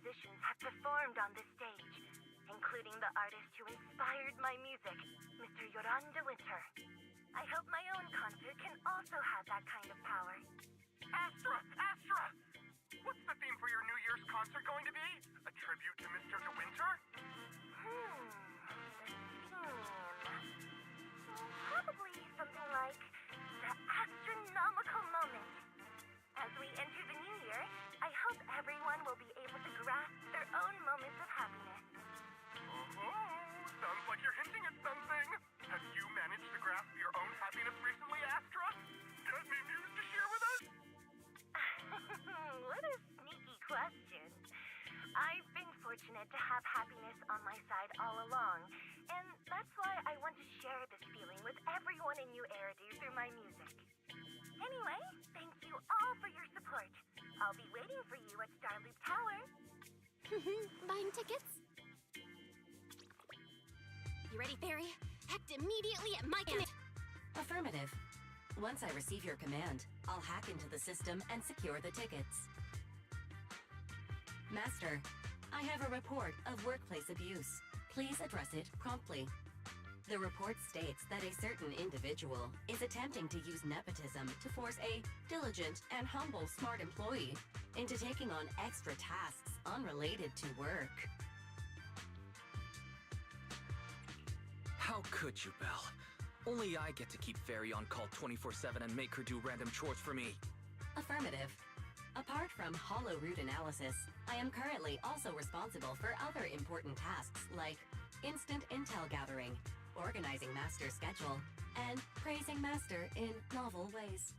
musicians have performed on this stage, including the artist who inspired my music, Mr. Yoran de Winter. I hope my own concert can also have that kind of power. Astra! Astra! What's the theme for your New Year's concert going to be? A tribute to Mr. De Winter? Probably something like the astronomical moment. As we enter the new year, I hope everyone will be able to grasp their own moments of happiness. Sounds like you're hinting at something. Have you managed to grasp your own happiness recently, Astra? Got any news to share with us? What a sneaky question. I've been fortunate to have happiness on my side all along, and that's why I want to share this feeling with everyone in New Eridu through my music. Anyway, thank you all for your support. I'll be waiting for you at Starloop Tower. Buying tickets? You ready, Fairy? Act immediately at my command. Affirmative. Once I receive your command, I'll hack into the system and secure the tickets. Master, I have a report of workplace abuse. Please address it promptly. The report states that a certain individual is attempting to use nepotism to force a diligent and humble smart employee into taking on extra tasks unrelated to work. How could you, Belle? Only I get to keep Fairy on call 24/7 and make her do random chores for me. Affirmative. Apart from hollow root analysis, I am currently also responsible for other important tasks like instant intel gathering, organizing Master's schedule, and praising Master in novel ways.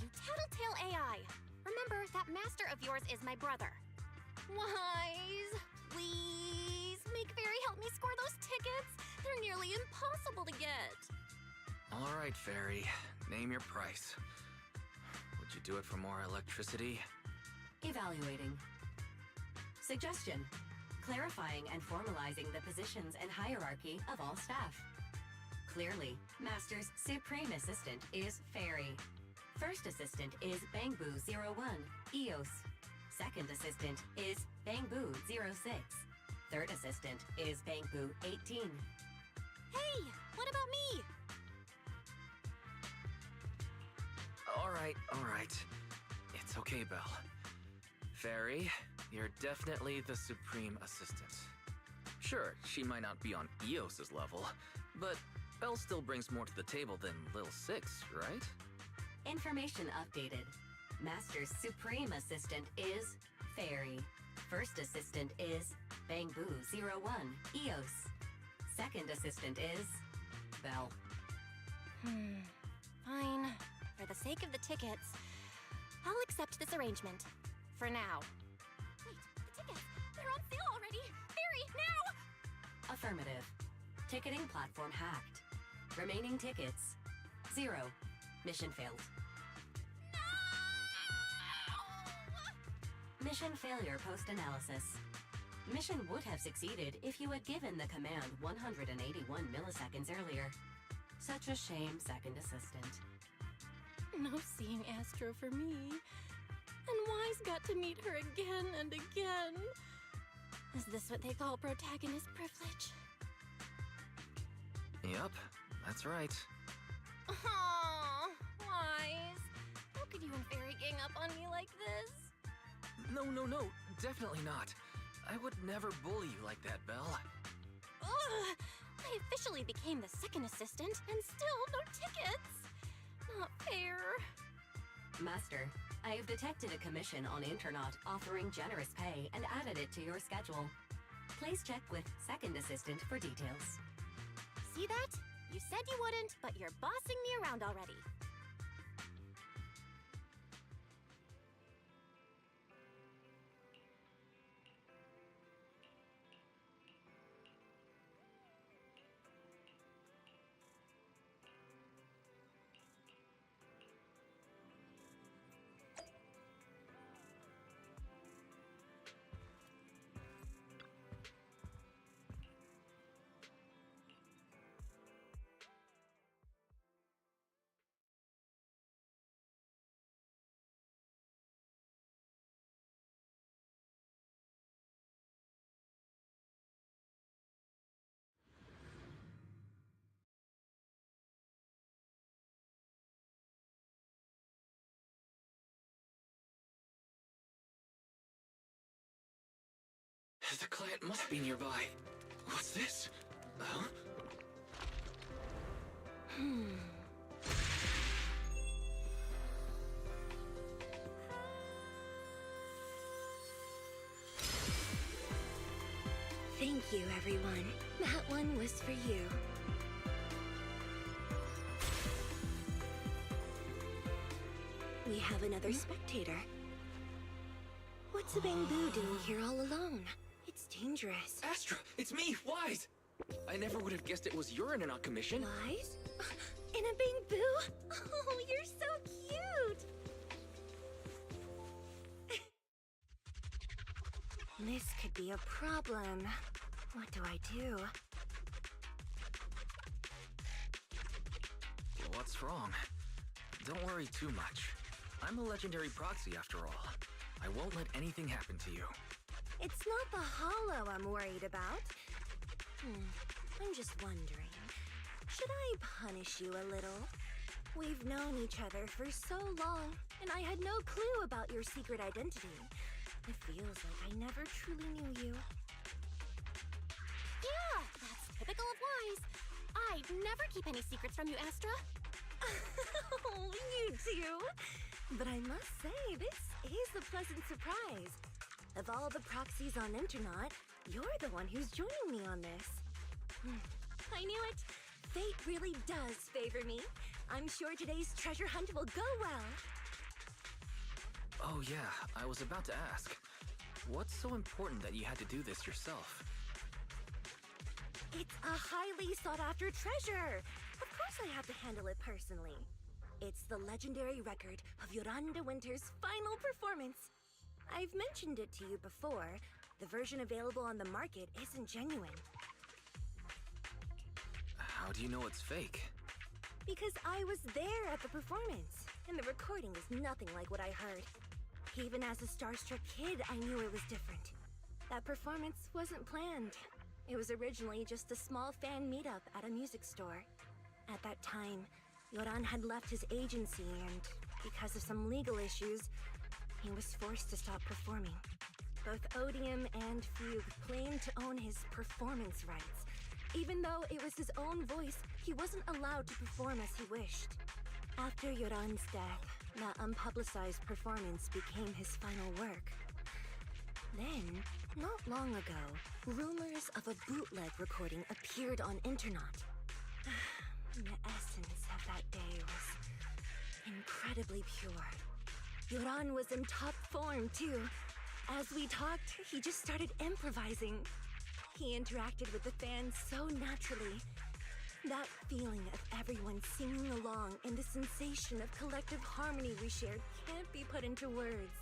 You tattletale AI! Remember, that master of yours is my brother. Wise, please, make Fairy help me score those tickets. They're nearly impossible to get. All right, Fairy. Name your price. Would you do it for more electricity? Evaluating. Suggestion. Clarifying and formalizing the positions and hierarchy of all staff. Clearly, Master's Supreme Assistant is Fairy. First Assistant is Bangboo01, EOS. Second Assistant is Bangboo06. Third Assistant is Bangboo18. Hey, what about me? All right. It's okay, Belle. Fairy, you're definitely the Supreme Assistant. Sure, she might not be on EOS's level, but Belle still brings more to the table than Lil Six, right? Information updated. Master's Supreme Assistant is Fairy. First Assistant is Bangboo01, EOS. Second Assistant is Belle. Fine. For the sake of the tickets, I'll accept this arrangement. For now. Wait, the tickets! They're on sale already! Fairy, now! Affirmative. Ticketing platform hacked. Remaining tickets 0. Mission failed. No! Mission failure post-analysis. Mission would have succeeded if you had given the command 181 milliseconds earlier. Such a shame, Second Assistant. No seeing Astro for me. And Wise got to meet her again and again. Is this what they call protagonist privilege? Yep, that's right. Aww, Wise. How could you and Fairy gang up on me like this? No, definitely not. I would never bully you like that, Belle. Ugh! I officially became the second assistant, and still no tickets! Not fair. Master, I have detected a commission on Internaut offering generous pay and added it to your schedule. Please check with Second Assistant for details. See that? You said you wouldn't, but you're bossing me around already. The client must be nearby. What's this? Huh? Thank you, everyone. That one was for you. We have another spectator. What's a bamboo doing here all alone? It's dangerous. Astra, it's me, Wise! I never would have guessed it was urine and not commission. Wise? In a bamboo? Oh, you're so cute! This could be a problem. What do I do? What's wrong? Don't worry too much. I'm a legendary proxy after all. I won't let anything happen to you. It's not the hollow I'm worried about. I'm just wondering, should I punish you a little? We've known each other for so long, and I had no clue about your secret identity. It feels like I never truly knew you. Yeah, that's typical of Wise. I'd never keep any secrets from you, Astra. Oh, you do. But I must say, this is a pleasant surprise. Of all the proxies on Internet, you're the one who's joining me on this. I knew it. Fate really does favor me. I'm sure today's treasure hunt will go well. Oh yeah, I was about to ask. What's so important that you had to do this yourself? It's a highly sought-after treasure. Of course I have to handle it personally. It's the legendary record of Yolanda Winter's final performance. I've mentioned it to you before. The version available on the market isn't genuine. How do you know it's fake? Because I was there at the performance, and the recording is nothing like what I heard. Even as a starstruck kid, I knew it was different. That performance wasn't planned. It was originally just a small fan meetup at a music store. At that time, Yoran had left his agency, and because of some legal issues, he was forced to stop performing. Both Odium and Fugue claimed to own his performance rights. Even though it was his own voice, he wasn't allowed to perform as he wished. After Yoran's death, that unpublicized performance became his final work. Then, not long ago, rumors of a bootleg recording appeared on Internet. The essence of that day was incredibly pure. Yoran was in top form, too. As we talked, he just started improvising. He interacted with the fans so naturally. That feeling of everyone singing along and the sensation of collective harmony we shared can't be put into words.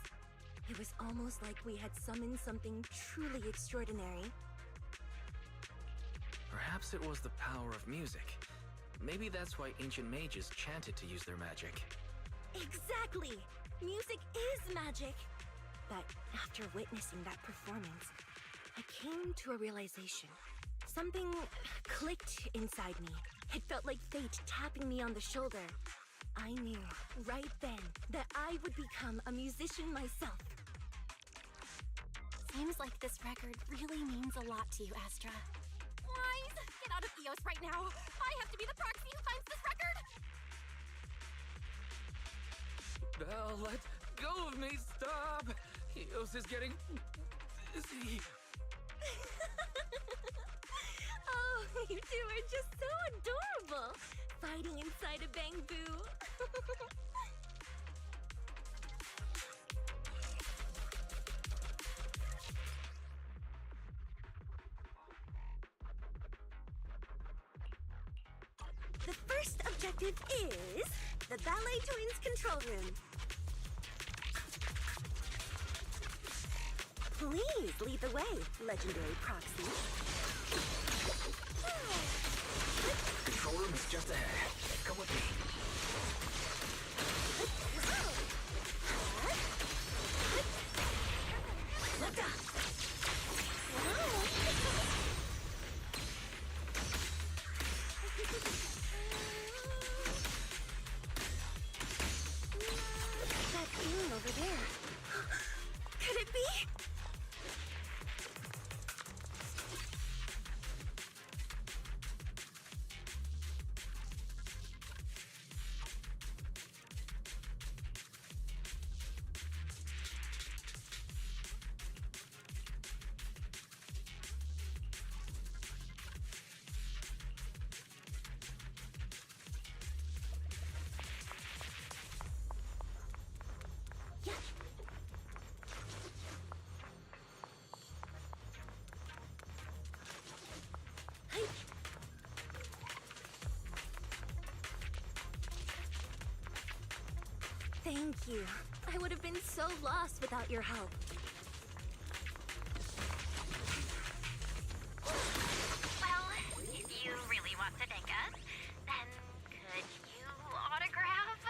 It was almost like we had summoned something truly extraordinary. Perhaps it was the power of music. Maybe that's why ancient mages chanted to use their magic. Exactly! Music is magic! But after witnessing that performance, I came to a realization. Something clicked inside me. It felt like fate tapping me on the shoulder. I knew, right then, that I would become a musician myself. Seems like this record really means a lot to you, Astra. Wise, get out of Eos right now. I have to be the proxy who finds this record. Belle, let go of me, stop! Eos is getting dizzy. Oh, you two are just so adorable, fighting inside a bamboo. The first objective is the Ballet Twins control room. Please lead the way, legendary proxy. Control room is just ahead. Come with me. Lift up. That feeling over there. Could it be? Thank you. I would have been so lost without your help. Well, if you really want to thank us, then could you autograph?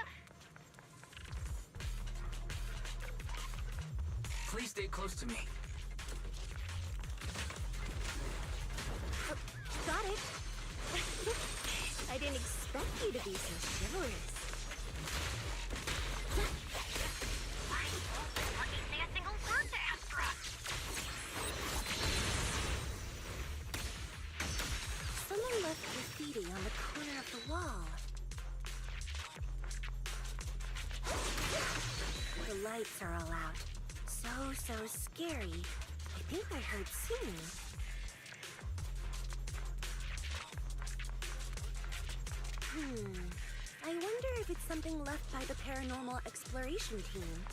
Please stay close to me. Got it. I didn't expect you to be so chivalrous. Why won't this let me say a single word to Astra? Someone left graffiti on the corner of the wall. The lights are all out. So scary. I think I heard singing. I wonder if it's something left by the paranormal exploration team.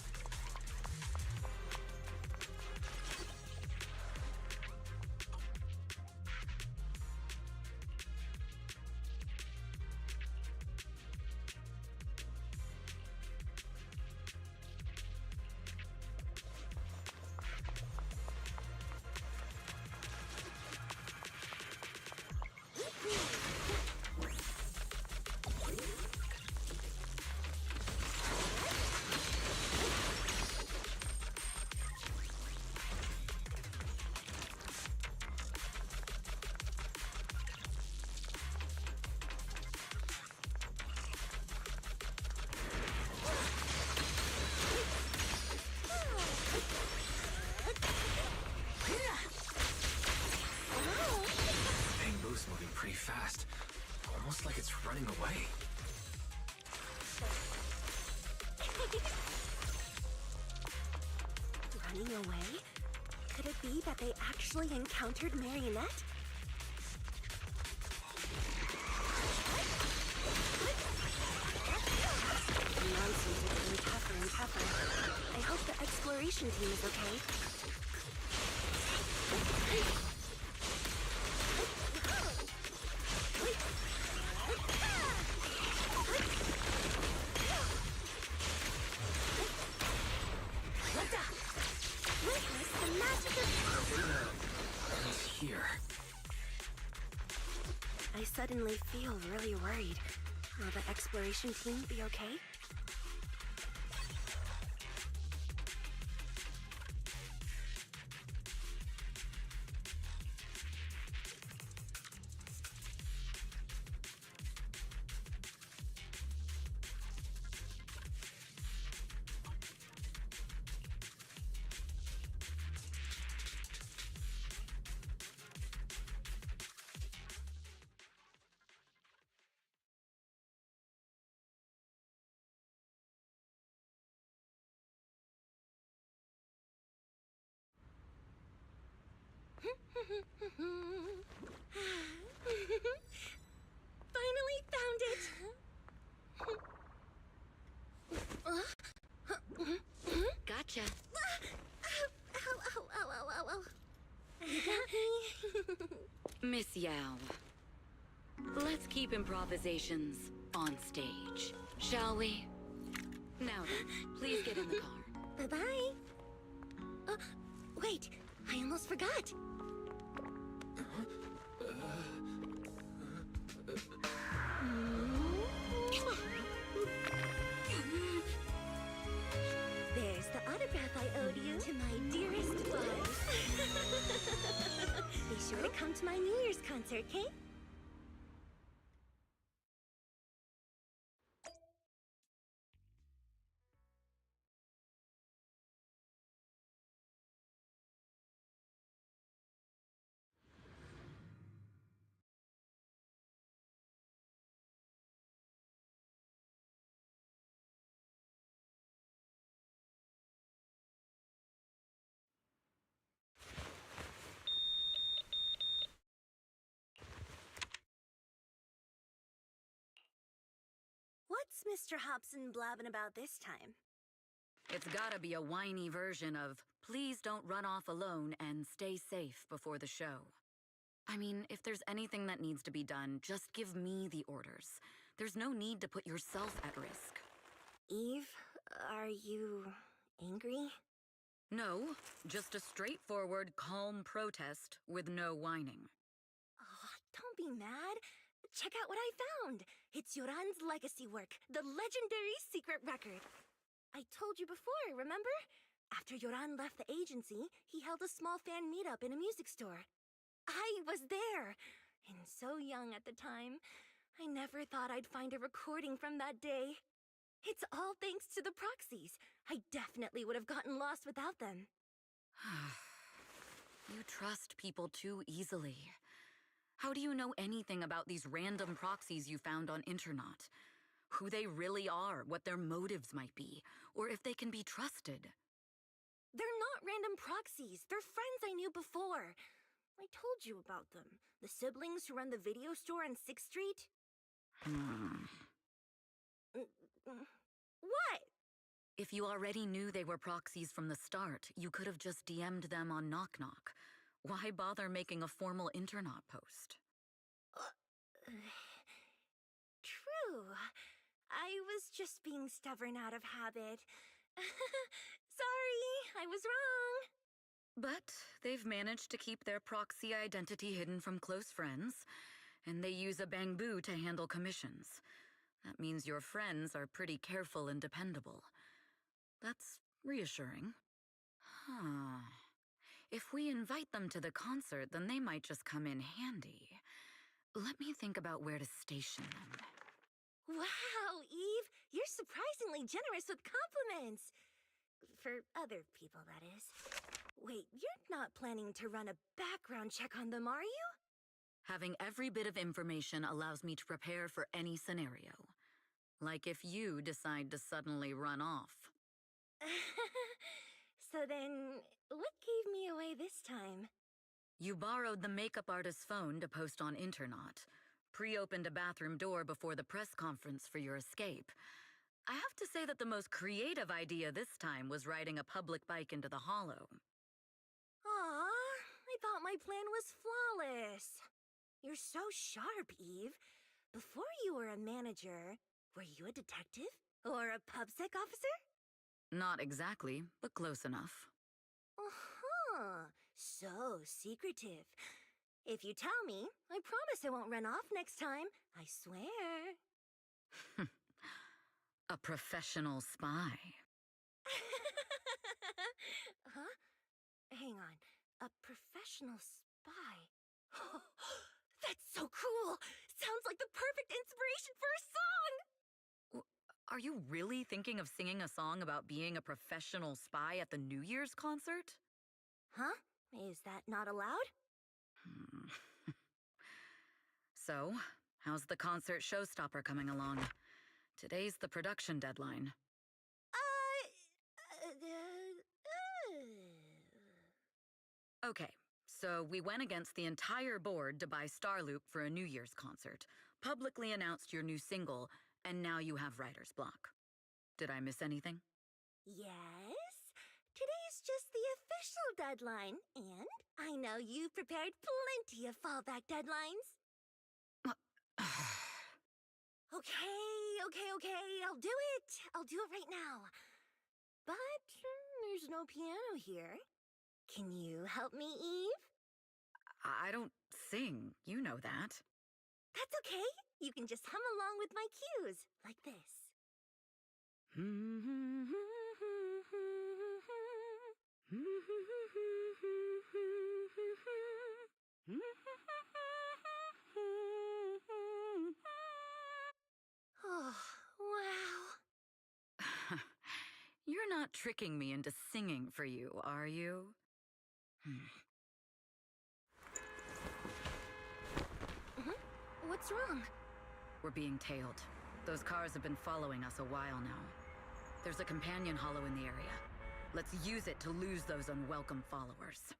Bamboo's moving pretty fast. Almost like it's running away. Running away? Could it be that they actually encountered Marionette? The monsters are getting tougher and tougher. I hope the exploration team is okay. Witness the magic of... He's here. I suddenly feel really worried. Will the exploration team be okay? Finally found it! Gotcha. Ow. You got me? Miss Yao. Let's keep improvisations on stage, shall we? Now then, please get in the car. Bye-bye. Wait, I almost forgot. There's the autograph I owed you to my dearest wife. Be sure to come to my New Year's concert, okay? What's Mr. Hobson blabbing about this time? It's gotta be a whiny version of, please don't run off alone and stay safe before the show. I mean, if there's anything that needs to be done, just give me the orders. There's no need to put yourself at risk. Eve, Are you angry? No, just a straightforward, calm protest with no whining. Oh, don't be mad. Check out what I found. It's Yoran's legacy work, the legendary secret record. I told you before, remember? After Yoran left the agency, he held a small fan meetup in a music store. I was there, and so young at the time. I never thought I'd find a recording from that day. It's all thanks to the proxies. I definitely would have gotten lost without them. You trust people too easily. How do you know anything about these random proxies you found on Internet? Who they really are, what their motives might be, or if they can be trusted? They're not random proxies. They're friends I knew before. I told you about them. The siblings who run the video store on 6th Street. What? If you already knew they were proxies from the start, you could have just DM'd them on Knock Knock. Why bother making a formal Internet post? True. I was just being stubborn out of habit. Sorry, I was wrong. But they've managed to keep their proxy identity hidden from close friends, and they use a bamboo to handle commissions. That means your friends are pretty careful and dependable. That's reassuring. If we invite them to the concert, then they might just come in handy. Let me think about where to station them. Wow, Eve, you're surprisingly generous with compliments. For other people, that is. Wait, you're not planning to run a background check on them, are you? Having every bit of information allows me to prepare for any scenario. Like if you decide to suddenly run off. So then, what gave me away this time? You borrowed the makeup artist's phone to post on Internet, pre-opened a bathroom door before the press conference for your escape. I have to say that the most creative idea this time was riding a public bike into the hollow. Aw, I thought my plan was flawless. You're so sharp, Eve. Before you were a manager, were you a detective? Or a PubSec officer? Not exactly, but close enough. Uh-huh. So secretive. If you tell me, I promise I won't run off next time. I swear. A professional spy. Huh? Hang on. A professional spy. That's so cool! Sounds like the perfect inspiration for a song! Are you really thinking of singing a song about being a professional spy at the New Year's concert? Huh? Is that not allowed? So, how's the concert showstopper coming along? Today's the production deadline. Okay, so we went against the entire board to buy Starloop for a New Year's concert, publicly announced your new single, and now you have writer's block. Did I miss anything? Yes. Today's just the official deadline, and I know you've prepared plenty of fallback deadlines. Okay, I'll do it. I'll do it right now. But there's no piano here. Can you help me, Eve? I don't sing, you know that. That's okay. You can just hum along with my cues, like this. Oh, wow. You're not tricking me into singing for you, are you? What's wrong? We're being tailed. Those cars have been following us a while now. There's a companion hollow in the area. Let's use it to lose those unwelcome followers.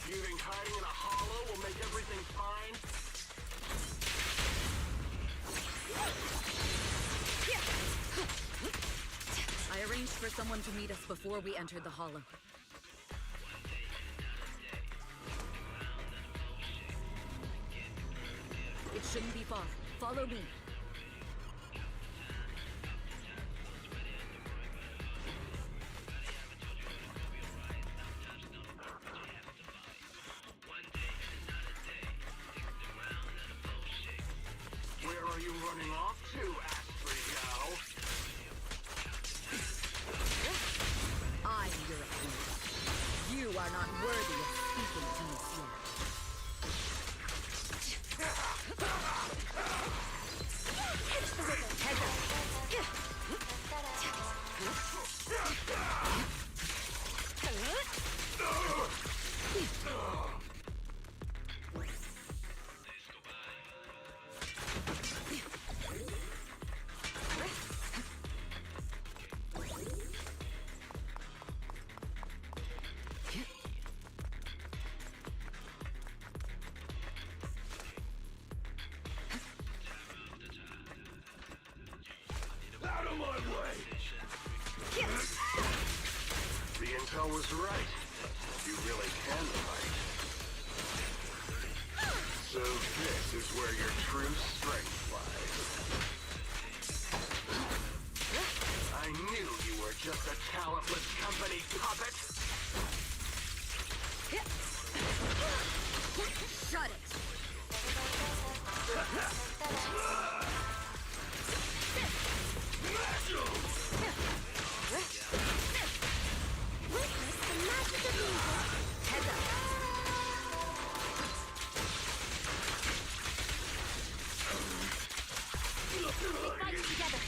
You think hiding in a hollow will make everything fine? I arranged for someone to meet us before we entered the hollow. It shouldn't be far. Follow me. Where are you running off to, Astrid Gal? I'm your opponent. You are not worthy of speaking to me yet. Out of my way! The intel was right. You really can fight. So this is where your true strength lies. I knew you were just a talentless company puppet. Shut it! Witness the magic of music. Heads up! We fight together.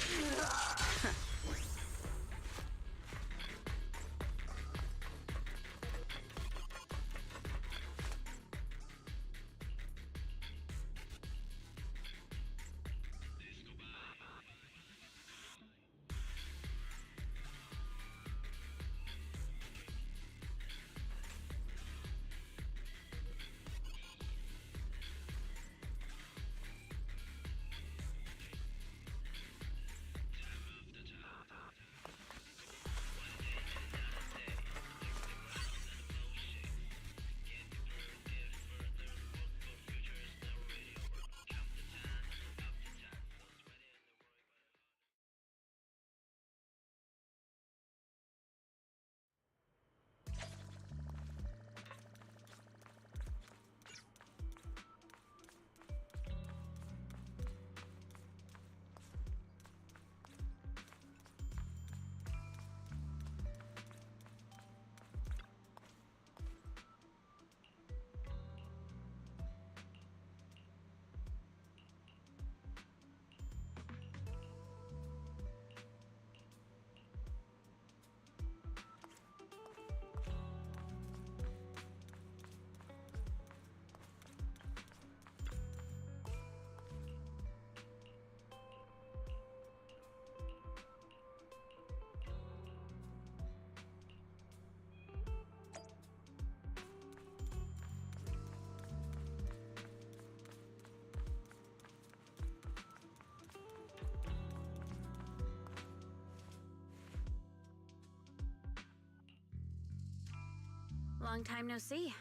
Long time no see.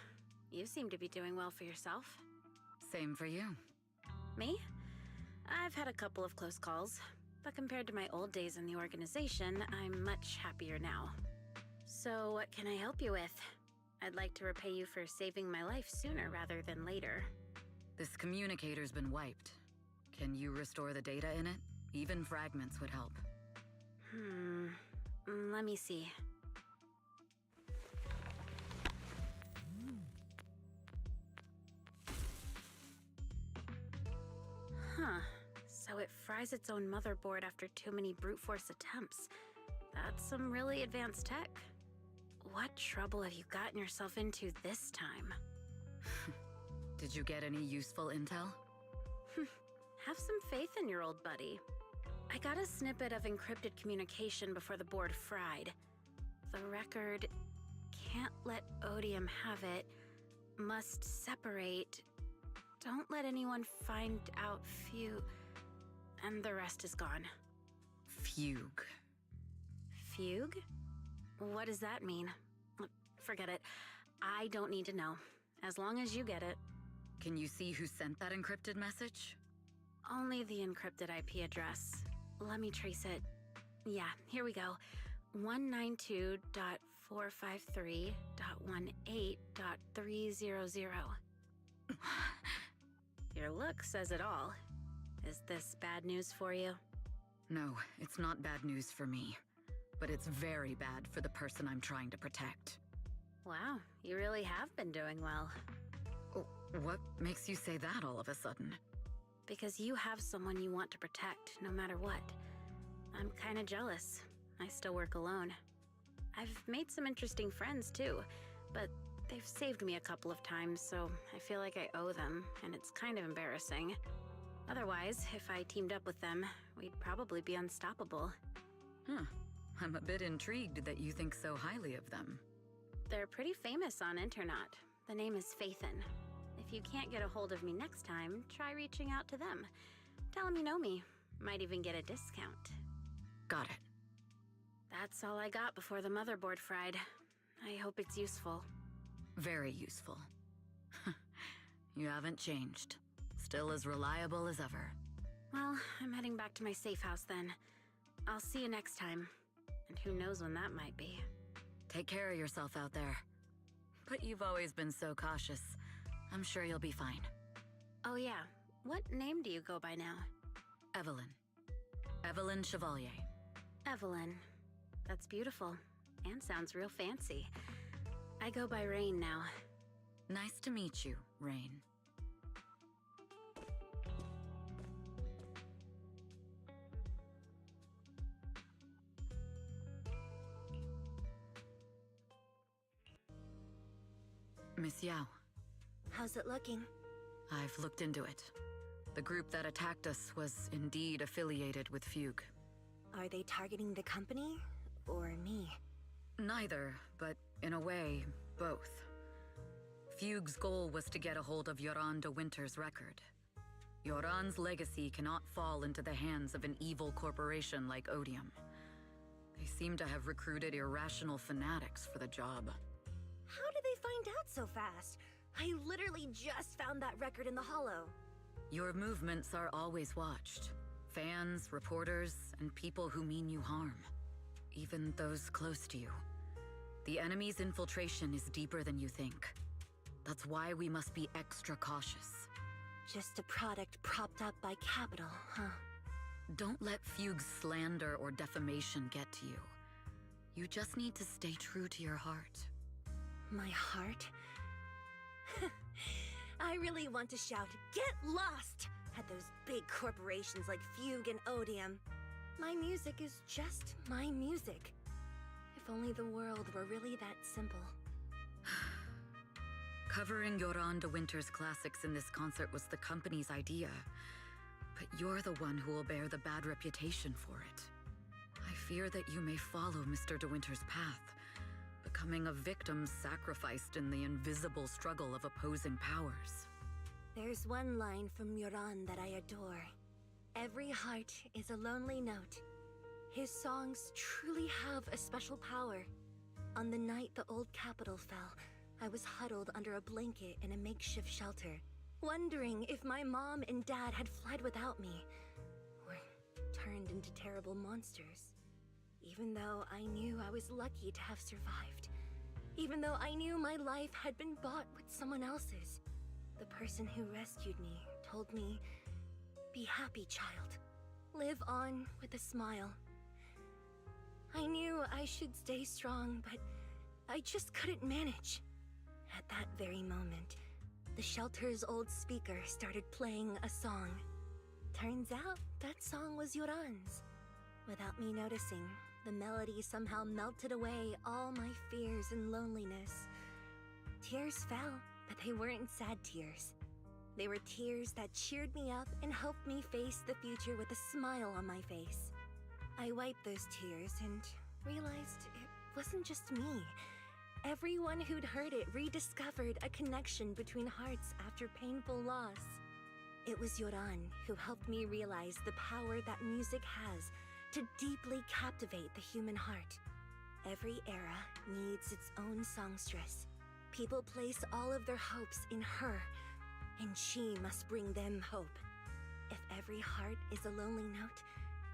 You seem to be doing well for yourself. Same for you. Me? I've had a couple of close calls, but compared to my old days in the organization, I'm much happier now. So what can I help you with? I'd like to repay you for saving my life sooner rather than later. This communicator's been wiped. Can you restore the data in it? Even fragments would help. Let me see. Huh. So it fries its own motherboard after too many brute force attempts. That's some really advanced tech. What trouble have you gotten yourself into this time? Did you get any useful intel? Have some faith in your old buddy. I got a snippet of encrypted communication before the board fried. The record can't let Odium have it, must separate. Don't let anyone find out And the rest is gone. Fugue. Fugue? What does that mean? Forget it. I don't need to know. As long as you get it. Can you see who sent that encrypted message? Only the encrypted IP address. Let me trace it. Yeah, here we go. 192.453.18.300. Your look says it all. Is this bad news for you? No, it's not bad news for me. But it's very bad for the person I'm trying to protect. Wow, you really have been doing well. Oh, what makes you say that all of a sudden? Because you have someone you want to protect, no matter what. I'm kinda jealous. I still work alone. I've made some interesting friends, too, but they've saved me a couple of times, so I feel like I owe them, and it's kind of embarrassing. Otherwise, if I teamed up with them, we'd probably be unstoppable. Huh. I'm a bit intrigued that you think so highly of them. They're pretty famous on internet. The name is Faithin. If you can't get a hold of me next time, try reaching out to them. Tell them you know me. Might even get a discount. Got it. That's all I got before the motherboard fried. I hope it's useful. Very useful. You haven't changed. Still as reliable as ever. Well, I'm heading back to my safe house then. I'll see you next time. And who knows when that might be. Take care of yourself out there. But you've always been so cautious. I'm sure you'll be fine. Oh yeah, what name do you go by now? Evelyn. Evelyn Chevalier. Evelyn. That's beautiful. And sounds real fancy. I go by Rain now. Nice to meet you, Rain. Miss Yao. How's it looking? I've looked into it. The group that attacked us was indeed affiliated with Fugue. Are they targeting the company? Or me? Neither, but in a way, both. Fugue's goal was to get a hold of Yoran de Winter's record. Yoran's legacy cannot fall into the hands of an evil corporation like Odium. They seem to have recruited irrational fanatics for the job. How did they find out so fast? I literally just found that record in the hollow. Your movements are always watched. Fans, reporters, and people who mean you harm. Even those close to you. The enemy's infiltration is deeper than you think. That's why we must be extra cautious. Just a product propped up by capital, huh? Don't let Fugue's slander or defamation get to you. You just need to stay true to your heart. My heart? I really want to shout, "Get lost!" at those big corporations like Fugue and Odium. My music is just my music. If only the world were really that simple. Covering Yoran de Winter's classics in this concert was the company's idea. But you're the one who will bear the bad reputation for it. I fear that you may follow Mr. de Winter's path, becoming a victim sacrificed in the invisible struggle of opposing powers. There's one line from Yoran that I adore. Every heart is a lonely note. His songs truly have a special power. On the night the old capital fell, I was huddled under a blanket in a makeshift shelter, wondering if my mom and dad had fled without me, or turned into terrible monsters. Even though I knew I was lucky to have survived. Even though I knew my life had been bought with someone else's. The person who rescued me told me, "Be happy, child. Live on with a smile." I knew I should stay strong, but I just couldn't manage. At that very moment, the shelter's old speaker started playing a song. Turns out that song was Yoran's. Without me noticing, the melody somehow melted away all my fears and loneliness. Tears fell, but they weren't sad tears. They were tears that cheered me up and helped me face the future with a smile on my face. I wiped those tears and realized it wasn't just me. Everyone who'd heard it rediscovered a connection between hearts after painful loss. It was Yoran who helped me realize the power that music has to deeply captivate the human heart. Every era needs its own songstress. People place all of their hopes in her, and she must bring them hope. If every heart is a lonely note,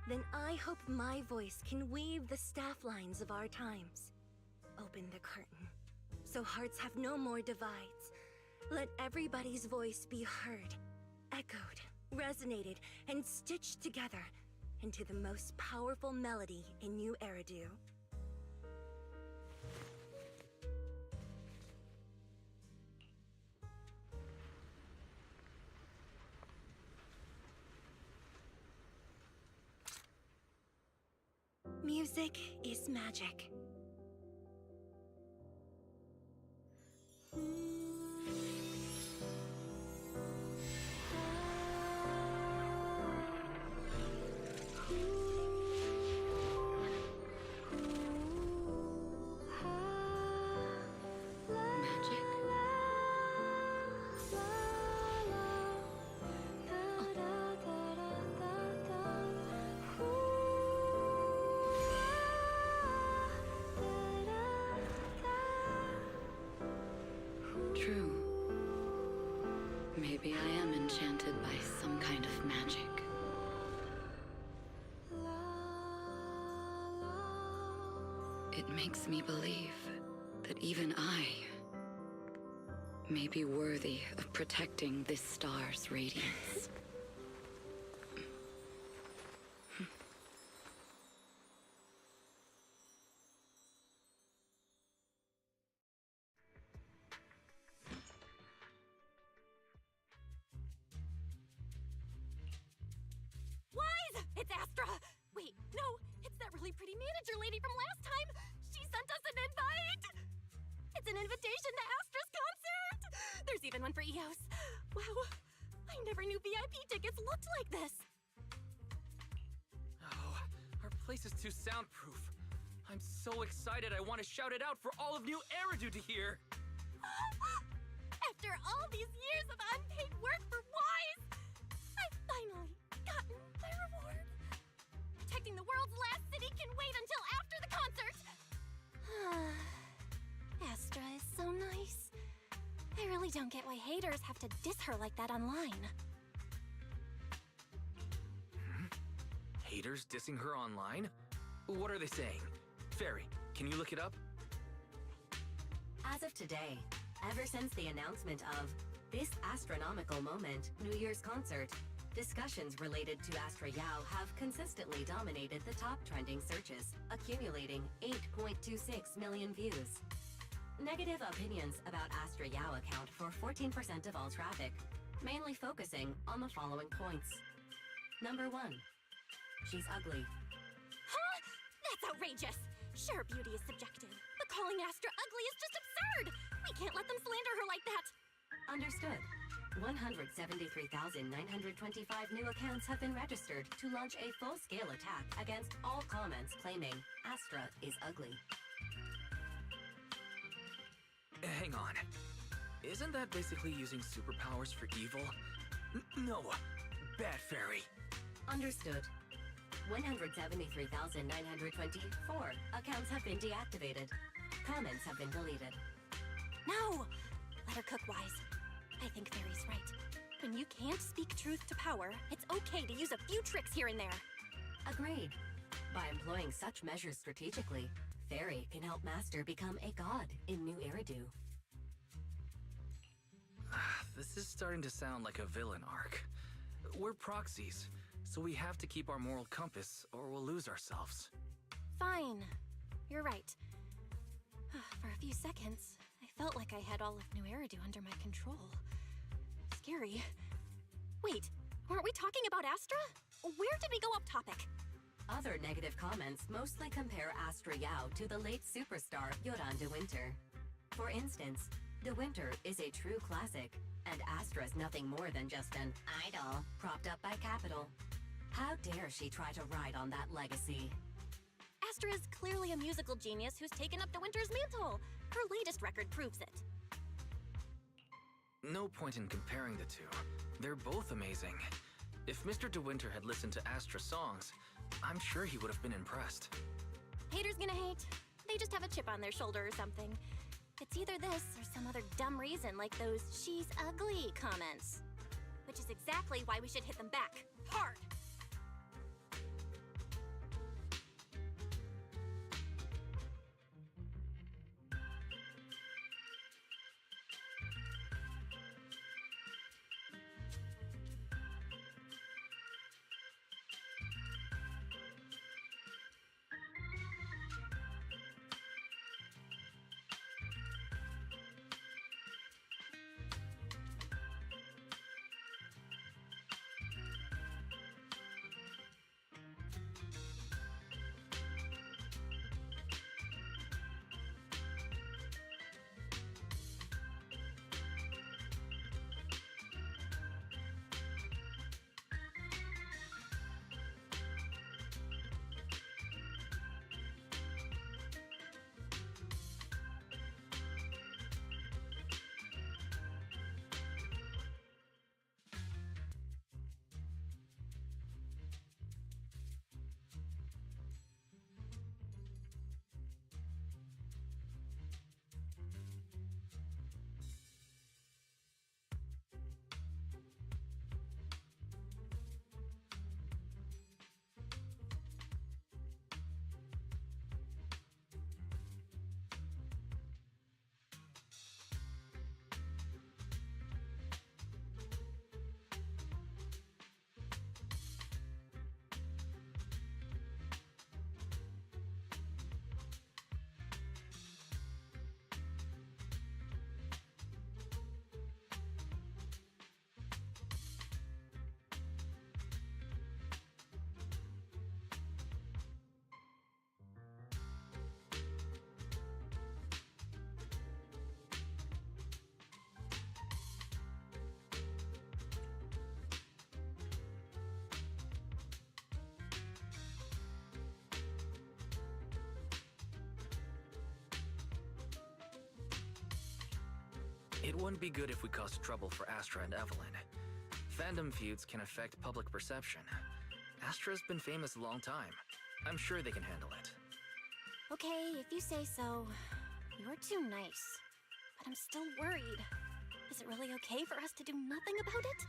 then I hope my voice can weave the staff lines of our times. Open the curtain, so hearts have no more divides. Let everybody's voice be heard, echoed, resonated, and stitched together into the most powerful melody in New Eridu. Music is magic. True. Maybe I am enchanted by some kind of magic. It makes me believe that even I may be worthy of protecting this star's radiance. It's Astra! Wait, no, it's that really pretty manager lady from last time! She sent us an invite! It's an invitation to Astra's concert! There's even one for EOS. Wow, I never knew VIP tickets looked like this! Oh, our place is too soundproof. I'm so excited I want to shout it out for all of New Eridu to hear. After all these years of unpaid work for Wise, I've finally gotten my reward. Protecting the world's last city can wait until after the concert! Astra is so nice. I really don't get why haters have to diss her like that online. Haters dissing her online? What are they saying? Fairy, can you look it up? As of today, ever since the announcement of this astronomical moment, New Year's concert, discussions related to Astra Yao have consistently dominated the top trending searches, accumulating 8.26 million views. Negative opinions about Astra Yao account for 14% of all traffic, mainly focusing on the following points. Number 1. She's ugly. Huh? That's outrageous! Sure, beauty is subjective, but calling Astra ugly is just absurd! We can't let them slander her like that! Understood. 173,925 new accounts have been registered to launch a full-scale attack against all comments claiming Astra is ugly. Hang on. Isn't that basically using superpowers for evil? No. Bad Fairy. Understood. 173,924 accounts have been deactivated. Comments have been deleted. No! Let her cook, Wise. I think Fairy's right. When you can't speak truth to power, it's okay to use a few tricks here and there. Agreed. By employing such measures strategically, Fairy can help Master become a god in New Eridu. This is starting to sound like a villain arc. We're proxies, so we have to keep our moral compass or we'll lose ourselves. Fine. You're right. For a few seconds, I felt like I had all of New Eridu under my control. Scary. Wait, weren't we talking about Astra? Where did we go off topic? Other negative comments mostly compare Astra Yao to the late superstar Yoran de Winter. For instance, de Winter is a true classic, and Astra's nothing more than just an idol propped up by capital. How dare she try to ride on that legacy? Astra is clearly a musical genius who's taken up De Winter's mantle. Her latest record proves it. No point in comparing the two. They're both amazing. If Mr. De Winter had listened to Astra's songs, I'm sure he would have been impressed. Haters gonna hate. They just have a chip on their shoulder or something. It's either this or some other dumb reason like those "she's ugly" comments. Which is exactly why we should hit them back. Hard! It wouldn't be good if we caused trouble for Astra and Evelyn. Fandom feuds can affect public perception. Astra's been famous a long time. I'm sure they can handle it. Okay, if you say so. You're too nice. But I'm still worried. Is it really okay for us to do nothing about it?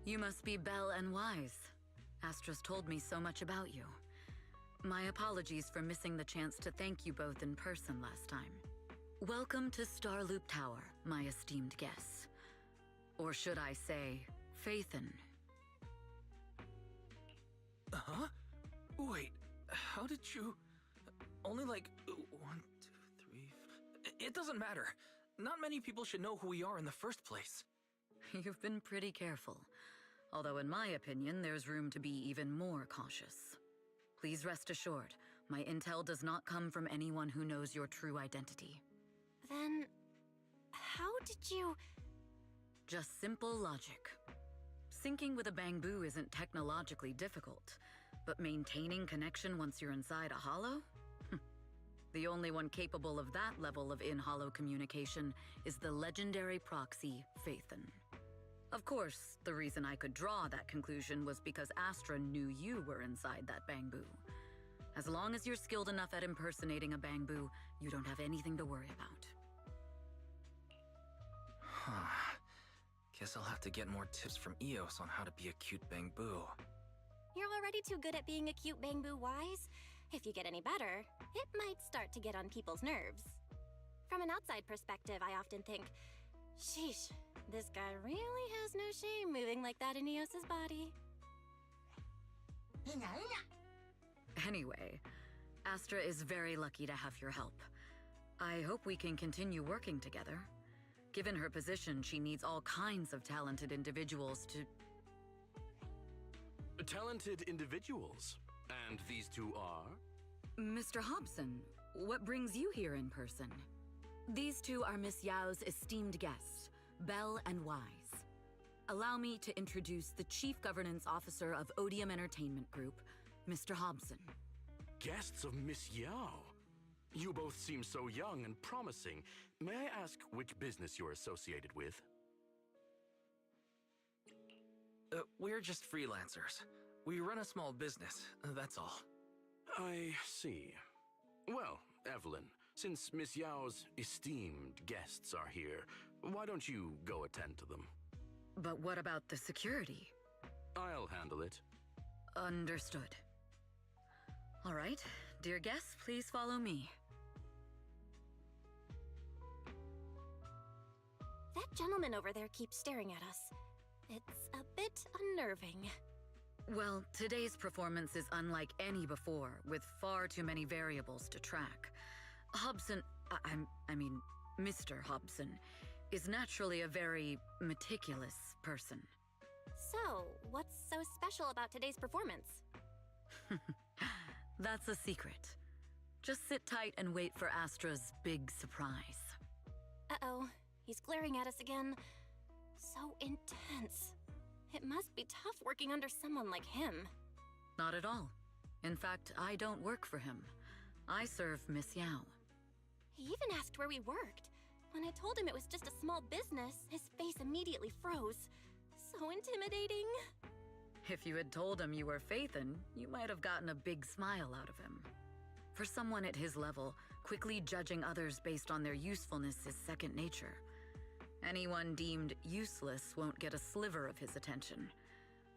You must be Belle and Wise. Astra's told me so much about you. My apologies for missing the chance to thank you both in person last time. Welcome to Starloop Tower, my esteemed guests. Or should I say, Faithen. Huh? Wait, how did you... Only like 1, 2, 3... It doesn't matter. Not many people should know who we are in the first place. You've been pretty careful. Although in my opinion, there's room to be even more cautious. Please rest assured, my intel does not come from anyone who knows your true identity. Then, how did you... Just simple logic. Syncing with a Bangbu isn't technologically difficult, but maintaining connection once you're inside a holo? The only one capable of that level of in-holo communication is the legendary proxy, Faithen. Of course, the reason I could draw that conclusion was because Astra knew you were inside that Bangbu. As long as you're skilled enough at impersonating a Bangbu, you don't have anything to worry about. Huh. Guess I'll have to get more tips from Eos on how to be a cute Bangbu. You're already too good at being a cute Bangbu, Wise. If you get any better, it might start to get on people's nerves. From an outside perspective, I often think, sheesh, this guy really has no shame moving like that in Eos's body. Anyway, Astra is very lucky to have your help. I hope we can continue working together. Given her position, she needs all kinds of talented individuals to... Talented individuals? And these two are? Mr. Hobson, what brings you here in person? These two are Miss Yao's esteemed guests, Belle and Wise. Allow me to introduce the Chief Governance Officer of Odium Entertainment Group, Mr. Hobson. Guests of Miss Yao? You both seem so young and promising. May I ask which business you're associated with? We're just freelancers. We run a small business, that's all. I see. Well, Evelyn, since Miss Yao's esteemed guests are here, why don't you go attend to them? But what about the security? I'll handle it. Understood. All right, dear guests, please follow me. That gentleman over there keeps staring at us. It's a bit unnerving. Well, today's performance is unlike any before, with far too many variables to track. Hobson, I mean, Mr. Hobson, is naturally a very meticulous person. So, what's so special about today's performance? That's a secret. Just sit tight and wait for Astra's big surprise. Uh-oh, he's glaring at us again. So intense. It must be tough working under someone like him. Not at all. In fact, I don't work for him. I serve Miss Yao. He even asked where we worked. When I told him it was just a small business, his face immediately froze. So intimidating. If you had told him you were Faithen, you might have gotten a big smile out of him. For someone at his level, quickly judging others based on their usefulness is second nature. Anyone deemed useless won't get a sliver of his attention.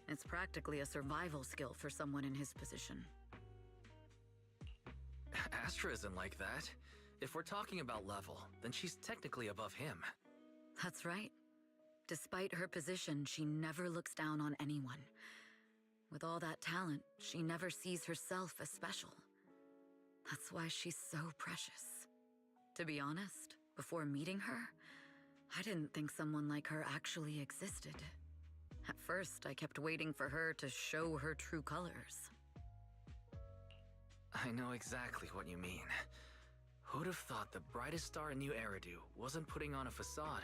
It's practically a survival skill for someone in his position. Astra isn't like that. If we're talking about level, then she's technically above him. That's right. Despite her position, she never looks down on anyone. With all that talent, she never sees herself as special. That's why she's so precious. To be honest, before meeting her, I didn't think someone like her actually existed. At first, I kept waiting for her to show her true colors. I know exactly what you mean. Who'd have thought the brightest star in New Eridu wasn't putting on a facade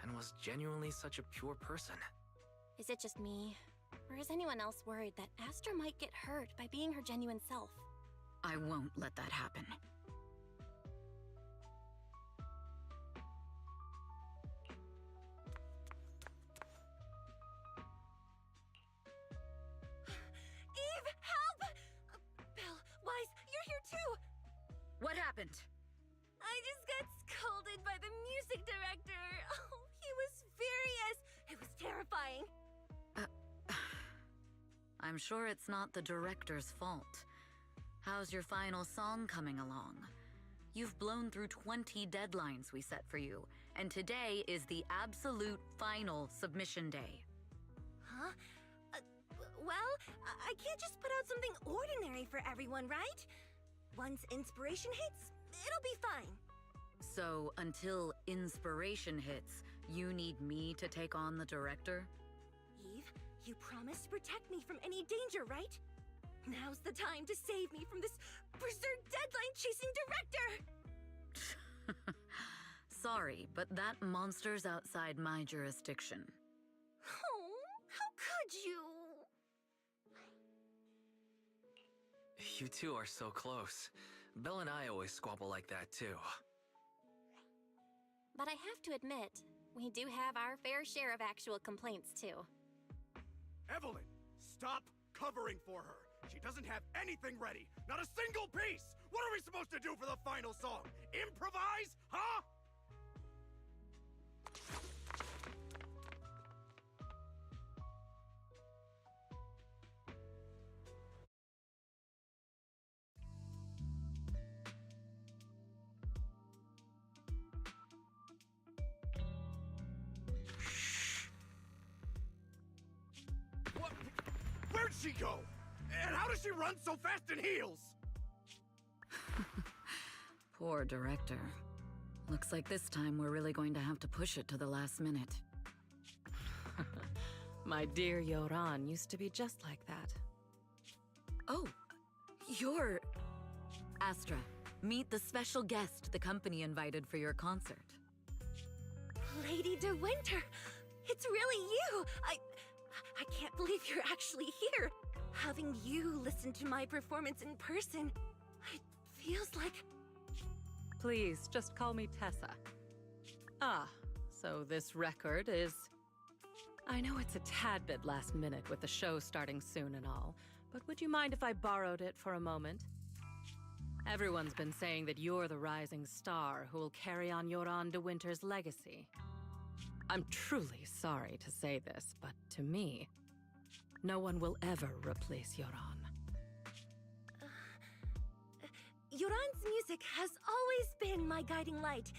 and was genuinely such a pure person? Is it just me? Or is anyone else worried that Astra might get hurt by being her genuine self? I won't let that happen. Eve, help! Belle, Wise, you're here too! What happened? I just got scolded by the music director. Oh, he was furious. It was terrifying. I'm sure it's not the director's fault. How's your final song coming along? You've blown through 20 deadlines we set for you, and today is the absolute final submission day. Huh? Well, I can't just put out something ordinary for everyone, right? Once inspiration hits, it'll be fine. So, until inspiration hits, you need me to take on the director? Eve, you promised to protect me from any danger, right? Now's the time to save me from this berserk deadline-chasing director! Sorry, but that monster's outside my jurisdiction. Oh, how could you? You two are so close. Belle and I always squabble like that, too. But I have to admit, we do have our fair share of actual complaints, too. Evelyn, stop covering for her. She doesn't have anything ready. Not a single piece! What are we supposed to do for the final song? Improvise? Huh? What? Where'd she go? And how does she run so fast in heels? Poor director. Looks like this time we're really going to have to push it to the last minute. My dear Yoran used to be just like that. Oh, you're... Astra, meet the special guest the company invited for your concert. Lady De Winter, it's really you! I can't believe you're actually here. Having you listen to my performance in person, it feels like... Please, just call me Tessa. Ah, so this record is... I know it's a tad bit last minute with the show starting soon and all, but would you mind if I borrowed it for a moment? Everyone's been saying that you're the rising star who will carry on Yoran De Winter's legacy. I'm truly sorry to say this, but to me, no one will ever replace Yoran. Yoran's music has always been my guiding light.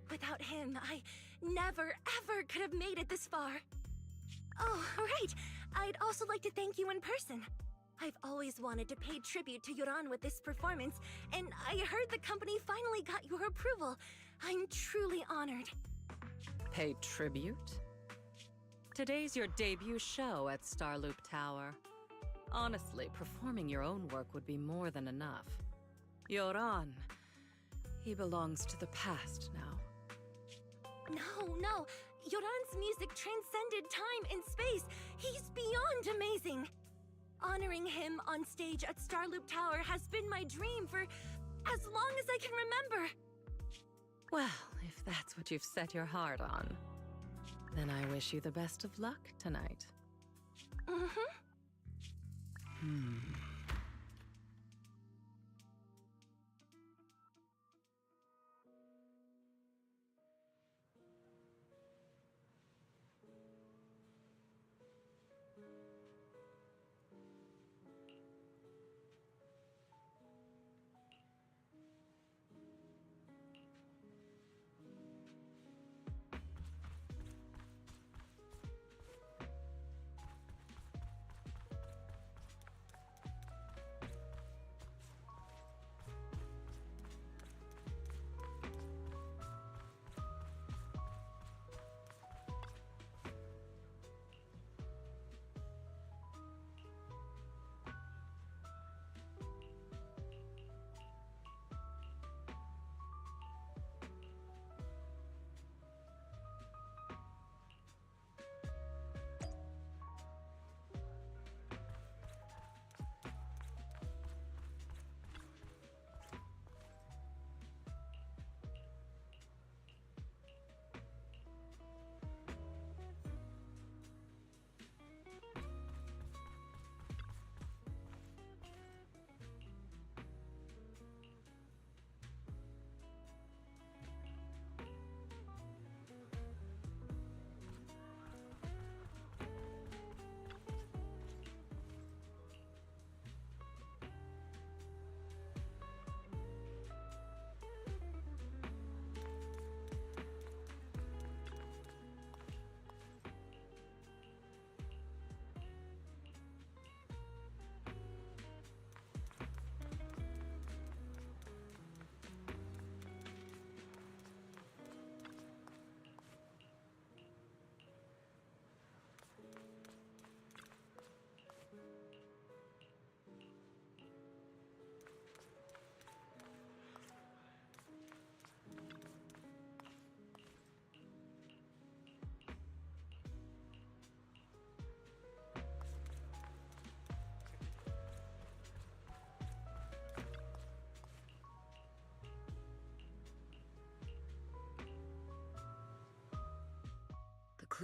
Without him, I never, ever could have made it this far. Oh, right. I'd also like to thank you in person. I've always wanted to pay tribute to Yoran with this performance, and I heard the company finally got your approval. I'm truly honored. Pay tribute? Today's your debut show at Starloop Tower. Honestly, performing your own work would be more than enough. Yoran, he belongs to the past now. No. Yoran's music transcended time and space. He's beyond amazing. Honoring him on stage at Starloop Tower has been my dream for as long as I can remember. Well, if that's what you've set your heart on, then I wish you the best of luck tonight.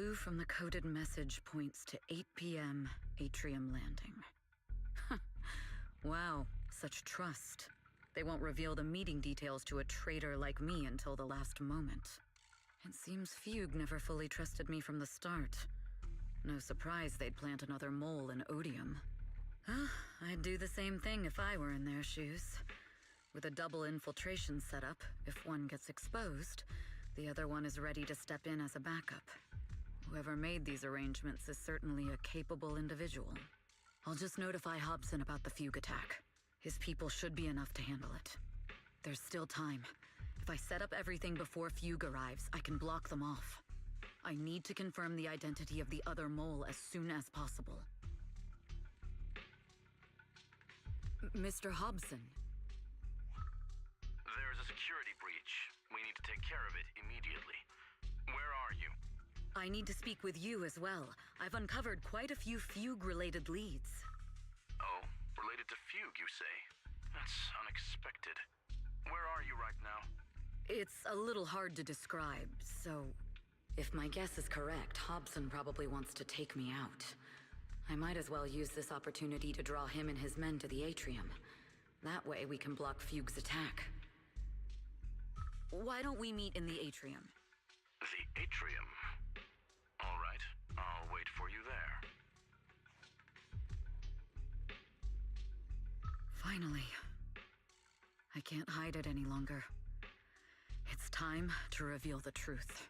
clue from the coded message points to 8 p.m. Atrium Landing. Wow, such trust. They won't reveal the meeting details to a traitor like me until the last moment. It seems Fugue never fully trusted me from the start. No surprise they'd plant another mole in Odium. I'd do the same thing if I were in their shoes. With a double infiltration setup, if one gets exposed, the other one is ready to step in as a backup. Whoever made these arrangements is certainly a capable individual. I'll just notify Hobson about the Fugue attack. His people should be enough to handle it. There's still time. If I set up everything before Fugue arrives, I can block them off. I need to confirm the identity of the other mole as soon as possible. Mr. Hobson. There's a security breach. We need to take care of it immediately. Where are you? I need to speak with you as well. I've uncovered quite a few Fugue-related leads. Oh, related to Fugue, you say? That's unexpected. Where are you right now? It's a little hard to describe, so... If my guess is correct, Hobson probably wants to take me out. I might as well use this opportunity to draw him and his men to the Atrium. That way we can block Fugue's attack. Why don't we meet in the Atrium? The Atrium? All right, I'll wait for you there. Finally. I can't hide it any longer. It's time to reveal the truth.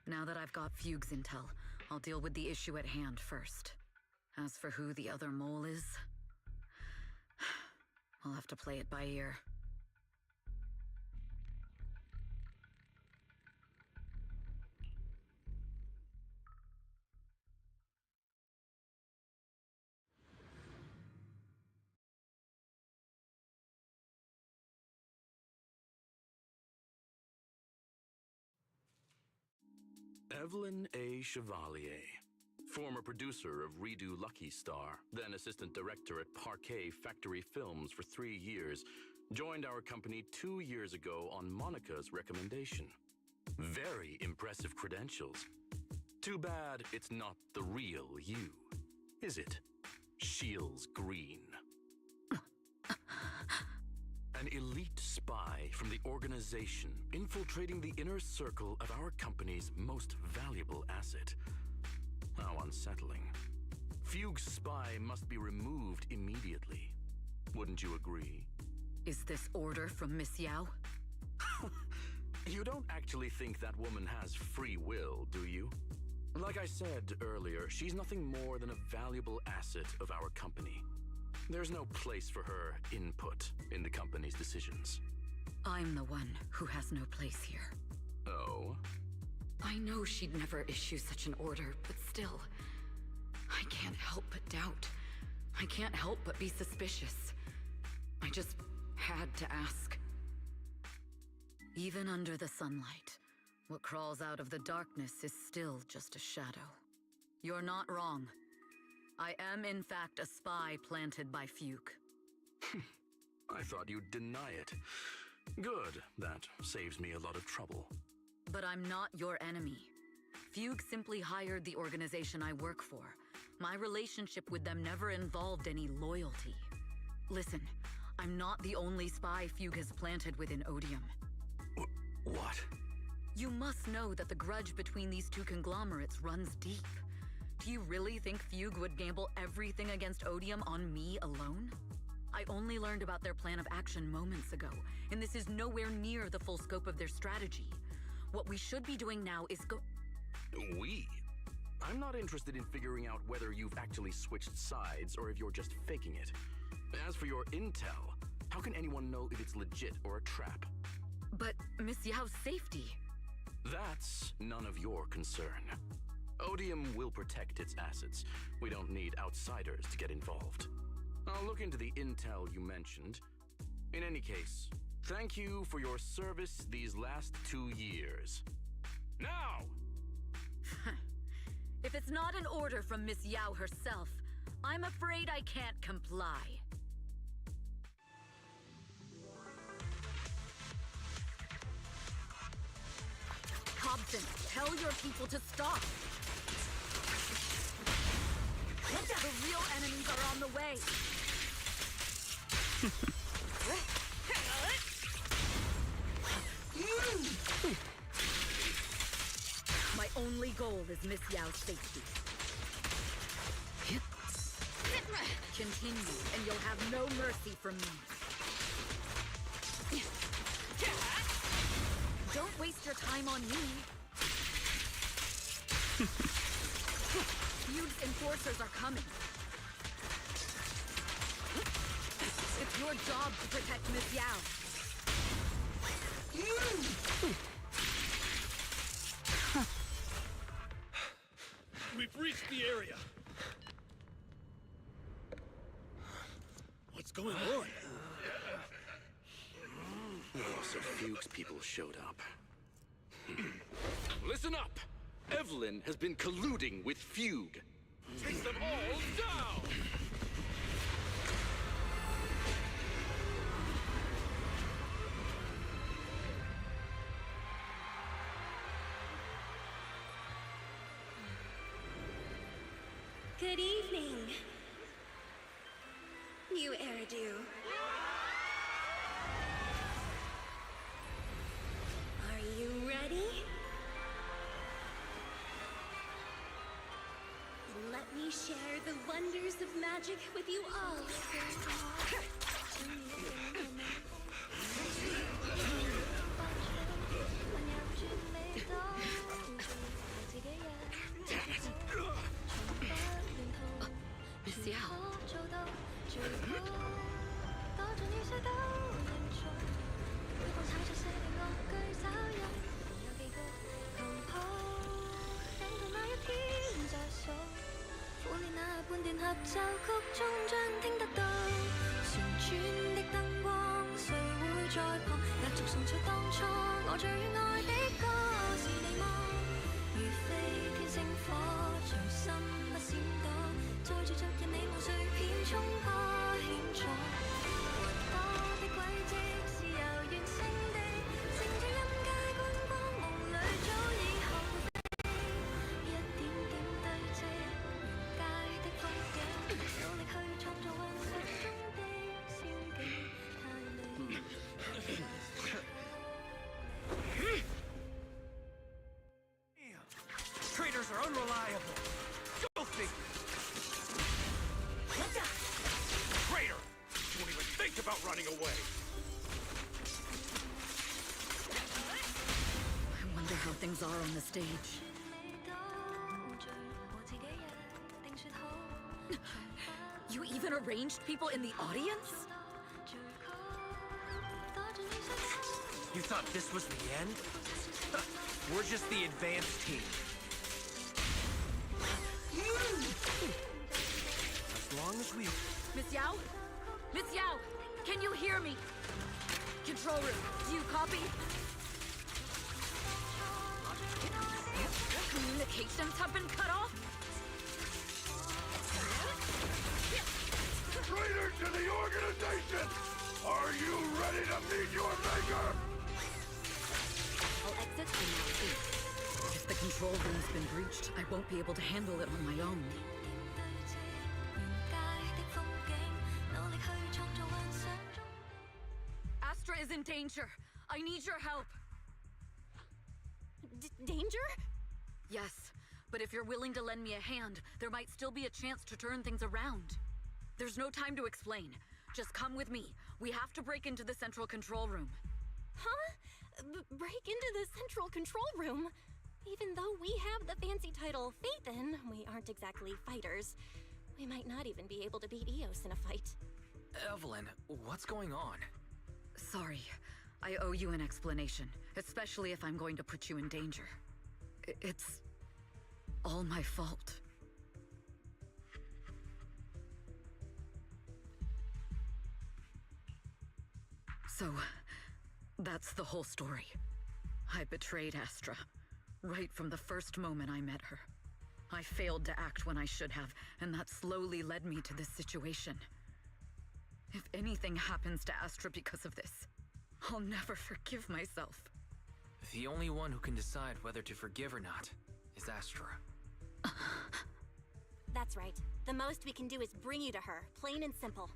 Now that I've got Fugue's intel, I'll deal with the issue at hand first. As for who the other mole is, I'll have to play it by ear. Evelyn A. Chevalier, former producer of Redo Lucky Star, then assistant director at Parquet Factory Films for 3 years, joined our company 2 years ago on Monica's recommendation. Very impressive credentials. Too bad it's not the real you, is it? Shields Green. An elite spy from the organization infiltrating the inner circle of our company's most valuable asset. How unsettling. Fugue's spy must be removed immediately. Wouldn't you agree? Is this order from Miss Yao? You don't actually think that woman has free will, do you? Like I said earlier, she's nothing more than a valuable asset of our company. There's no place for her input in the company's decisions. I'm the one who has no place here. Oh? I know she'd never issue such an order, but still, I can't help but doubt. I can't help but be suspicious. I just had to ask. Even under the sunlight, what crawls out of the darkness is still just a shadow. You're not wrong. I am, in fact, a spy planted by Fugue. I thought you'd deny it. Good. That saves me a lot of trouble. But I'm not your enemy. Fugue simply hired the organization I work for. My relationship with them never involved any loyalty. Listen, I'm not the only spy Fugue has planted within Odium. What? You must know that the grudge between these two conglomerates runs deep. Do you really think Fugue would gamble everything against Odium on me alone? I only learned about their plan of action moments ago, and this is nowhere near the full scope of their strategy. What we should be doing now is We? I'm not interested in figuring out whether you've actually switched sides or if you're just faking it. As for your intel, how can anyone know if it's legit or a trap? But Miss Yao's safety... That's none of your concern. Odium will protect its assets. We don't need outsiders to get involved. I'll look into the intel you mentioned. In any case, thank you for your service these last 2 years. Now! If it's not an order from Miss Yao herself, I'm afraid I can't comply. Hobson, tell your people to stop. real enemies are on the way. My only goal is Miss Yao's safety. Continue, and you'll have no mercy from me. Don't waste your time on me. Feud's enforcers are coming. It's your job to protect Miss Yao. We've reached the area. What's going on? Oh, so Fuchs people showed up. Listen up! Evelyn has been colluding with Fugue. Take them all down! Good evening, new Eridu. Are you ready? Then let me share the wonders of magic with you all. Miss Yao. Traitors are unreliable. Filthy. Traitor! Don't even think about running away. I wonder how things are on the stage. You even arranged people in the audience? You thought this was the end? We're just the advanced team. As long as we... Miss Yao? Miss Yao, can you hear me? Control room, do you copy? Communications have been cut off? Traitor to the organization! Are you ready to meet your maker? I'll exit and now see. If the control room's been breached, I won't be able to handle it on my own. Astra is in danger. I need your help. Danger? Yes, but if you're willing to lend me a hand, there might still be a chance to turn things around. There's no time to explain. Just come with me. We have to break into the central control room. Huh? Break into the central control room? Even though we have the fancy title Phaethon, we aren't exactly fighters. We might not even be able to beat Eos in a fight. Evelyn, what's going on? Sorry. I owe you an explanation, especially if I'm going to put you in danger. It's all my fault. So, that's the whole story. I betrayed Astra, right from the first moment I met her. I failed to act when I should have, and that slowly led me to this situation. If anything happens to Astra because of this, I'll never forgive myself. The only one who can decide whether to forgive or not is Astra. That's That's right. The most we can do is bring you to her, plain and simple.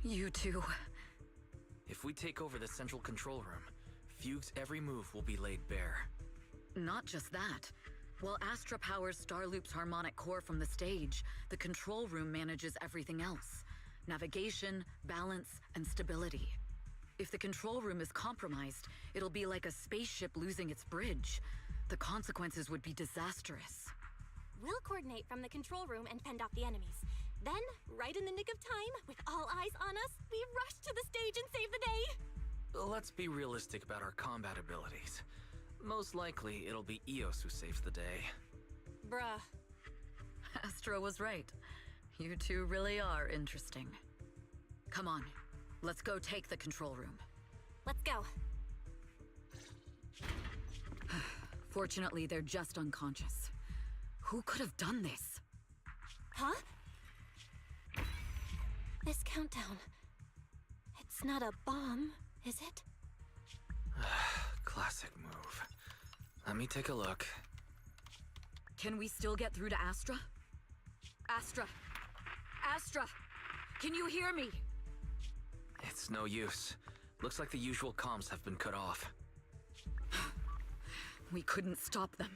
You two. If we take over the central control room, Fugue's every move will be laid bare. Not just that. While Astra powers Starloop's harmonic core from the stage, the control room manages everything else. Navigation, balance, and stability. If the control room is compromised, it'll be like a spaceship losing its bridge. The consequences would be disastrous. We'll coordinate from the control room and fend off the enemies. Then, right in the nick of time, with all eyes on us, we rush to the stage and save the day! Let's be realistic about our combat abilities. Most likely, it'll be Eos who saves the day. Bruh. Astra was right. You two really are interesting. Come on, let's go take the control room. Let's go. Fortunately, they're just unconscious. Who could have done this? Huh? This countdown... It's not a bomb, is it? Classic move. Let me take a look. Can we still get through to Astra? Astra! Astra! Can you hear me? It's no use. Looks like the usual comms have been cut off. We couldn't stop them.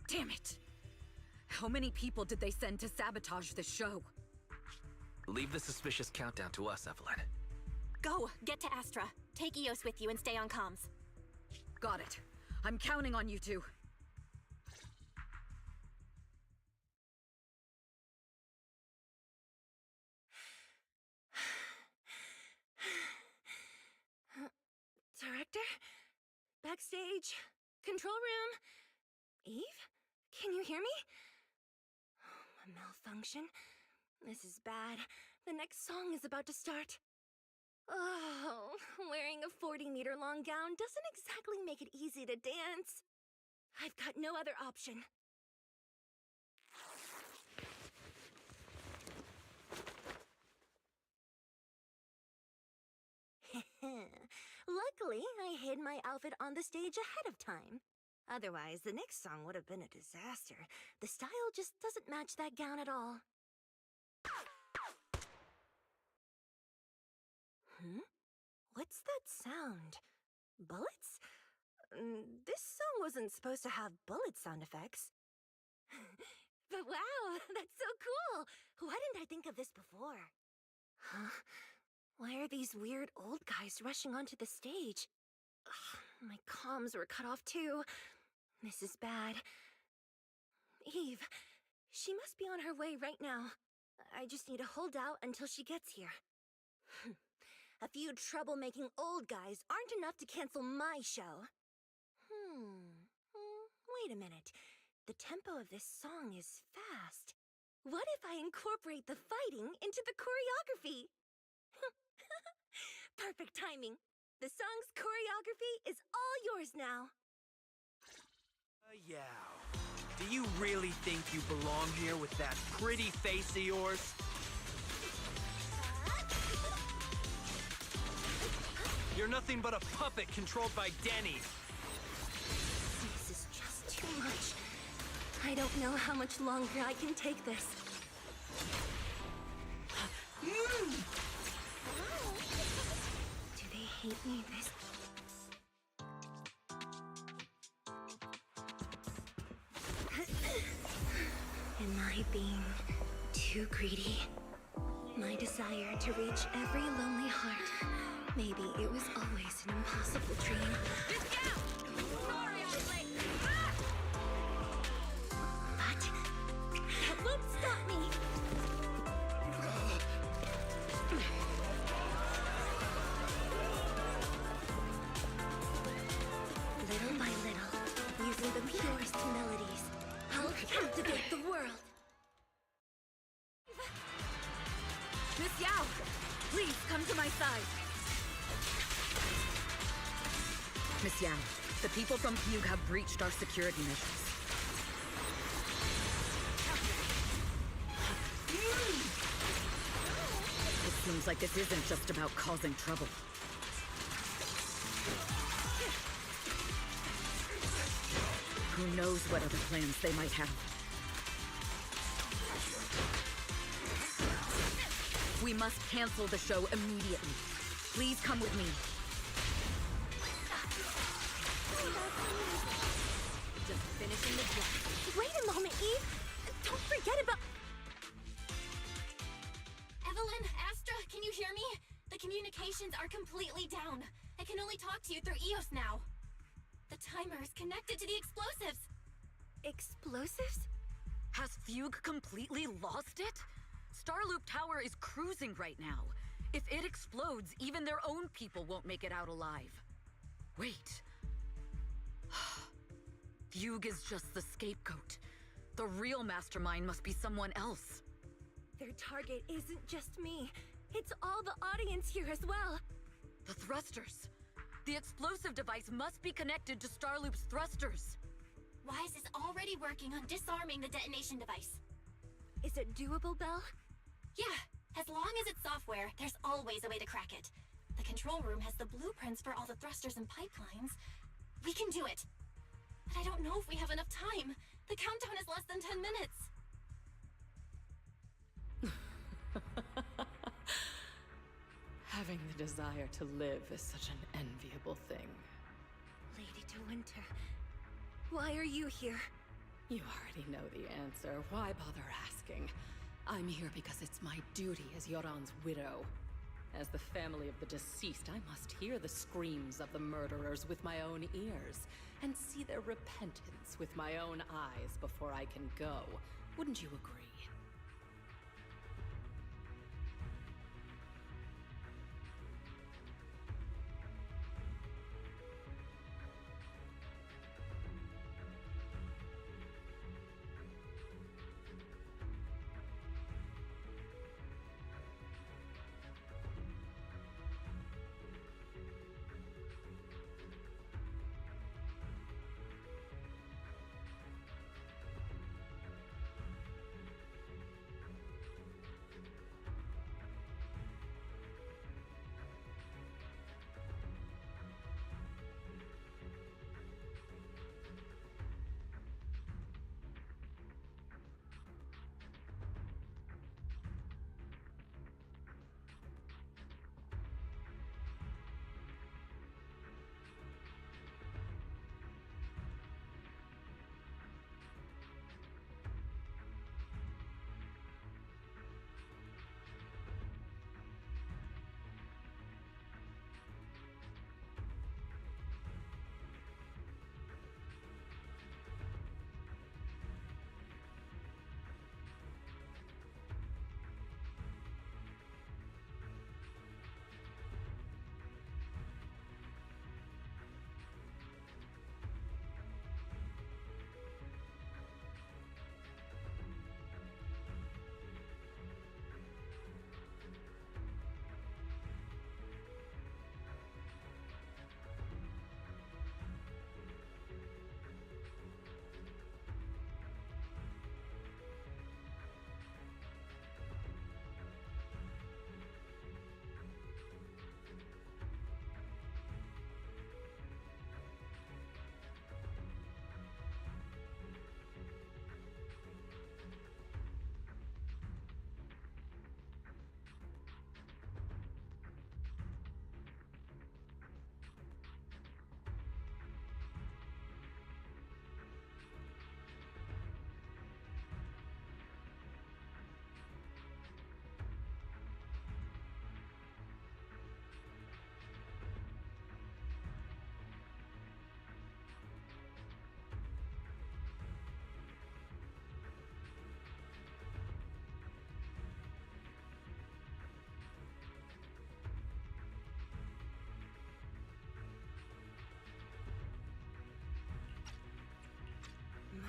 Damn it! How many people did they send to sabotage this show? Leave the suspicious countdown to us, Evelyn. Go! Get to Astra. Take Eos with you and stay on comms. Got it. I'm counting on you two. Director? Backstage? Control room? Eve? Can you hear me? A malfunction? This is bad. The next song is about to start. Oh, wearing a 40-meter-long gown doesn't exactly make it easy to dance. I've got no other option. Luckily, I hid my outfit on the stage ahead of time. Otherwise, the next song would have been a disaster. The style just doesn't match that gown at all. What's that sound? Bullets? This song wasn't supposed to have bullet sound effects. But wow, that's so cool! Why didn't I think of this before? Huh? Why are these weird old guys rushing onto the stage? Ugh, my comms were cut off too. This is bad. Eve, she must be on her way right now. I just need to hold out until she gets here. A few troublemaking old guys aren't enough to cancel my show. Wait a minute. The tempo of this song is fast. What if I incorporate the fighting into the choreography? Perfect timing. The song's choreography is all yours now. Yeah. Do you really think you belong here with that pretty face of yours? You're nothing but a puppet controlled by Denny. This is just too much. I don't know how much longer I can take this. Do they hate me this? Am I being too greedy? My desire to reach every lonely heart. Maybe it was always an impossible dream. But that won't stop me. Little by little, using the purest melodies, I'll captivate the world. Miss Yao, please come to my side. Miss Yao, the people from Fugue have breached our security measures. It seems like this isn't just about causing trouble. Who knows what other plans they might have. We must cancel the show immediately. Please come with me. Just finishing the job. Wait a moment, Eve! Don't forget about... Evelyn, Astra, can you hear me? The communications are completely down. I can only talk to you through EOS now. The timer is connected to the explosives. Explosives? Has Fugue completely lost it? Starloop Tower is cruising right now. If it explodes, even their own people won't make it out alive. Wait. Fugue is just the scapegoat. The real mastermind must be someone else. Their target isn't just me. It's all the audience here as well. The thrusters. The explosive device must be connected to Starloop's thrusters. Wise is already working on disarming the detonation device. Is it doable, Belle? Yeah, as long as it's software, there's always a way to crack it. The control room has the blueprints for all the thrusters and pipelines. We can do it. But I don't know if we have enough time. The countdown is less than 10 minutes. Having the desire to live is such an enviable thing. Lady De Winter, why are you here? You already know the answer. Why bother asking? I'm here because it's my duty as Yoran's widow. As the family of the deceased, I must hear the screams of the murderers with my own ears, and see their repentance with my own eyes before I can go. Wouldn't you agree?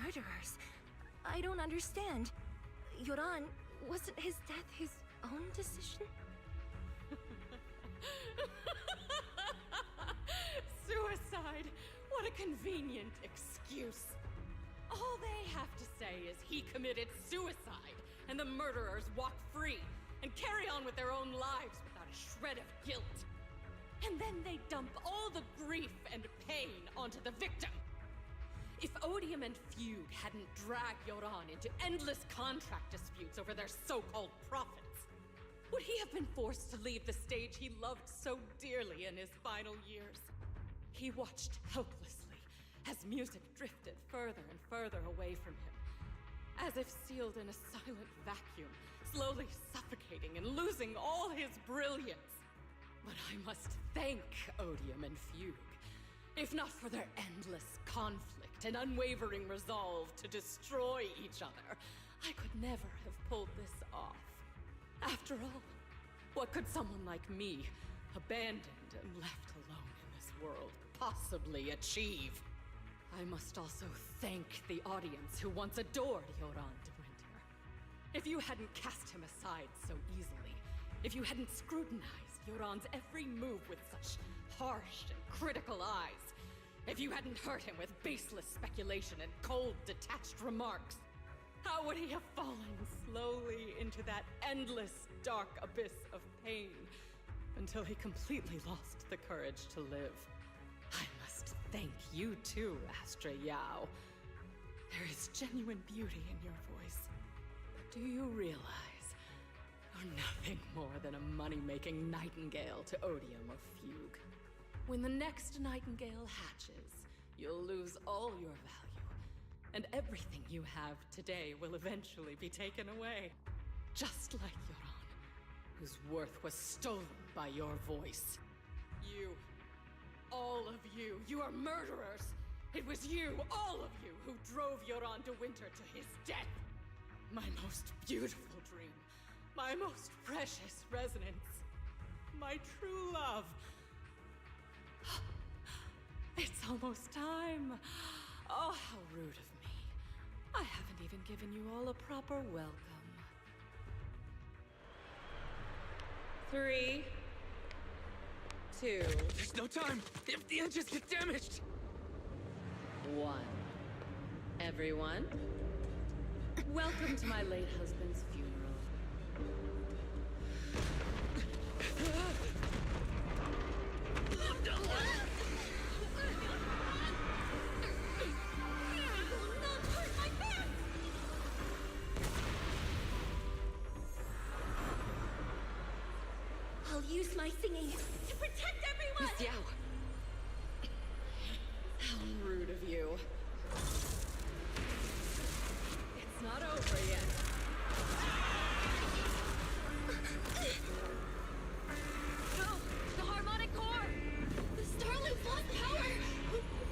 Murderers? I don't understand. Yoran, wasn't his death his own decision? Suicide! What a convenient excuse. All they have to say is he committed suicide, and the murderers walk free and carry on with their own lives without a shred of guilt. And then they dump all the grief and pain onto the victim. If Odium and Fugue hadn't dragged Yoran into endless contract disputes over their so-called profits, Would he have been forced to leave the stage he loved so dearly in his final years? He watched helplessly as music drifted further and further away from him, as if sealed in a silent vacuum, slowly suffocating and losing all his brilliance. But I must thank Odium and Fugue. If not for their endless conflict and unwavering resolve to destroy each other, I could never have pulled this off. After all, what could someone like me, abandoned and left alone in this world, possibly achieve? I must also thank the audience who once adored Yoran de Winter. If you hadn't cast him aside so easily, if you hadn't scrutinized Yoran's every move with such harsh and critical eyes, if you hadn't hurt him with baseless speculation and cold, detached remarks, how would he have fallen slowly into that endless, dark abyss of pain until he completely lost the courage to live? I must thank you too, Astra Yao. There is genuine beauty in your voice. But do you realize you're nothing more than a money-making nightingale to Odium or Fugue? When the next nightingale hatches, you'll lose all your value, and everything you have today will eventually be taken away. Just like Yoran, whose worth was stolen by your voice. You, all of you, you are murderers! It was you, all of you, who drove Yoran de Winter to his death! My most beautiful dream, my most precious resonance, my true love. It's almost time. Oh, how rude of me. I haven't even given you all a proper welcome. 3, 2, There's no time! If the engines get damaged! 1. Everyone, welcome to my late husband's funeral. I'll use my singing to protect everyone! Miss Yao! How rude of you. It's not over yet. No! The harmonic core! The Starloop lost power!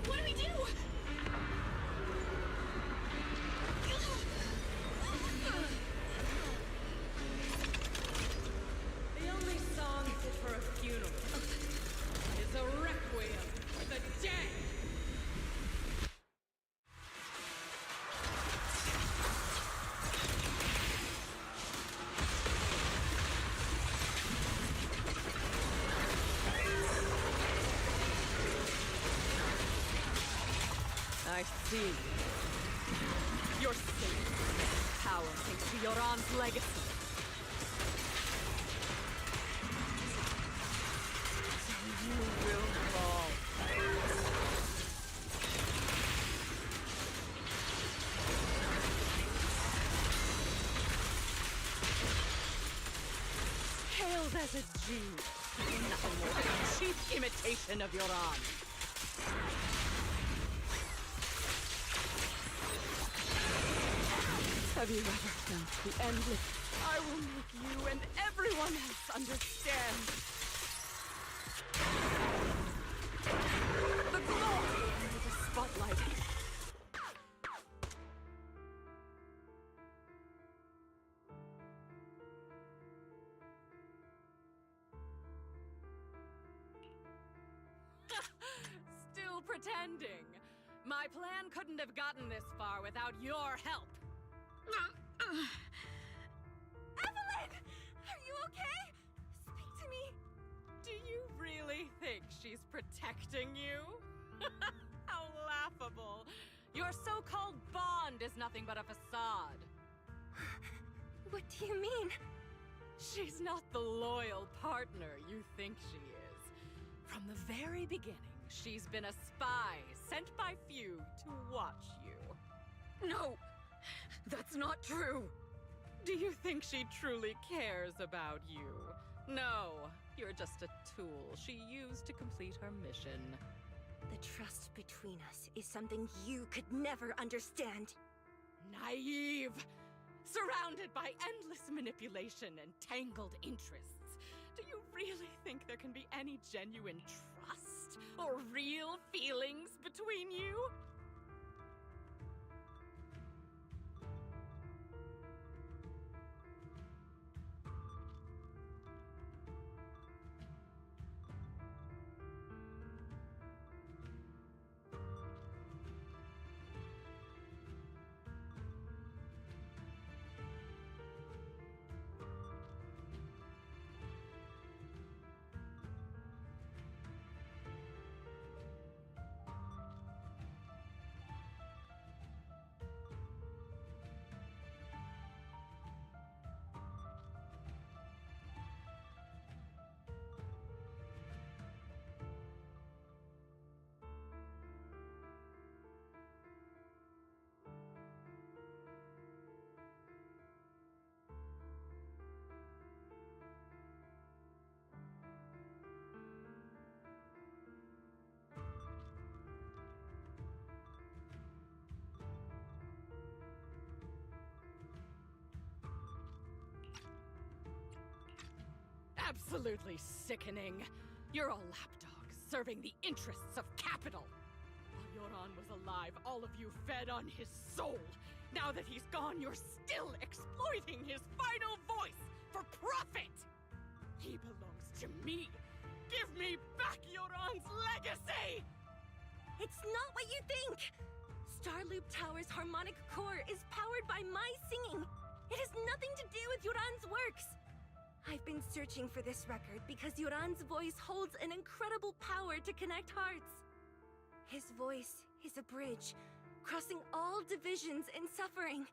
What do we do? The only song fit for a funeral is a requiem for the dead! I see. You're safe. Power thanks to Yoran's legacy. So you will fall. Hailed as a Jew, nothing more than a cheap imitation of Yoran. Have you ever felt the endless? I will make you and everyone else understand. The glory under the spotlight. Still pretending. My plan couldn't have gotten this far without your help. Evelyn! Are you okay? Speak to me. Do you really think she's protecting you? How laughable. Your so-called bond is nothing but a facade. What do you mean? She's not the loyal partner you think she is. From the very beginning, she's been a spy sent by Fugue to watch you. No! That's not true! Do you think she truly cares about you? No, you're just a tool she used to complete her mission. The trust between us is something you could never understand. Naive! Surrounded by endless manipulation and tangled interests. Do you really think there can be any genuine trust or real feelings between you? Absolutely sickening. You're a lapdog serving the interests of capital. While Yoran was alive, all of you fed on his soul. Now that he's gone, you're still exploiting his final voice for profit. He belongs to me. Give me back Yoran's legacy! It's not what you think! Starloop Tower's harmonic core is powered by my singing. It has nothing to do with Yoran's works. I've been searching for this record because Yoran's voice holds an incredible power to connect hearts. His voice is a bridge, crossing all divisions and suffering.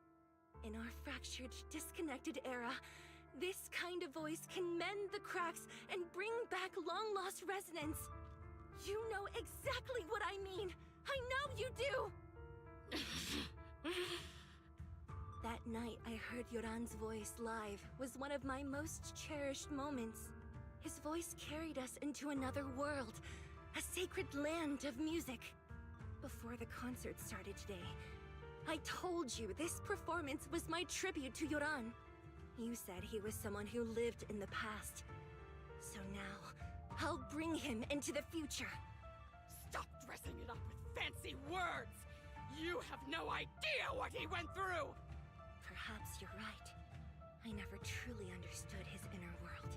In our fractured, disconnected era, this kind of voice can mend the cracks and bring back long-lost resonance. You know exactly what I mean. I know you do! That night I heard Yoran's voice live was one of my most cherished moments. His voice carried us into another world, a sacred land of music. Before the concert started today, I told you this performance was my tribute to Yoran. You said he was someone who lived in the past. So now, I'll bring him into the future. Stop dressing it up with fancy words! You have no idea what he went through! Perhaps you're right. I never truly understood his inner world.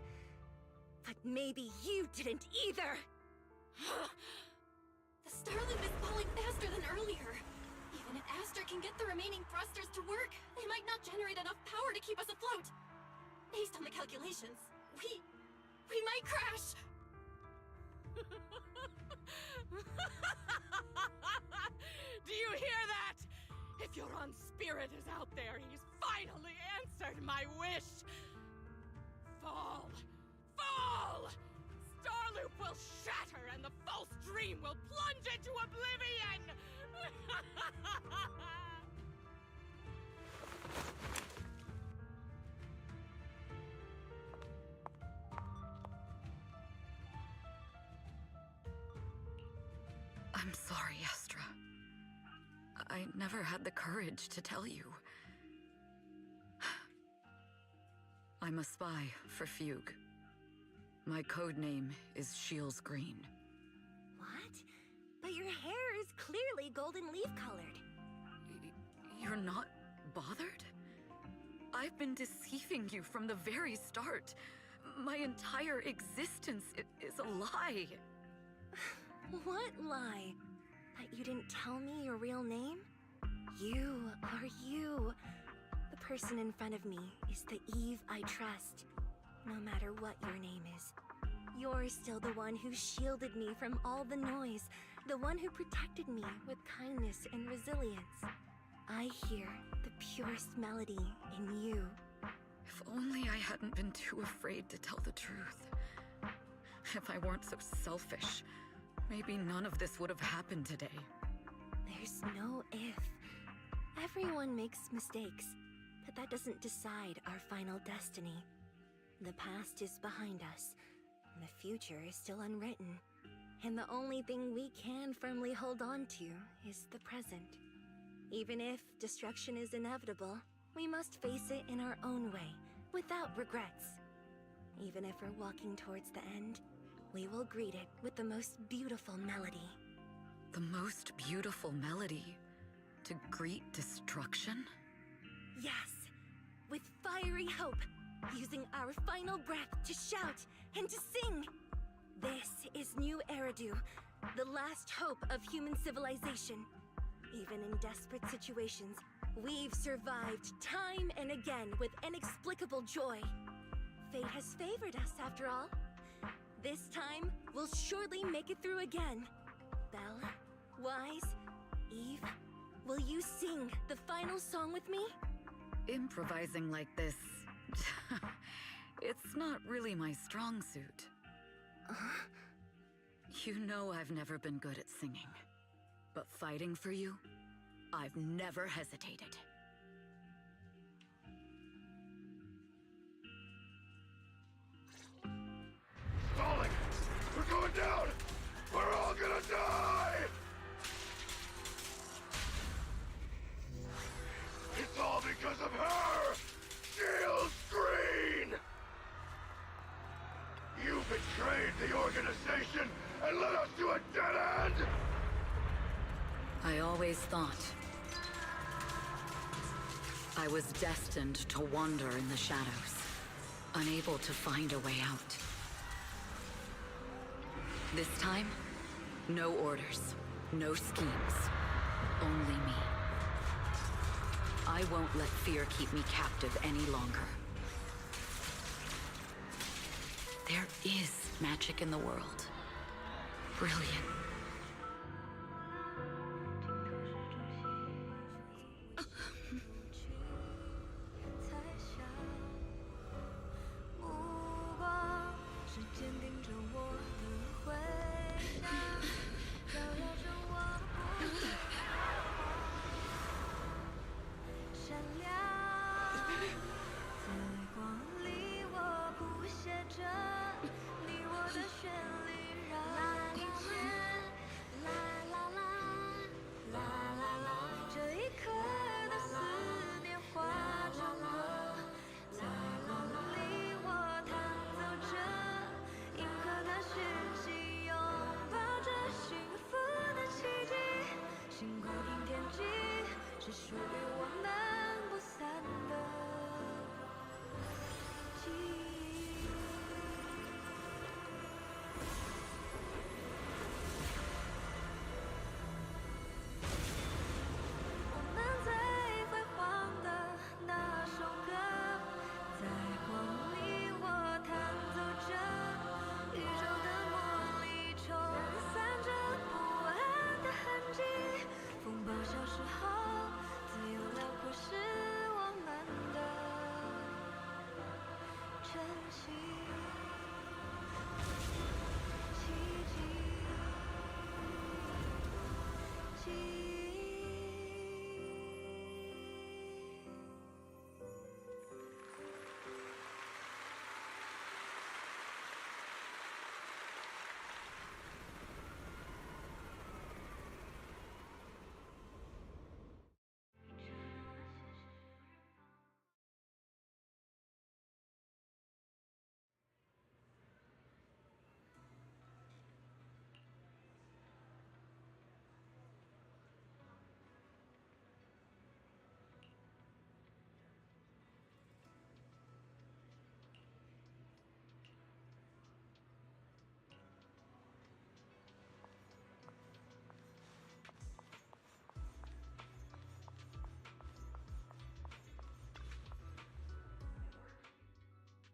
But maybe you didn't either! The Starloop is falling faster than earlier. Even if Aster can get the remaining thrusters to work, they might not generate enough power to keep us afloat. Based on the calculations, we might crash! Do you hear that? If Yoran's spirit is out there, he's finally answered my wish! Fall! Fall! Starloop will shatter and the false dream will plunge into oblivion! I'm sorry, Astra. I never had the courage to tell you. I'm a spy for Fugue. My code name is Shields Green. What? But your hair is clearly golden leaf colored. You're not bothered? I've been deceiving you from the very start. My entire existence is a lie. What lie? That you didn't tell me your real name? You are you. The person in front of me is the Eve I trust. No matter what your name is. You're still the one who shielded me from all the noise. The one who protected me with kindness and resilience. I hear the purest melody in you. If only I hadn't been too afraid to tell the truth. If I weren't so selfish, maybe none of this would have happened today. There's no if. Everyone makes mistakes, but but that doesn't decide our final destiny. The past is behind us, and the future is still unwritten. And the only thing we can firmly hold on to is the present. Even if destruction is inevitable, we must face it in our own way, without regrets. Even if we're walking towards the end, we will greet it with the most beautiful melody. The most beautiful melody? To greet destruction? Yes, with fiery hope, using our final breath to shout and to sing. This is New Eridu, the last hope of human civilization. Even in desperate situations, we've survived time and again with inexplicable joy. Fate has favored us, after all. This time, we'll surely make it through again. Belle, Wise, Eve, will you sing the final song with me? Improvising like this... it's not really my strong suit. You know I've never been good at singing. But fighting for you, I've never hesitated. Stalling! We're going down! We're all gonna die! It's all because of her! Shield Screen! You betrayed the organization and led us to a dead end! I always thought I was destined to wander in the shadows, unable to find a way out. This time, no orders, no schemes, only me. I won't let fear keep me captive any longer. There is magic in the world. Brilliant.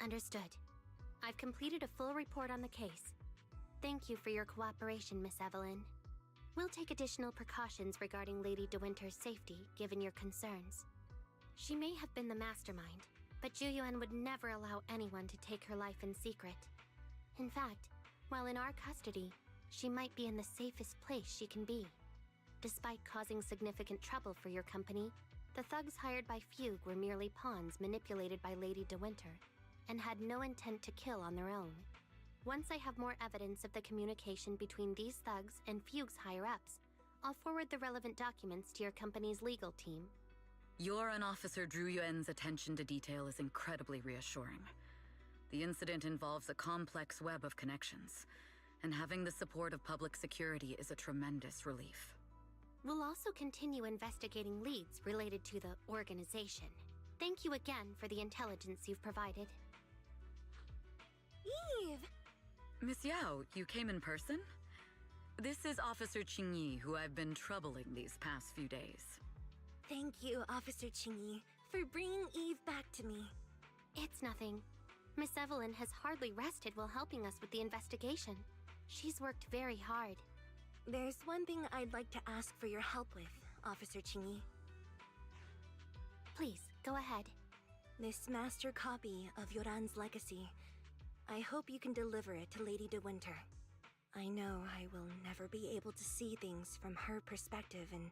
Understood. I've completed a full report on the case. Thank you for your cooperation, Miss Evelyn. We'll take additional precautions regarding Lady De Winter's safety, given your concerns. She may have been the mastermind, but Juyuan would never allow anyone to take her life in secret. In fact, while in our custody, she might be in the safest place she can be. Despite causing significant trouble for your company, The thugs hired by Fugue were merely pawns manipulated by Lady De Winter, and had no intent to kill on their own. Once I have more evidence of the communication between these thugs and Fugue's higher-ups, I'll forward the relevant documents to your company's legal team. Your and Officer Zhu Yuan's attention to detail is incredibly reassuring. The incident involves a complex web of connections, and having the support of public security is a tremendous relief. We'll also continue investigating leads related to the organization. Thank you again for the intelligence you've provided. Eve! Miss Yao, you came in person? This is Officer Qingyi, who I've been troubling these past few days. Thank you, Officer Qingyi, for bringing Eve back to me. It's nothing. Miss Evelyn has hardly rested while helping us with the investigation. She's worked very hard. There's one thing I'd like to ask for your help with, Officer Qingyi. Please, go ahead. This master copy of Yoran's legacy. I hope you can deliver it to Lady De Winter. I know I will never be able to see things from her perspective and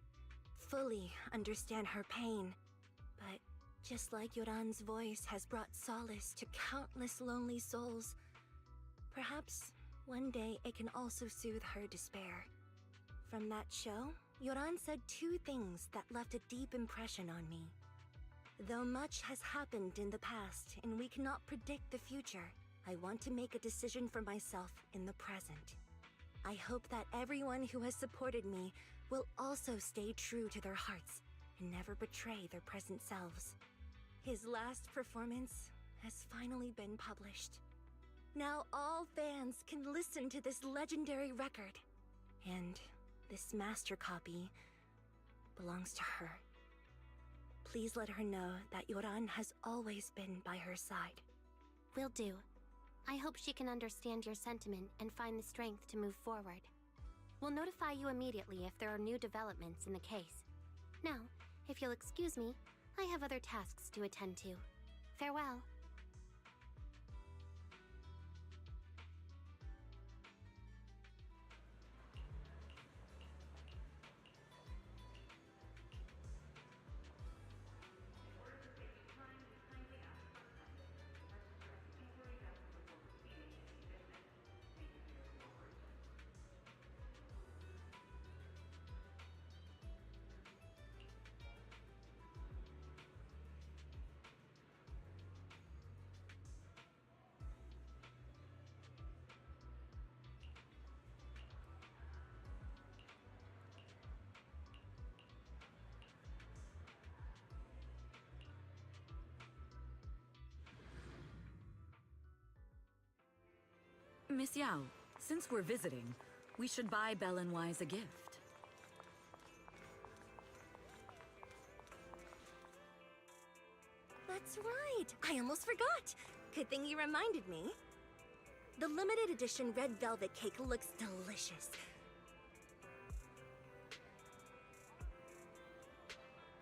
fully understand her pain. But just like Yoran's voice has brought solace to countless lonely souls, perhaps one day it can also soothe her despair. From that show, Yoran said two things that left a deep impression on me. Though much has happened in the past and we cannot predict the future, I want to make a decision for myself in the present. I hope that everyone who has supported me will also stay true to their hearts and never betray their present selves. His last performance has finally been published. Now all fans can listen to this legendary record. And this master copy belongs to her. Please let her know that Yoran has always been by her side. Will do. I hope she can understand your sentiment and find the strength to move forward. We'll notify you immediately if there are new developments in the case. Now, if you'll excuse me, I have other tasks to attend to. Farewell. Miss Yao, since we're visiting, we should buy Belle and Wise a gift. That's right! I almost forgot! Good thing you reminded me. The limited edition red velvet cake looks delicious.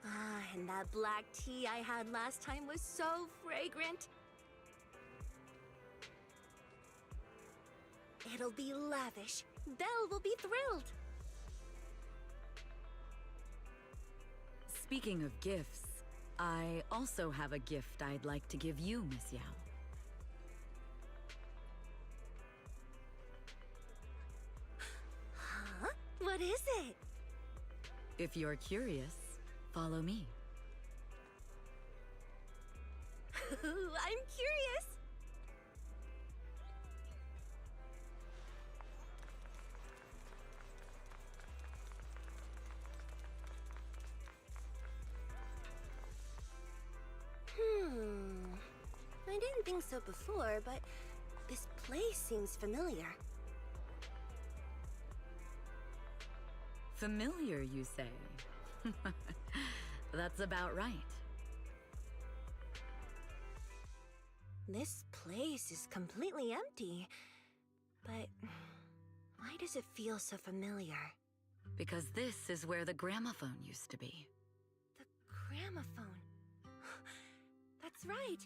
Ah, and that black tea I had last time was so fragrant. It'll be lavish. Belle will be thrilled. Speaking of gifts, I also have a gift I'd like to give you, Miss Yao. Huh? What is it? If you're curious, follow me. I'm curious. I didn't think so before, but this place seems familiar. Familiar, you say? That's about right. This place is completely empty, but why does it feel so familiar? Because this is where the gramophone used to be. The gramophone. That's right.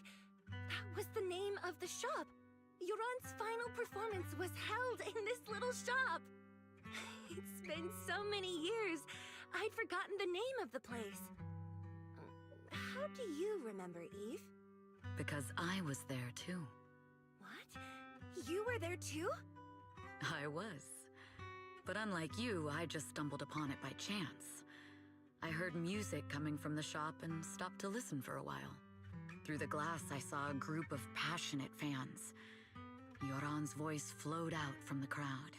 That was the name of the shop. Yoran's final performance was held in this little shop. It's been so many years, I'd forgotten the name of the place. How do you remember, Eve? Because I was there too. What? You were there too? I was. But unlike you, I just stumbled upon it by chance. I heard music coming from the shop and stopped to listen for a while. Through the glass, I saw a group of passionate fans. Yoran's voice flowed out from the crowd.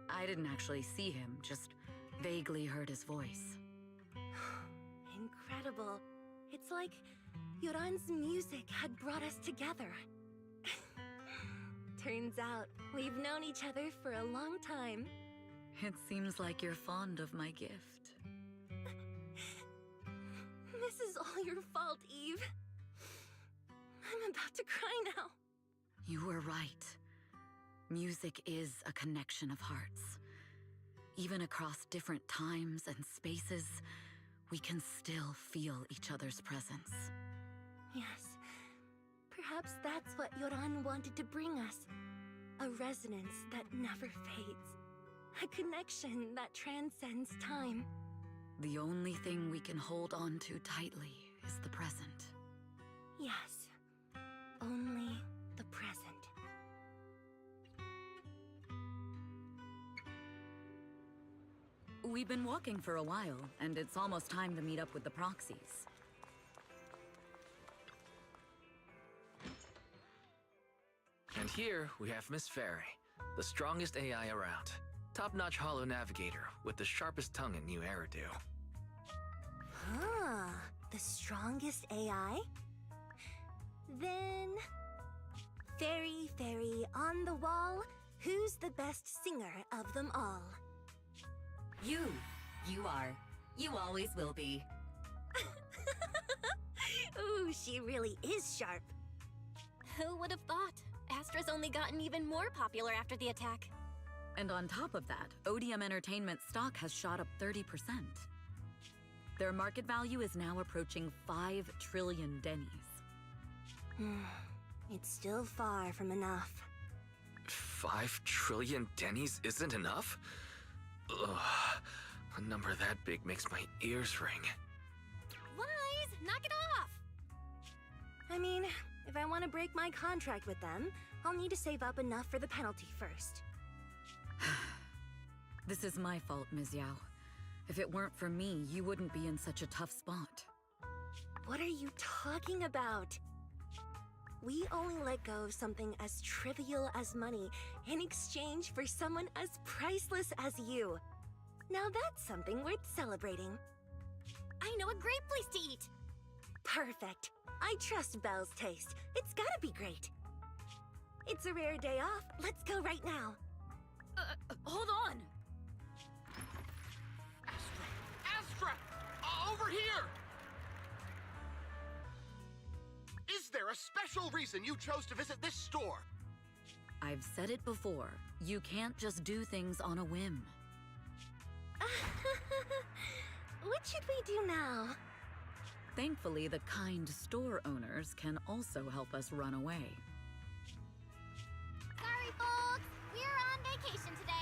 I didn't actually see him, just vaguely heard his voice. Incredible. It's like Yoran's music had brought us together. Turns out, we've known each other for a long time. It seems like you're fond of my gift. This is all your fault, Eve. I'm about to cry now. You were right. Music is a connection of hearts. Even across different times and spaces, we can still feel each other's presence. Yes. Perhaps that's what Yoran wanted to bring us. A resonance that never fades. A connection that transcends time. The only thing we can hold on to tightly is the present. Yes. Only the present. We've been walking for a while, and it's almost time to meet up with the proxies. And here we have Miss Fairy, the strongest AI around. Top-notch holo navigator with the sharpest tongue in New Eridu. Huh. The strongest AI? Then... Fairy, fairy, on the wall, who's the best singer of them all? You. You are. You always will be. Ooh, she really is sharp. Who would have thought? Astra's only gotten even more popular after the attack. And on top of that, Odium Entertainment stock has shot up 30%. Their market value is now approaching 5 trillion dennies. It's still far from enough. 5 trillion dennies isn't enough? Ugh, a number that big makes my ears ring. Wise, knock it off! I mean, if I want to break my contract with them, I'll need to save up enough for the penalty first. This is my fault, Ms. Yao. If it weren't for me, you wouldn't be in such a tough spot. What are you talking about? We only let go of something as trivial as money in exchange for someone as priceless as you. Now that's something worth celebrating. I know a great place to eat! Perfect. I trust Belle's taste. It's gotta be great. It's a rare day off. Let's go right now. Hold on! Astra! Over here! Is there a special reason you chose to visit this store? I've said it before. You can't just do things on a whim. What should we do now? Thankfully, the kind store owners can also help us run away. Sorry, folks! We're on vacation today!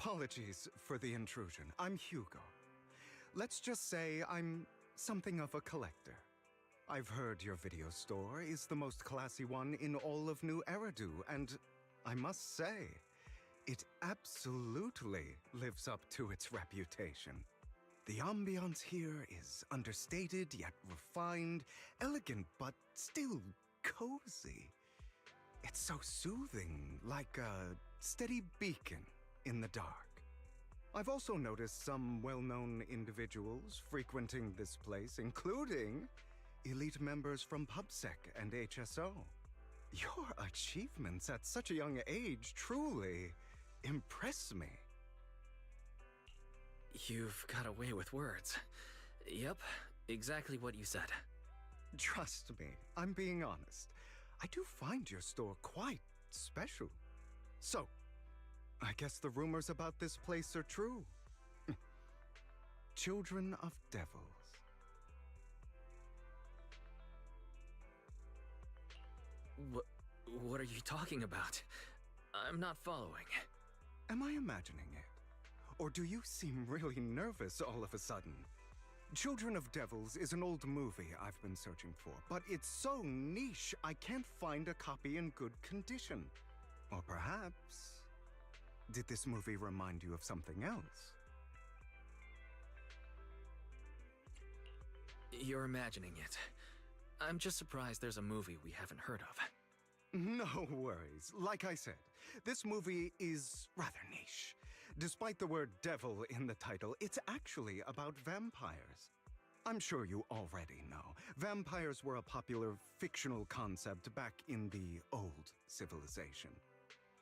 Apologies for the intrusion. I'm Hugo. Let's just say I'm something of a collector. I've heard your video store is the most classy one in all of New Eridu, and I must say, it absolutely lives up to its reputation. The ambiance here is understated yet refined, elegant but still cozy. It's so soothing, like a steady beacon in the dark. I've also noticed some well-known individuals frequenting this place, including elite members from PubSec and HSO. Your achievements at such a young age truly impress me. You've got a way with words. Yep, exactly what you said. Trust me, I'm being honest. I do find your store quite special. So, I guess the rumors about this place are true. Children of Devils. What are you talking about? I'm not following. Am I imagining it? Or do you seem really nervous all of a sudden? Children of Devils is an old movie I've been searching for, but it's so niche I can't find a copy in good condition. Or perhaps, did this movie remind you of something else? You're imagining it. I'm just surprised there's a movie we haven't heard of. No worries. Like I said, this movie is rather niche. Despite the word devil in the title, it's actually about vampires. I'm sure you already know. Vampires were a popular fictional concept back in the old civilization.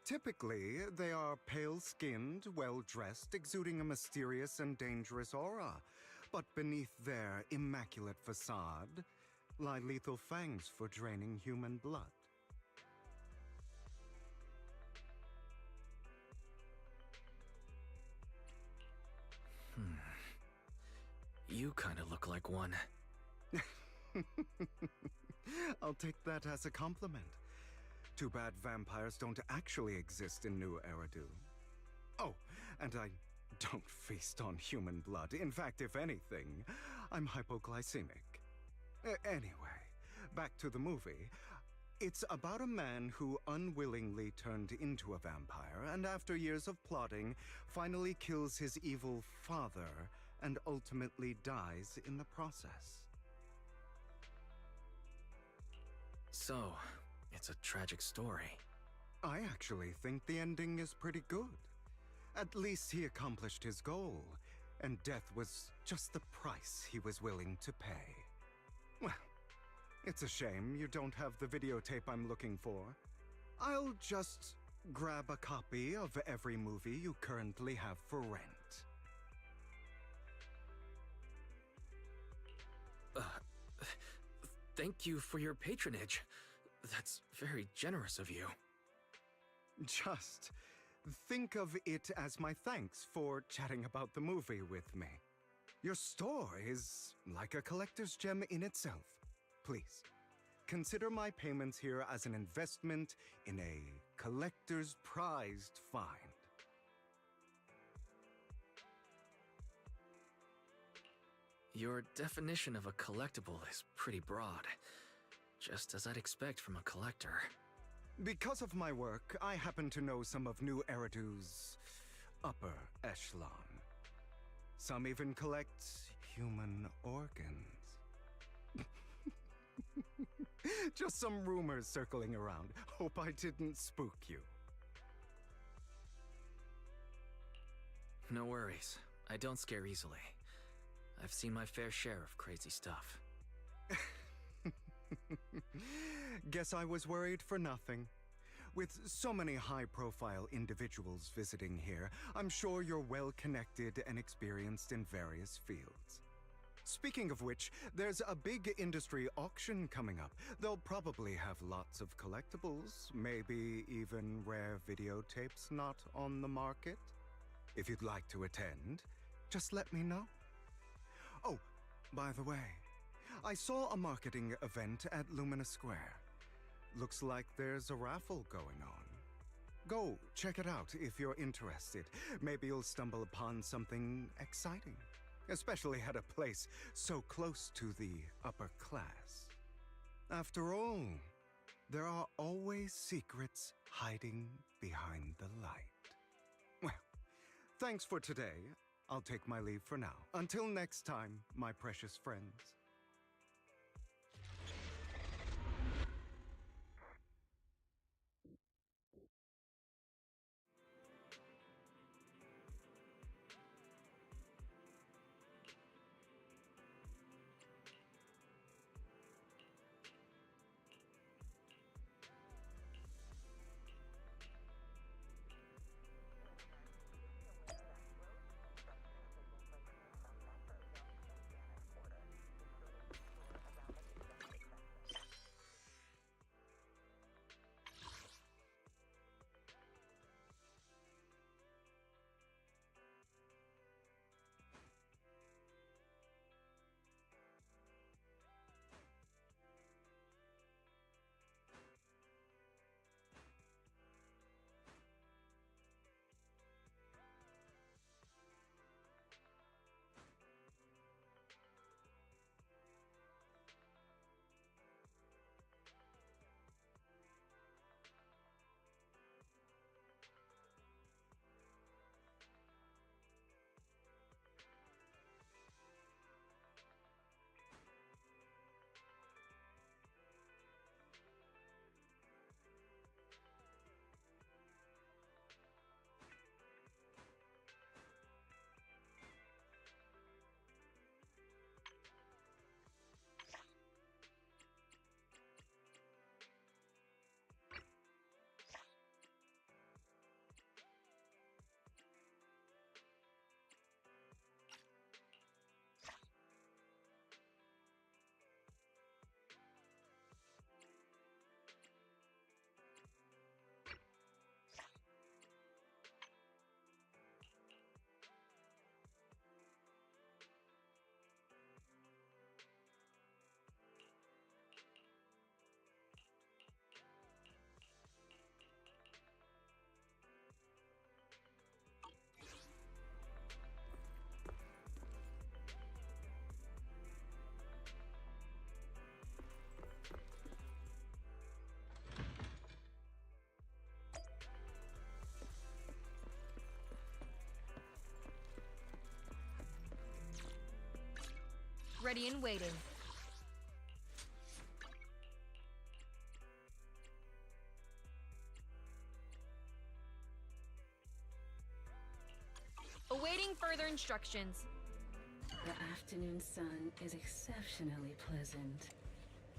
Typically, they are pale-skinned, well-dressed, exuding a mysterious and dangerous aura. But beneath their immaculate facade lie lethal fangs for draining human blood. You kinda look like one. I'll take that as a compliment. Too bad vampires don't actually exist in New Eridu. Oh, and I don't feast on human blood. In fact, if anything, I'm hypoglycemic. Anyway, back to the movie. It's about a man who unwillingly turned into a vampire and after years of plotting, finally kills his evil father and ultimately dies in the process. So, it's a tragic story. I actually think the ending is pretty good. At least he accomplished his goal, and death was just the price he was willing to pay. Well, it's a shame you don't have the videotape I'm looking for. I'll just grab a copy of every movie you currently have for rent. Thank you for your patronage. That's very generous of you. Just think of it as my thanks for chatting about the movie with me. Your store is like a collector's gem in itself. Please, consider my payments here as an investment in a collector's prized find. Your definition of a collectible is pretty broad, just as I'd expect from a collector. Because of my work, I happen to know some of New Eridu's upper echelon. Some even collect human organs. Just some rumors circling around. Hope I didn't spook you. No worries. I don't scare easily. I've seen my fair share of crazy stuff. Guess I was worried for nothing. With so many high-profile individuals visiting here, I'm sure you're well-connected and experienced in various fields. Speaking of which, there's a big industry auction coming up. They'll probably have lots of collectibles, maybe even rare videotapes not on the market. If you'd like to attend, just let me know. Oh, by the way, I saw a marketing event at Lumina Square. Looks like there's a raffle going on. Go, check it out if you're interested. Maybe you'll stumble upon something exciting, especially at a place so close to the upper class. After all, there are always secrets hiding behind the light. Well, thanks for today. I'll take my leave for now. Until next time, my precious friends. Ready and waiting. Awaiting further instructions. The afternoon sun is exceptionally pleasant,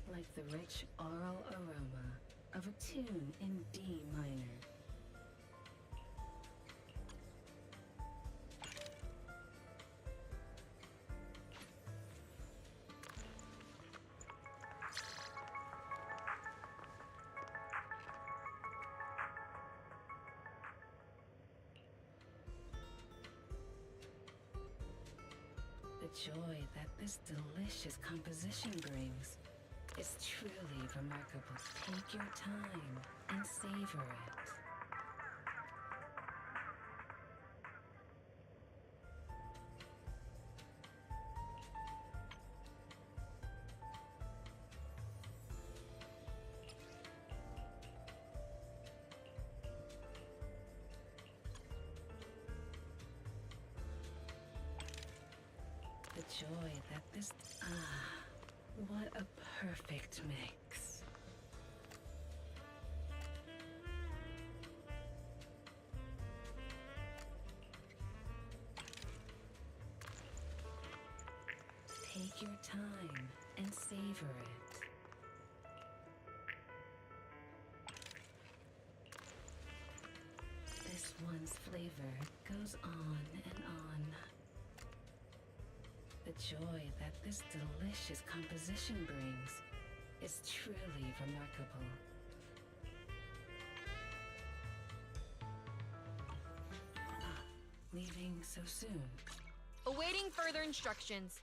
like the rich oral aroma of a tune in D minor. The joy that this delicious composition brings is truly remarkable. Take your time and savor it. The joy that this... what a perfect mix. Take your time and savor it. This one's flavor goes on and on. The joy that this delicious composition brings is truly remarkable. Leaving so soon? Awaiting further instructions.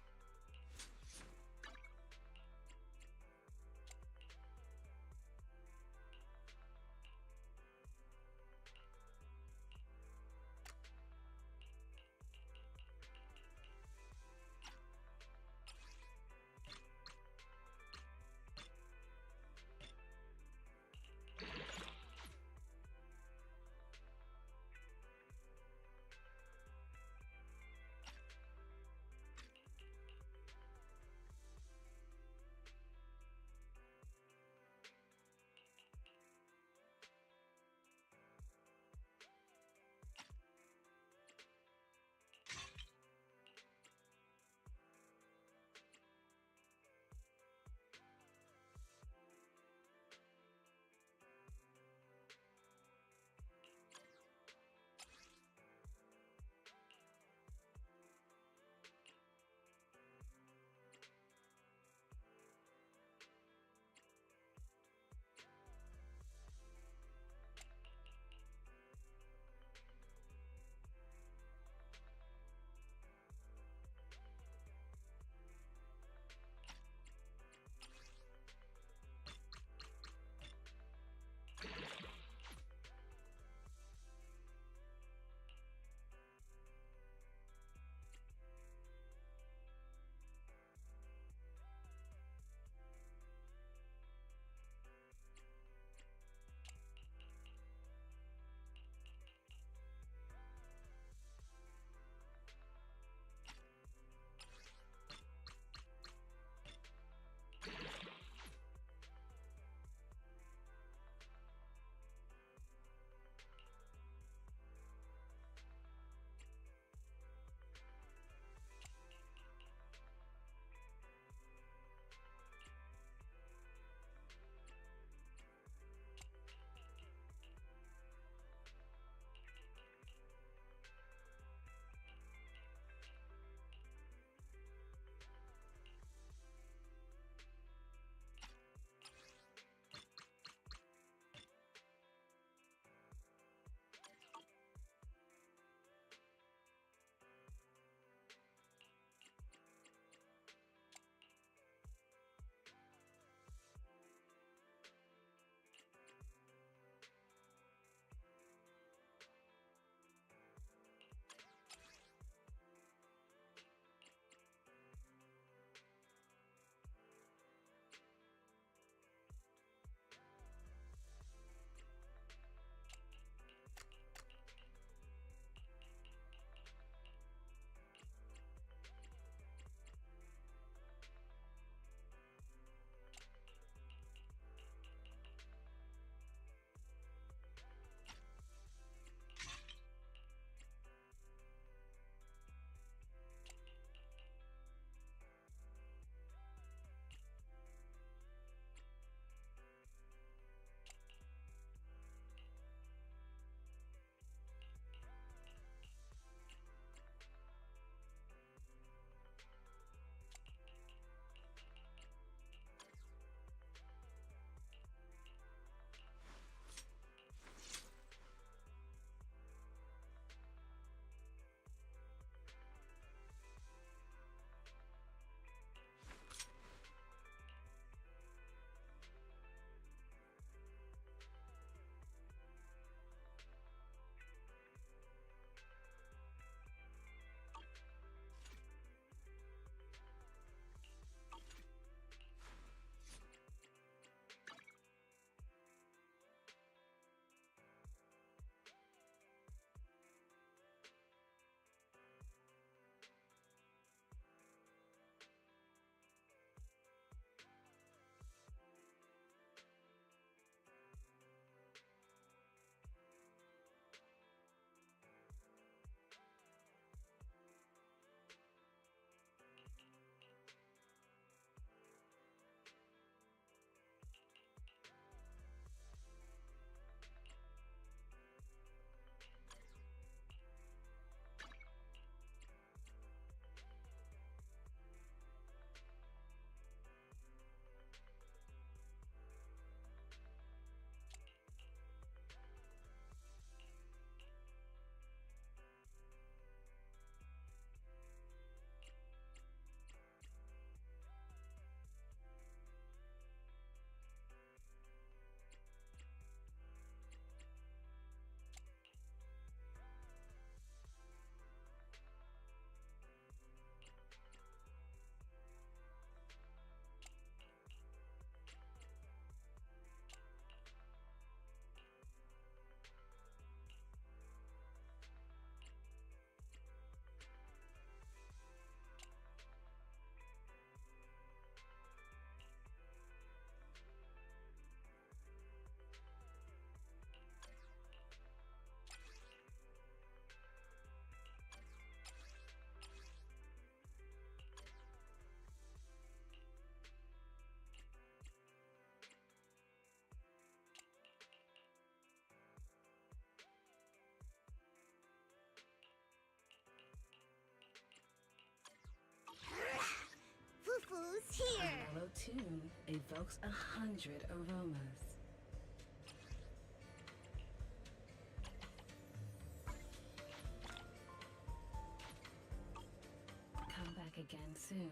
tune evokes 100 aromas. Come back again soon.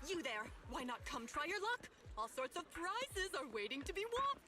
You there! Why not come try your luck? All sorts of prizes are waiting to be won!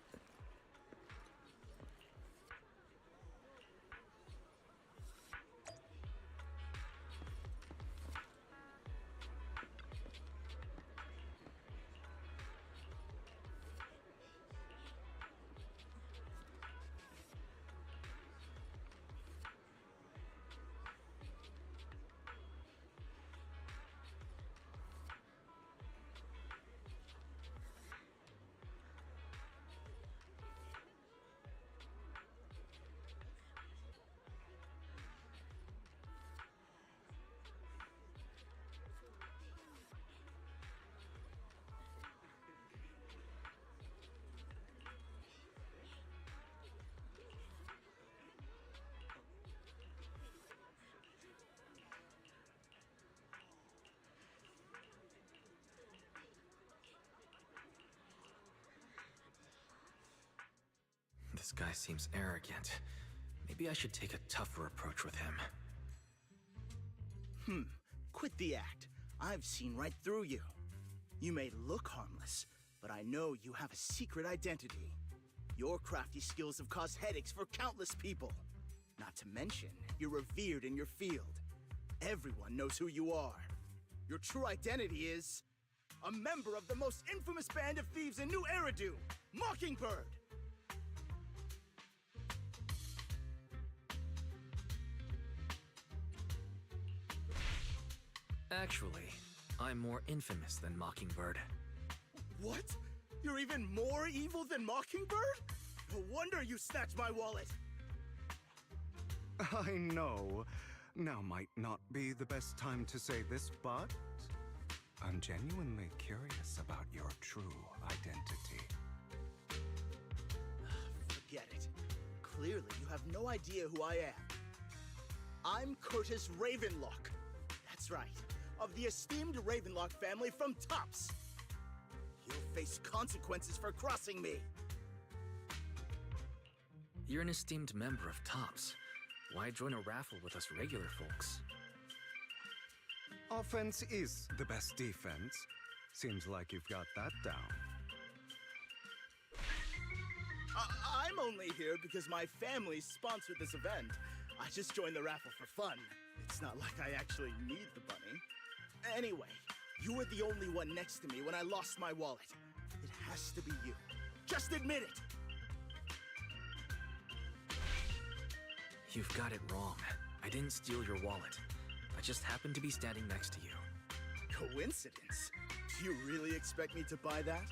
This guy seems arrogant. Maybe I should take a tougher approach with him. Quit the act. I've seen right through you. You may look harmless, but I know you have a secret identity. Your crafty skills have caused headaches for countless people. Not to mention, you're revered in your field. Everyone knows who you are. Your true identity is a member of the most infamous band of thieves in New Eridu, Mockingbird! Actually, I'm more infamous than Mockingbird. What? You're even more evil than Mockingbird? No wonder you snatched my wallet! I know. Now might not be the best time to say this, but I'm genuinely curious about your true identity. Forget it. Clearly, you have no idea who I am. I'm Curtis Ravenlock. That's right. Of the esteemed Ravenlock family from Tops. You'll face consequences for crossing me. You're an esteemed member of Tops. Why join a raffle with us regular folks? Offense is the best defense. Seems like you've got that down. I'm only here because my family sponsored this event. I just joined the raffle for fun. It's not like I actually need the bunny. Anyway, you were the only one next to me when I lost my wallet. It has to be you. Just admit it! You've got it wrong. I didn't steal your wallet. I just happened to be standing next to you. Coincidence? Do you really expect me to buy that?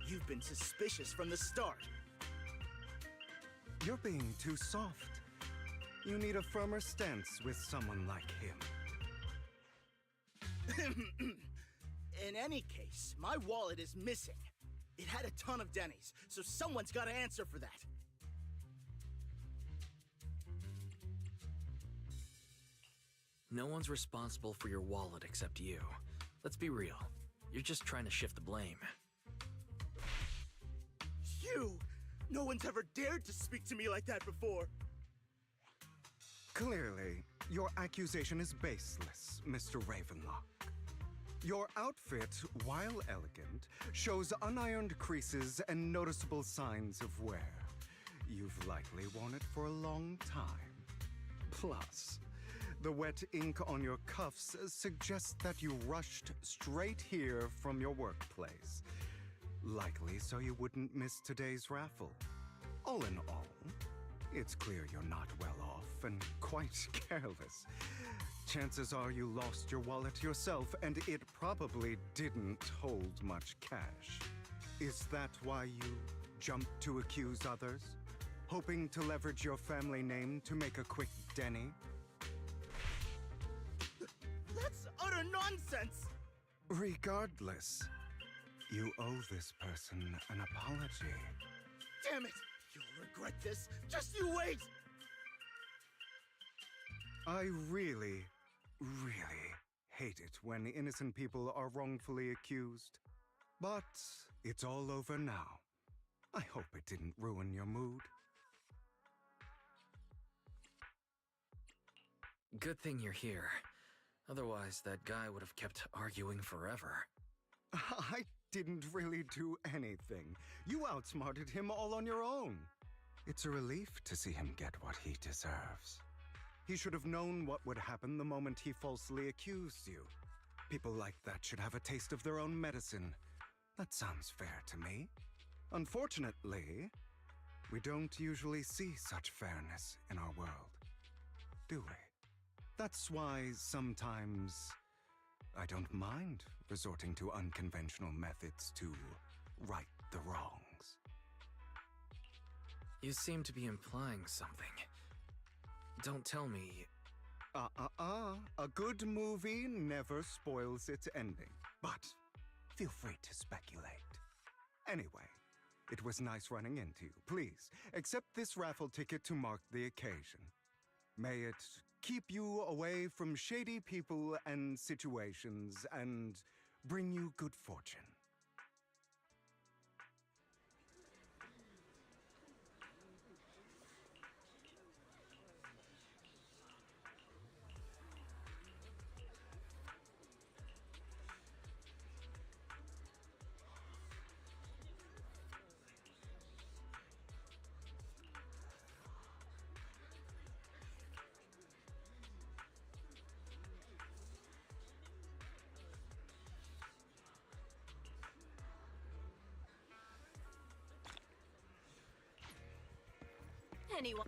You've been suspicious from the start. You're being too soft. You need a firmer stance with someone like him. In any case, my wallet is missing. It had a ton of Denny's, so someone's got to answer for that. No one's responsible for your wallet except you. Let's be real. You're just trying to shift the blame. You! No one's ever dared to speak to me like that before. Clearly, your accusation is baseless, Mr. Ravenlock. Your outfit, while elegant, shows unironed creases and noticeable signs of wear. You've likely worn it for a long time. Plus, the wet ink on your cuffs suggests that you rushed straight here from your workplace. Likely so you wouldn't miss today's raffle. All in all, it's clear you're not well off and quite careless. Chances are you lost your wallet yourself, and it probably didn't hold much cash. Is that why you jumped to accuse others? Hoping to leverage your family name to make a quick Denny? That's utter nonsense! Regardless, you owe this person an apology. Damn it! You'll regret this! Just you wait! I really hate it when innocent people are wrongfully accused. But it's all over now. I hope it didn't ruin your mood. Good thing you're here. Otherwise, that guy would have kept arguing forever. I didn't really do anything. You outsmarted him all on your own. It's a relief to see him get what he deserves. He should have known what would happen the moment he falsely accused you. People like that should have a taste of their own medicine. That sounds fair to me. Unfortunately, we don't usually see such fairness in our world, do we? That's why sometimes I don't mind resorting to unconventional methods to right the wrongs. You seem to be implying something. Don't tell me... A good movie never spoils its ending. But feel free to speculate. Anyway, it was nice running into you. Please, accept this raffle ticket to mark the occasion. May it keep you away from shady people and situations and bring you good fortune. Anyone.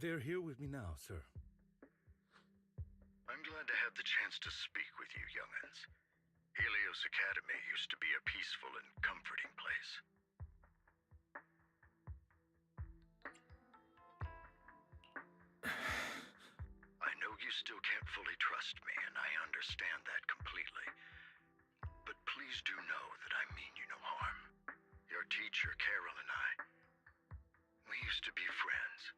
They're here with me now, sir. I'm glad to have the chance to speak with you, young'uns. Helios Academy used to be a peaceful and comforting place. I know you still can't fully trust me, and I understand that completely. But please do know that I mean you no harm. Your teacher, Carol, and I, we used to be friends.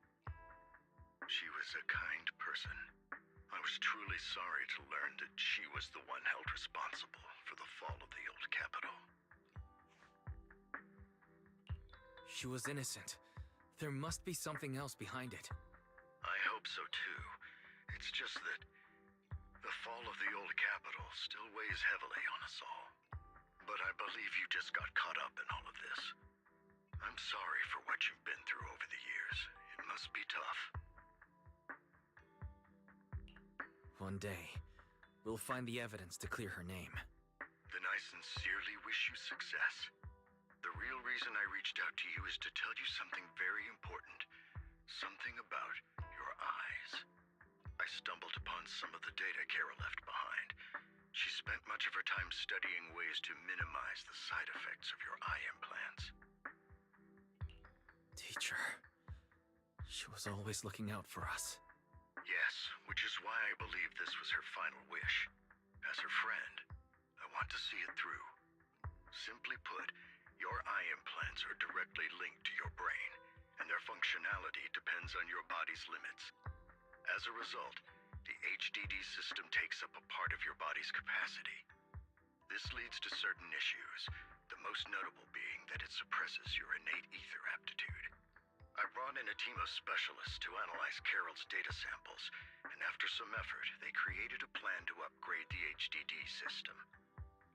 She was a kind person. I was truly sorry to learn that she was the one held responsible for the fall of the old capital. She was innocent. There must be something else behind it. I hope so too. It's just that the fall of the old capital still weighs heavily on us all. But I believe you just got caught up in all of this. I'm sorry for what you've been through over the years. It must be tough. One day, we'll find the evidence to clear her name. Then I sincerely wish you success. The real reason I reached out to you is to tell you something very important. Something about your eyes. I stumbled upon some of the data Carol left behind. She spent much of her time studying ways to minimize the side effects of your eye implants. Teacher. She was always looking out for us. Yes, which is why I believe this was her final wish. As her friend, I want to see it through. Simply put, your eye implants are directly linked to your brain, and their functionality depends on your body's limits. As a result, the HDD system takes up a part of your body's capacity. This leads to certain issues, the most notable being that it suppresses your innate ether aptitude. I brought in a team of specialists to analyze Carol's data samples, and after some effort, they created a plan to upgrade the HDD system.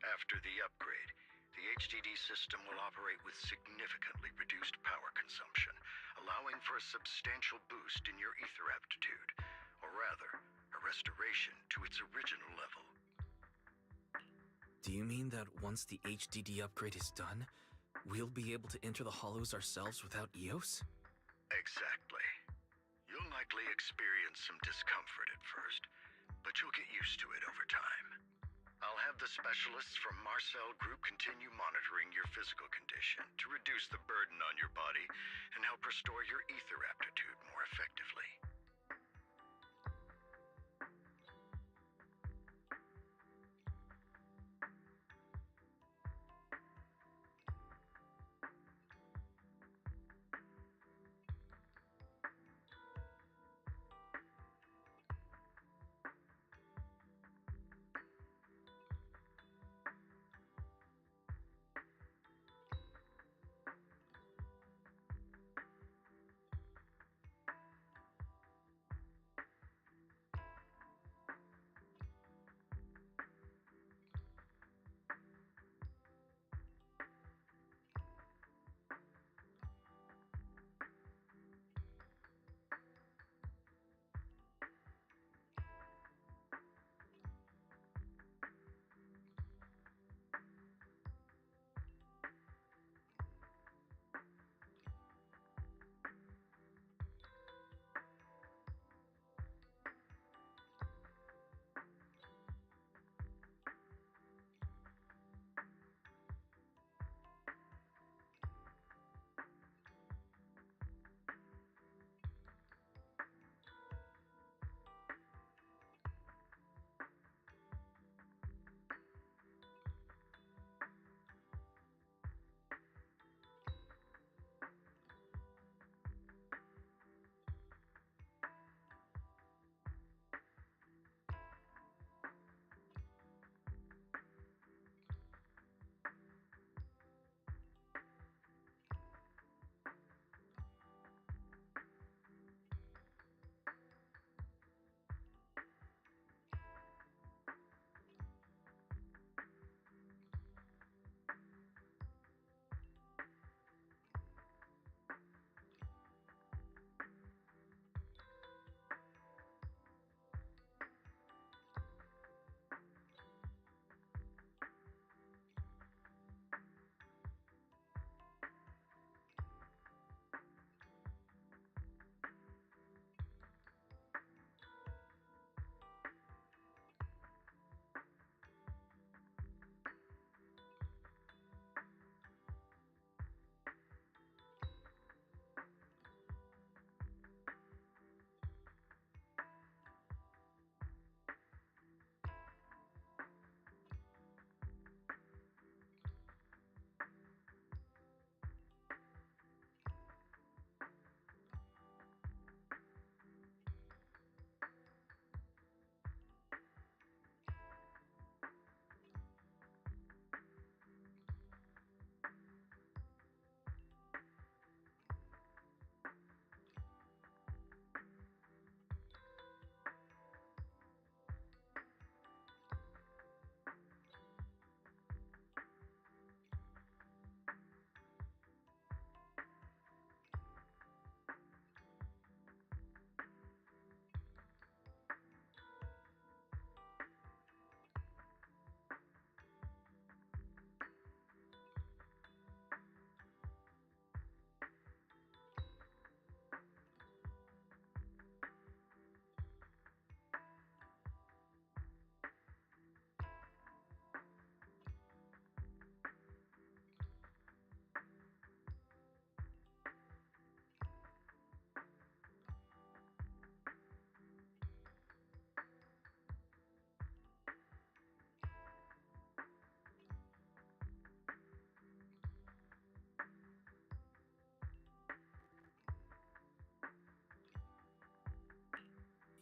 After the upgrade, the HDD system will operate with significantly reduced power consumption, allowing for a substantial boost in your ether aptitude, or rather, a restoration to its original level. Do you mean that once the HDD upgrade is done, we'll be able to enter the hollows ourselves without EOS? Exactly. You'll likely experience some discomfort at first, but you'll get used to it over time. I'll have the specialists from Marcel Group continue monitoring your physical condition to reduce the burden on your body and help restore your ether aptitude more effectively.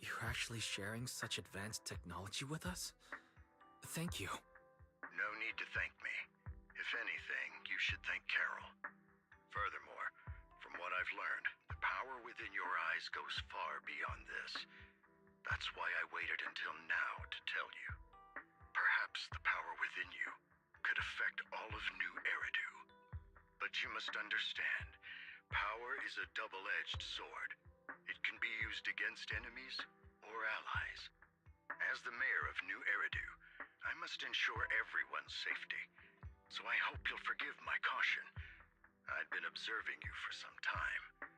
You're actually sharing such advanced technology with us? Thank you. No need to thank me. If anything, you should thank Carol. Furthermore, from what I've learned, the power within your eyes goes far beyond this. That's why I waited until now to tell you. Perhaps the power within you could affect all of New Eridu. But you must understand, power is a double-edged sword. It can be used against enemies or allies. As the mayor of New Eridu, I must ensure everyone's safety. So I hope you'll forgive my caution. I'd been observing you for some time.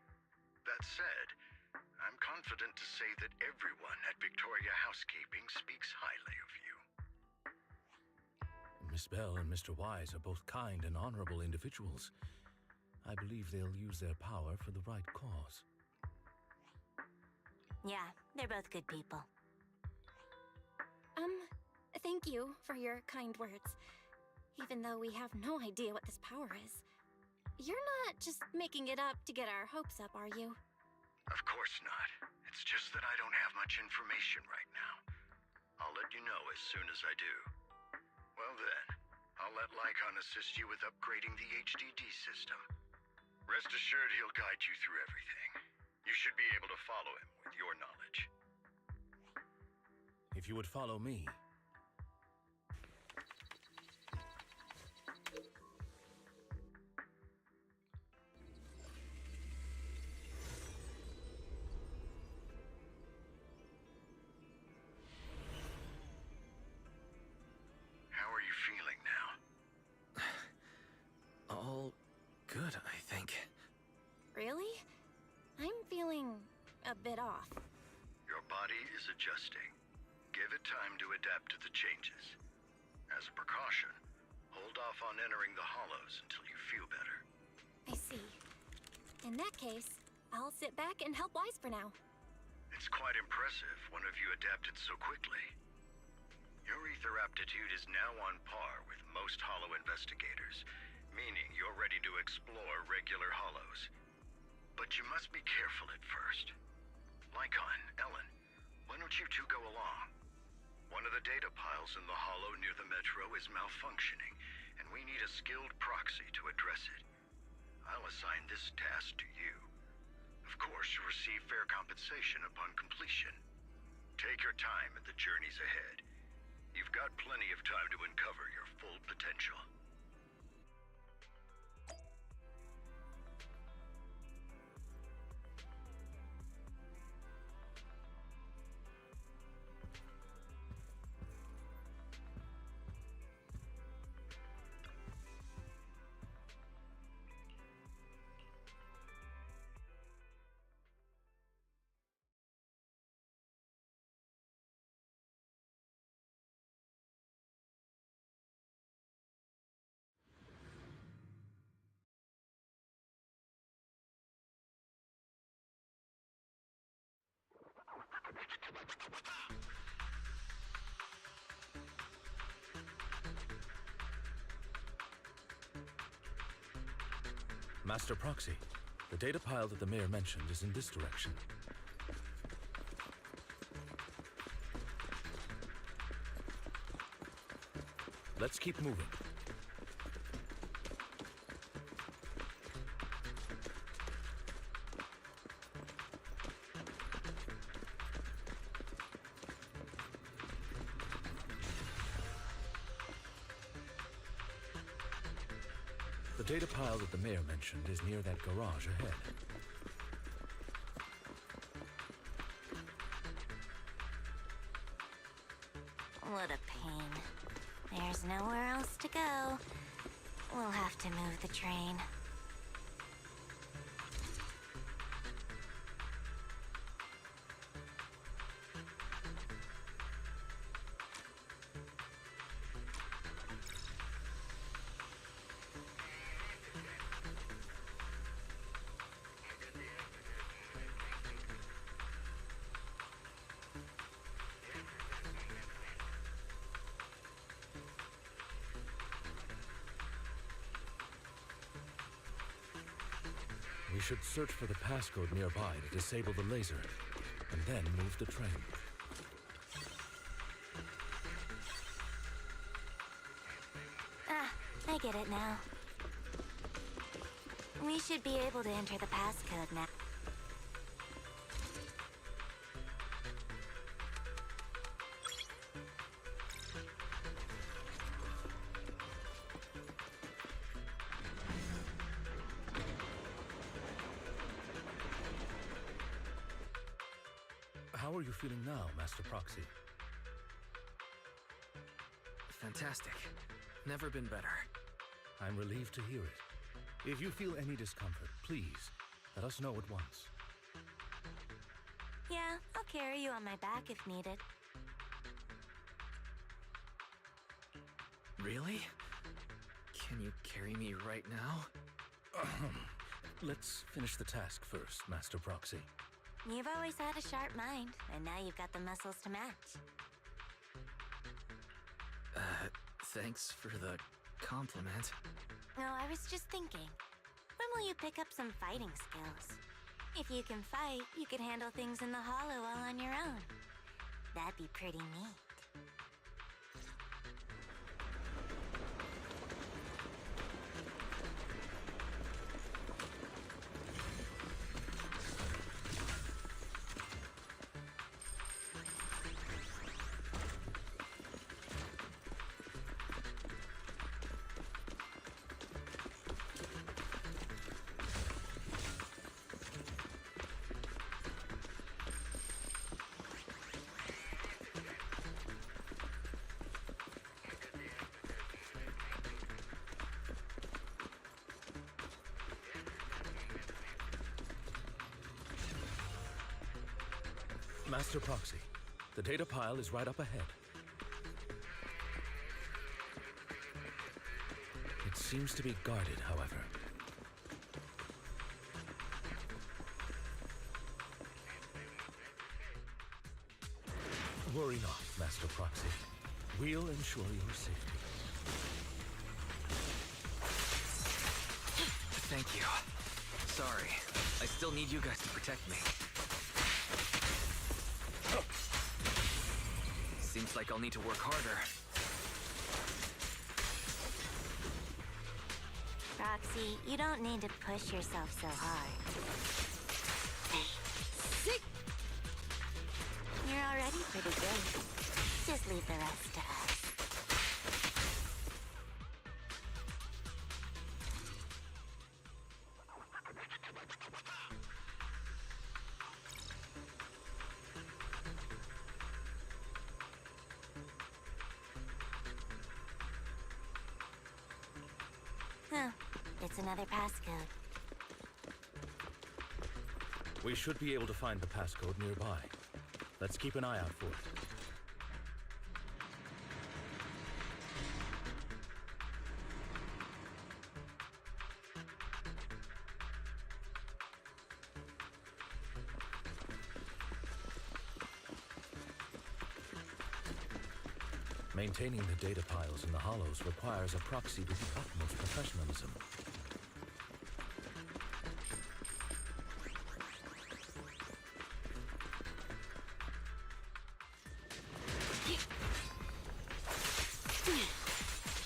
That said, I'm confident to say that everyone at Victoria Housekeeping speaks highly of you. Miss Bell and Mr. Wise are both kind and honorable individuals. I believe they'll use their power for the right cause. Yeah, they're both good people. Thank you for your kind words. Even though we have no idea what this power is. You're not just making it up to get our hopes up, are you? Of course not. It's just that I don't have much information right now. I'll let you know as soon as I do. Well then, I'll let Lycon assist you with upgrading the HDD system. Rest assured he'll guide you through everything. You should be able to follow him with your knowledge. If you would follow me. How are you feeling now? All good, I think. Really? I'm feeling a bit off. Your body is adjusting. Give it time to adapt to the changes. As a precaution, hold off on entering the hollows until you feel better. I see. In that case, I'll sit back and help Wise for now. It's quite impressive one of you adapted so quickly. Your ether aptitude is now on par with most hollow investigators, meaning you're ready to explore regular hollows. But you must be careful at first. Lycon, Ellen, why don't you two go along? One of the data piles in the hollow near the metro is malfunctioning, and we need a skilled proxy to address it. I'll assign this task to you. Of course, you'll receive fair compensation upon completion. Take your time in the journeys ahead. You've got plenty of time to uncover your full potential. Master Proxy, the data pile that the mayor mentioned is in this direction. Let's keep moving. The data pile that the mayor mentioned is near that garage ahead. What a pain. There's nowhere else to go. We'll have to move the train. We should search for the passcode nearby to disable the laser. and then move the train. Ah, I get it now. We should be able to enter the passcode now. How are you feeling now, Master Proxy? Fantastic. Never been better. I'm relieved to hear it. If you feel any discomfort, please, let us know at once. Yeah, I'll carry you on my back if needed. Really? Can you carry me right now? Let's finish the task first, Master Proxy. You've always had a sharp mind, and now you've got the muscles to match. Thanks for the compliment. No, I was just thinking. When will you pick up some fighting skills? If you can fight, you could handle things in the hollow all on your own. That'd be pretty neat. Master Proxy, the data pile is right up ahead. It seems to be guarded, however. Worry not, Master Proxy. We'll ensure your safety. Thank you. Sorry. I still need you guys to protect me. Seems like I'll need to work harder. Roxy, you don't need to push yourself so hard. You're already pretty good. Just leave the rest to us. Huh. It's another passcode. We should be able to find the passcode nearby. Let's keep an eye out for it. Maintaining the data piles in the hollows requires a proxy with the utmost professionalism.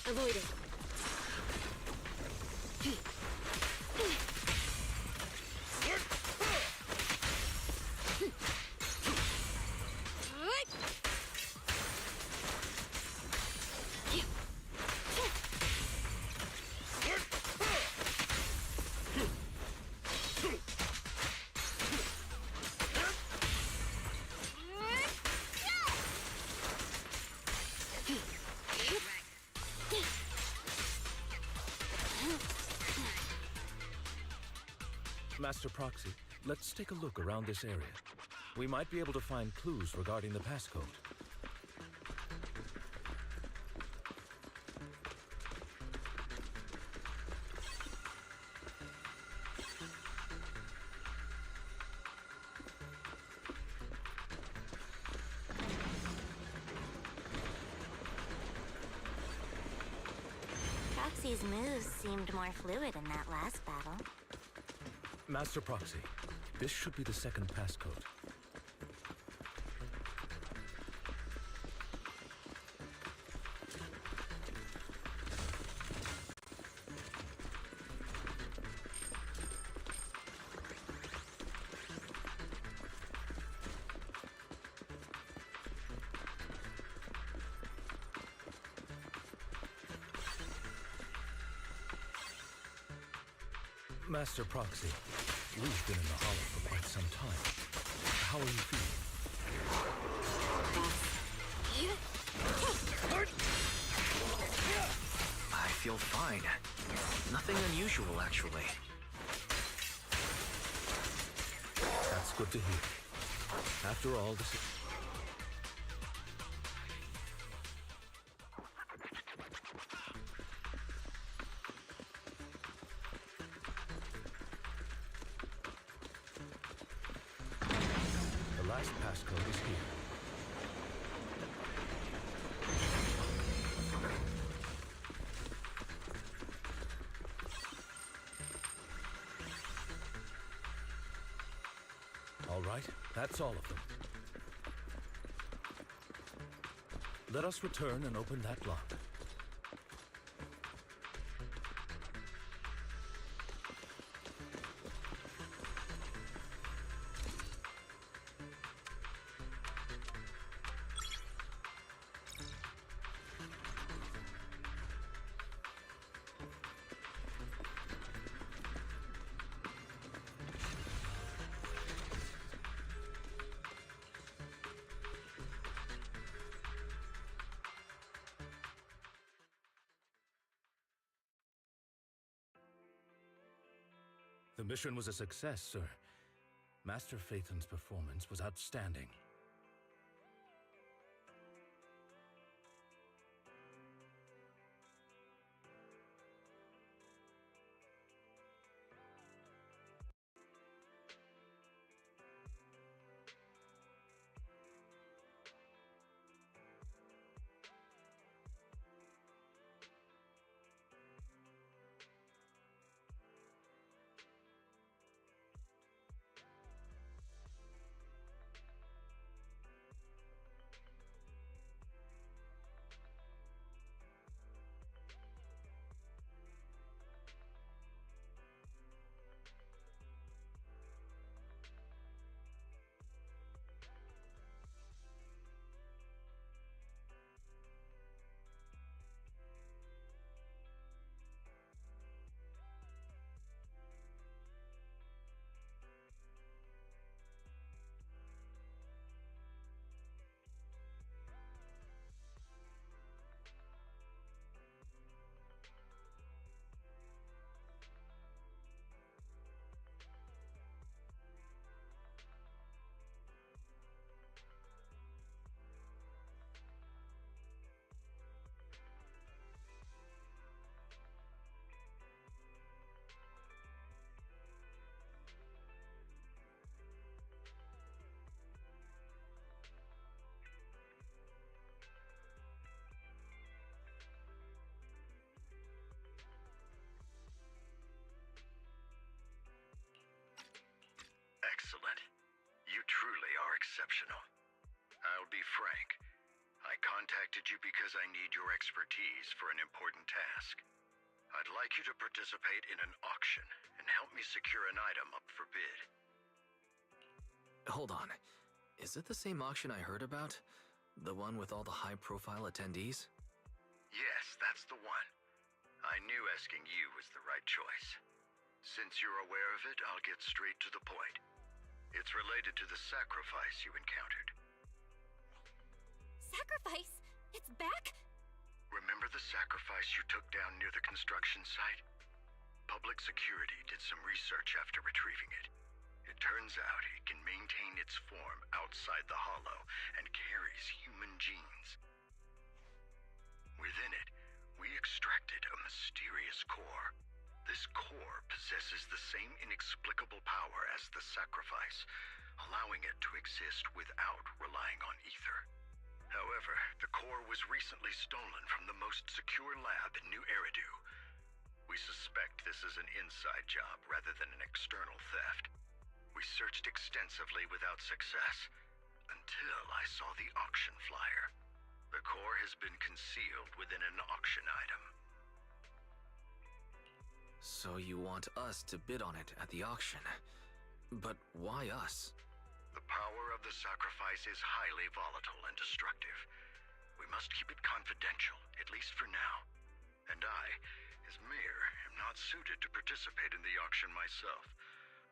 Avoided. Master Proxy, let's take a look around this area. We might be able to find clues regarding the passcode. Proxy's moves seemed more fluid in that last battle. Master Proxy, this should be the second passcode. Master Proxy, we've been in the Hollow for quite some time. How are you feeling? I feel fine. Nothing unusual, actually. That's good to hear. After all, this is... The last passcode is here. All right, that's all of them. Let us return and open that lock. The mission was a success, sir. Master Phaethon's performance was outstanding. Excellent. You truly are exceptional. I'll be frank. I contacted you because I need your expertise for an important task. I'd like you to participate in an auction and help me secure an item up for bid. Hold on. Is it the same auction I heard about? The one with all the high-profile attendees? Yes, that's the one. I knew asking you was the right choice. Since you're aware of it, I'll get straight to the point. It's related to the sacrifice you encountered. Sacrifice? It's back? Remember the sacrifice you took down near the construction site? Public security did some research after retrieving it. It turns out it can maintain its form outside the hollow and carries human genes. Within it, we extracted a mysterious core. This core possesses the same inexplicable power as the sacrifice, allowing it to exist without relying on ether. However, the core was recently stolen from the most secure lab in New Eridu. We suspect this is an inside job rather than an external theft. We searched extensively without success, until I saw the auction flyer. The core has been concealed within an auction item. So you want us to bid on it at the auction. But why us? The power of the sacrifice is highly volatile and destructive. We must keep it confidential, at least for now. And I as mayor, am not suited to participate in the auction myself.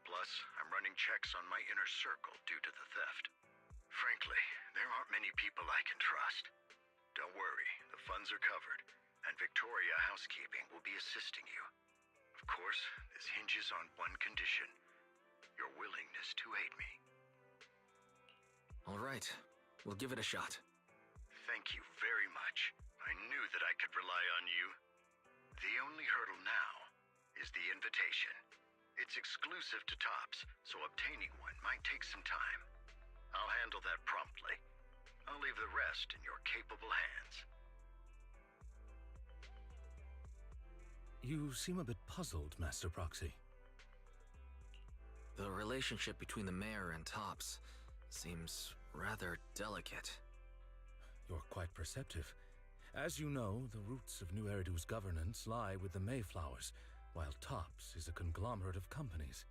Plus, I'm running checks on my inner circle due to the theft. Frankly, there aren't many people I can trust. Don't worry, the funds are covered, and Victoria Housekeeping will be assisting you. Of course, this hinges on one condition: your willingness to aid me. All right, we'll give it a shot. Thank you very much. I knew that I could rely on you. The only hurdle now is the invitation. It's exclusive to Tops, so obtaining one might take some time. I'll handle that promptly. I'll leave the rest in your capable hands. You seem a bit puzzled, Master Proxy. The relationship between the mayor and Tops seems rather delicate. You're quite perceptive. As you know, the roots of New Eridu's governance lie with the Mayflowers, while Tops is a conglomerate of companies.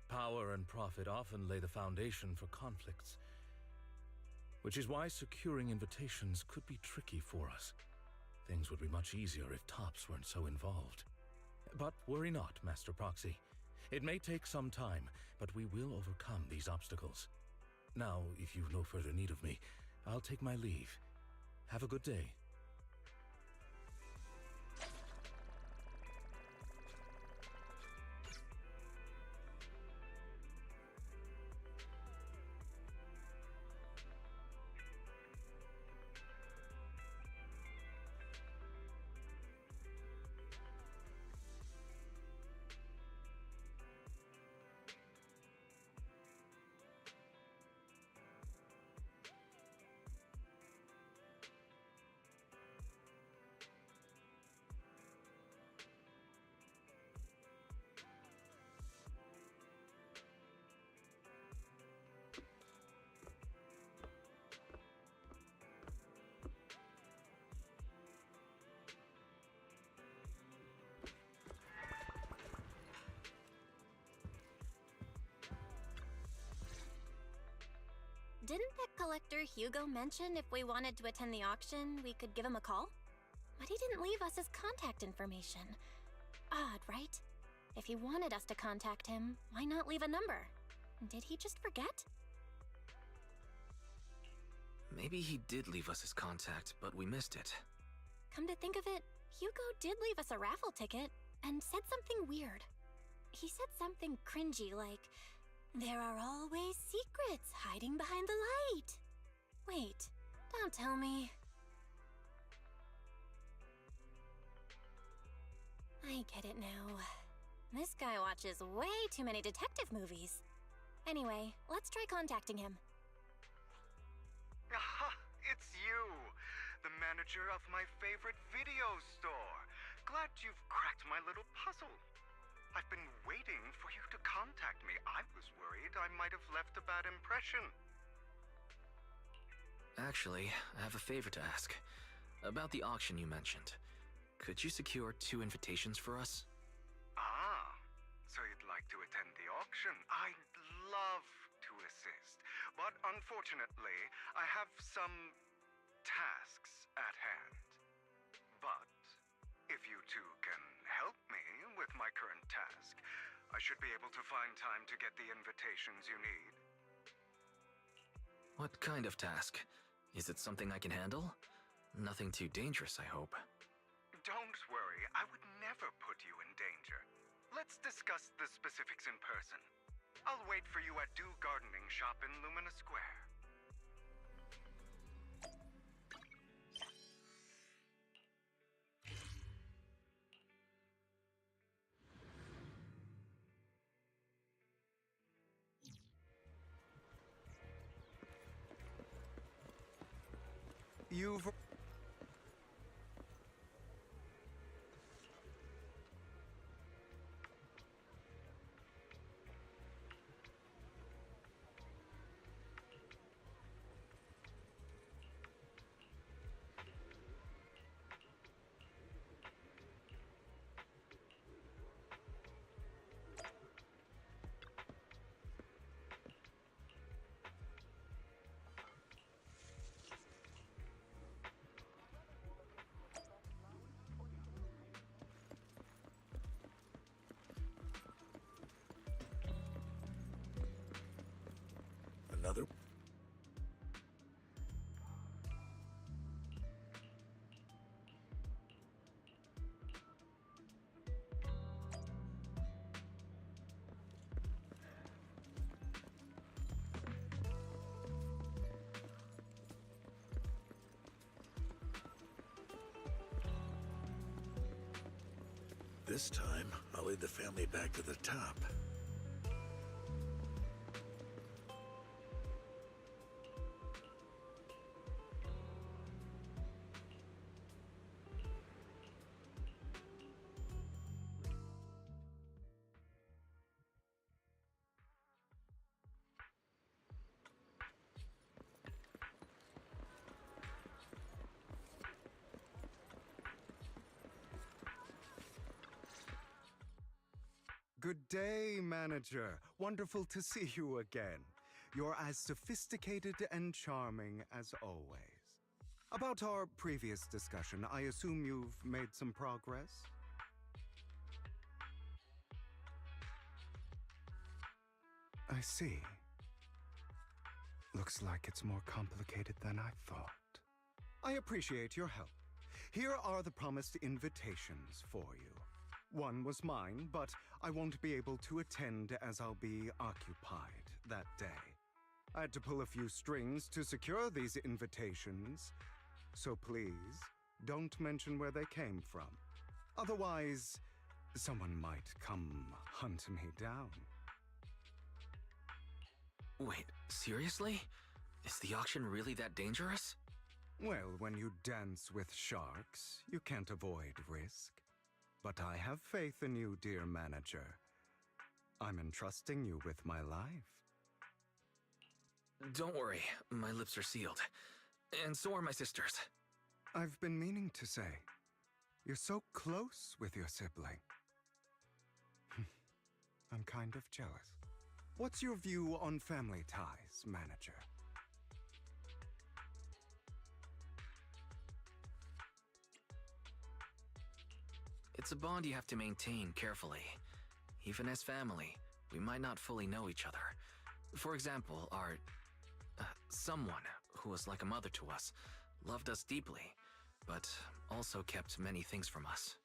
Power and profit often lay the foundation for conflicts, which is why securing invitations could be tricky for us. Things would be much easier if Tops weren't so involved. But worry not, Master Proxy. It may take some time, but we will overcome these obstacles. Now, if you've no further need of me, I'll take my leave. Have a good day. Didn't that collector Hugo mention if we wanted to attend the auction, we could give him a call? But he didn't leave us his contact information. Odd, right? If he wanted us to contact him, why not leave a number? Did he just forget? Maybe he did leave us his contact, but we missed it. Come to think of it, Hugo did leave us a raffle ticket and said something weird. He said something cringy like, "There are always secrets hiding behind the light." Wait, don't tell me. I get it now. This guy watches way too many detective movies. Anyway, let's try contacting him. Aha! It's you! The manager of my favorite video store. Glad you've cracked my little puzzle. I've been waiting for you to contact me. I was worried I might have left a bad impression. Actually, I have a favor to ask. About the auction you mentioned. Could you secure 2 invitations for us? Ah, so you'd like to attend the auction? I'd love to assist. But unfortunately, I have some tasks at hand. But if you two can help me with my current task, I should be able to find time to get the invitations you need. What kind of task? Is it something I can handle? Nothing too dangerous, I hope. Don't worry, I would never put you in danger. Let's discuss the specifics in person. I'll wait for you at Dew Gardening Shop in Lumina Square. You've... another? This time, I'll lead the family back to the top. Good day, manager. Wonderful to see you again. You're as sophisticated and charming as always. About our previous discussion, I assume you've made some progress? I see. Looks like it's more complicated than I thought. I appreciate your help. Here are the promised invitations for you. One was mine, but I won't be able to attend as I'll be occupied that day. I had to pull a few strings to secure these invitations, so please don't mention where they came from. Otherwise, someone might come hunt me down. Wait, seriously? Is the auction really that dangerous? Well, when you dance with sharks, you can't avoid risk. But I have faith in you, dear manager. I'm entrusting you with my life. Don't worry, my lips are sealed. And so are my sisters. I've been meaning to say, you're so close with your sibling. I'm kind of jealous. What's your view on family ties, manager? It's a bond you have to maintain carefully. Even as family, we might not fully know each other. For example, our... someone who was like a mother to us, loved us deeply, but also kept many things from us.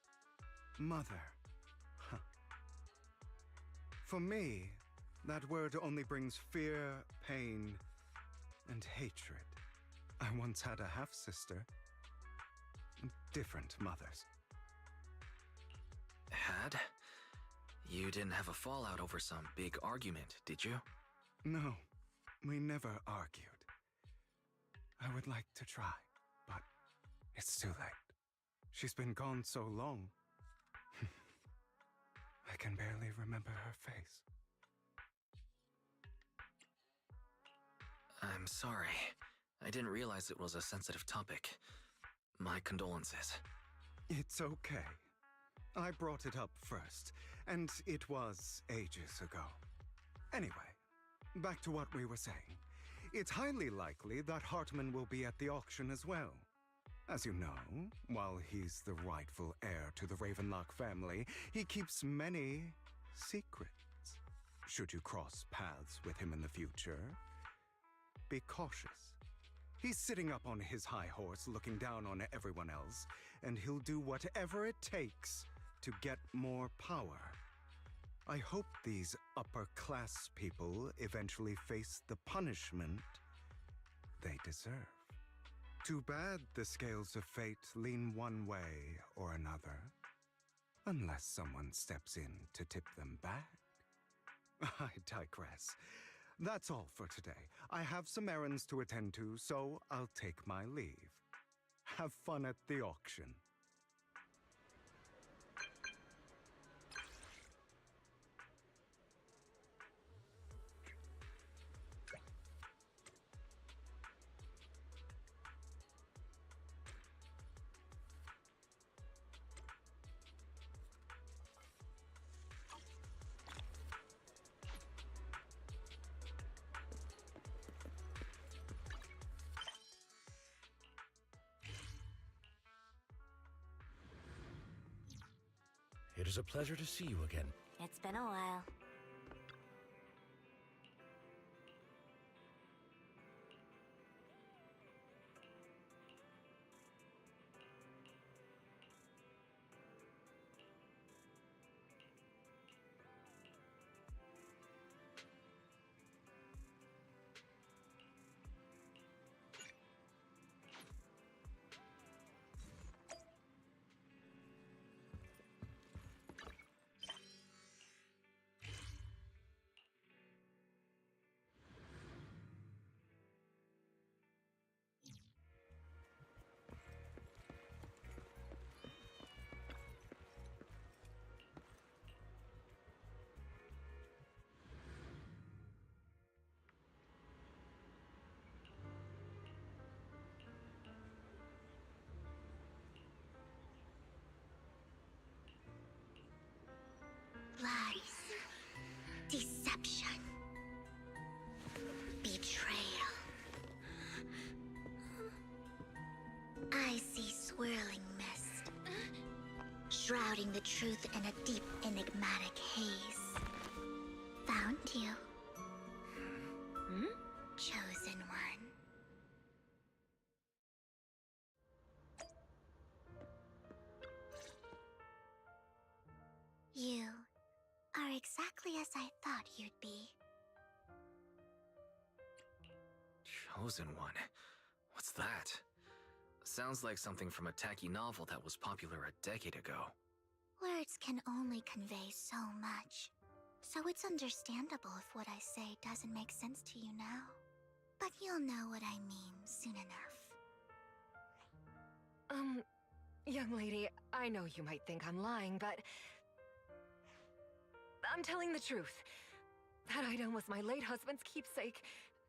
Mother. Huh. For me, that word only brings fear, pain, and hatred. I once had a half-sister. Different mothers. Had? You didn't have a fallout over some big argument, did you? No, we never argued. I would like to try, but it's too late. She's been gone so long. I can barely remember her face. I'm sorry. I didn't realize it was a sensitive topic. My condolences. It's okay. I brought it up first, and it was ages ago. Anyway, back to what we were saying. It's highly likely that Hartman will be at the auction as well. As you know, while he's the rightful heir to the Ravenlock family, he keeps many secrets. Should you cross paths with him in the future, be cautious. He's sitting up on his high horse looking down on everyone else, and he'll do whatever it takes to get more power. I hope these upper-class people eventually face the punishment they deserve. Too bad the scales of fate lean one way or another, unless someone steps in to tip them back. I digress. That's all for today. I have some errands to attend to, so I'll take my leave. Have fun at the auction. It is a pleasure to see you again. It's been a while. shrouding the truth in a deep, enigmatic haze. Found you. Chosen one. You are exactly as I thought you'd be. Chosen one? What's that? Sounds like something from a tacky novel that was popular a decade ago. Words can only convey so much, so it's understandable if what I say doesn't make sense to you now. But you'll know what I mean soon enough. Young lady, I know you might think I'm lying, but I'm telling the truth. That item was my late husband's keepsake,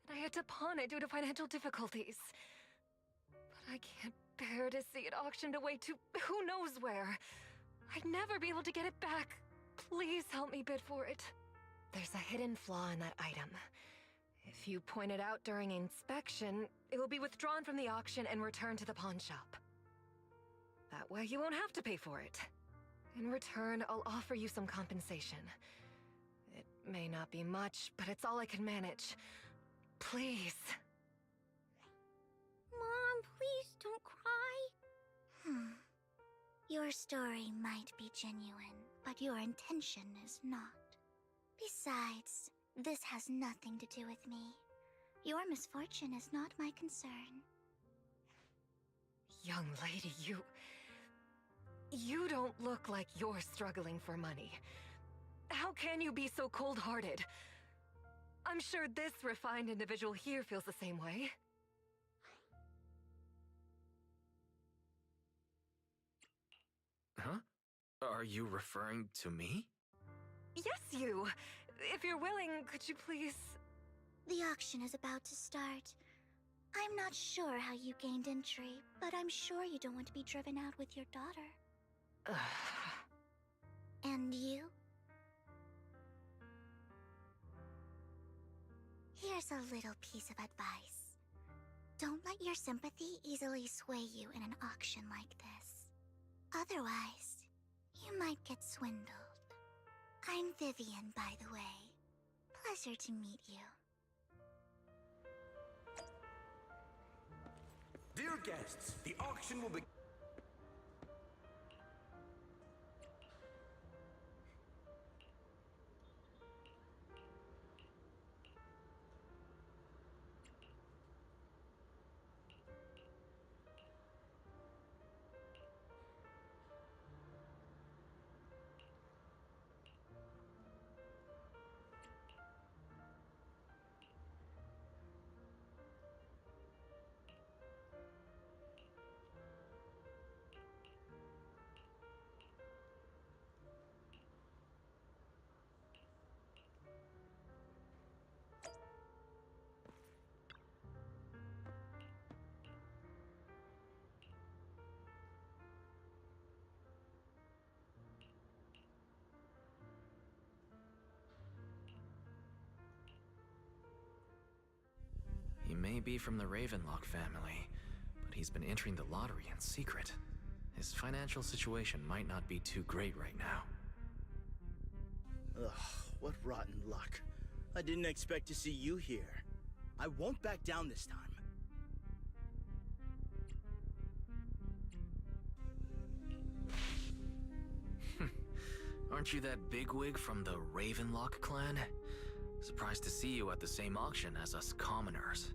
and I had to pawn it due to financial difficulties. But I can't bear to see it auctioned away to who knows where. I'd never be able to get it back. Please help me bid for it. There's a hidden flaw in that item. If you point it out during inspection, it will be withdrawn from the auction and returned to the pawn shop. That way you won't have to pay for it. In return, I'll offer you some compensation. It may not be much, but it's all I can manage. Please. Mom, please don't cry. Your story might be genuine, but your intention is not. Besides, this has nothing to do with me. Your misfortune is not my concern. Young lady, You don't look like you're struggling for money. How can you be so cold-hearted? I'm sure this refined individual here feels the same way. Huh? Are you referring to me? Yes, you! If you're willing, could you please... The auction is about to start. I'm not sure how you gained entry, but I'm sure you don't want to be driven out with your daughter. And you? Here's a little piece of advice. Don't let your sympathy easily sway you in an auction like this. Otherwise, you might get swindled. I'm Vivian, by the way. Pleasure to meet you. Dear guests, the auction will begin. He may be from the Ravenlock family, but he's been entering the lottery in secret. His financial situation might not be too great right now. Ugh, what rotten luck. I didn't expect to see you here. I won't back down this time. Aren't you that bigwig from the Ravenlock clan? Surprised to see you at the same auction as us commoners.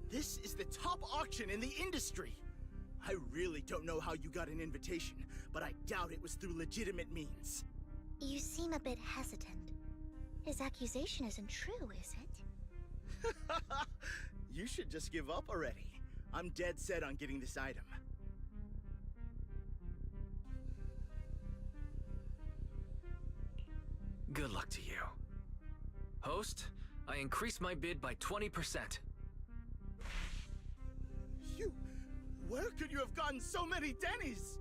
This is the top auction in the industry! I really don't know how you got an invitation, but I doubt it was through legitimate means. You seem a bit hesitant. His accusation isn't true, is it? You should just give up already. I'm dead set on getting this item. Good luck to you. Host, I increase my bid by 20%. Where could you have gotten so many Denny's?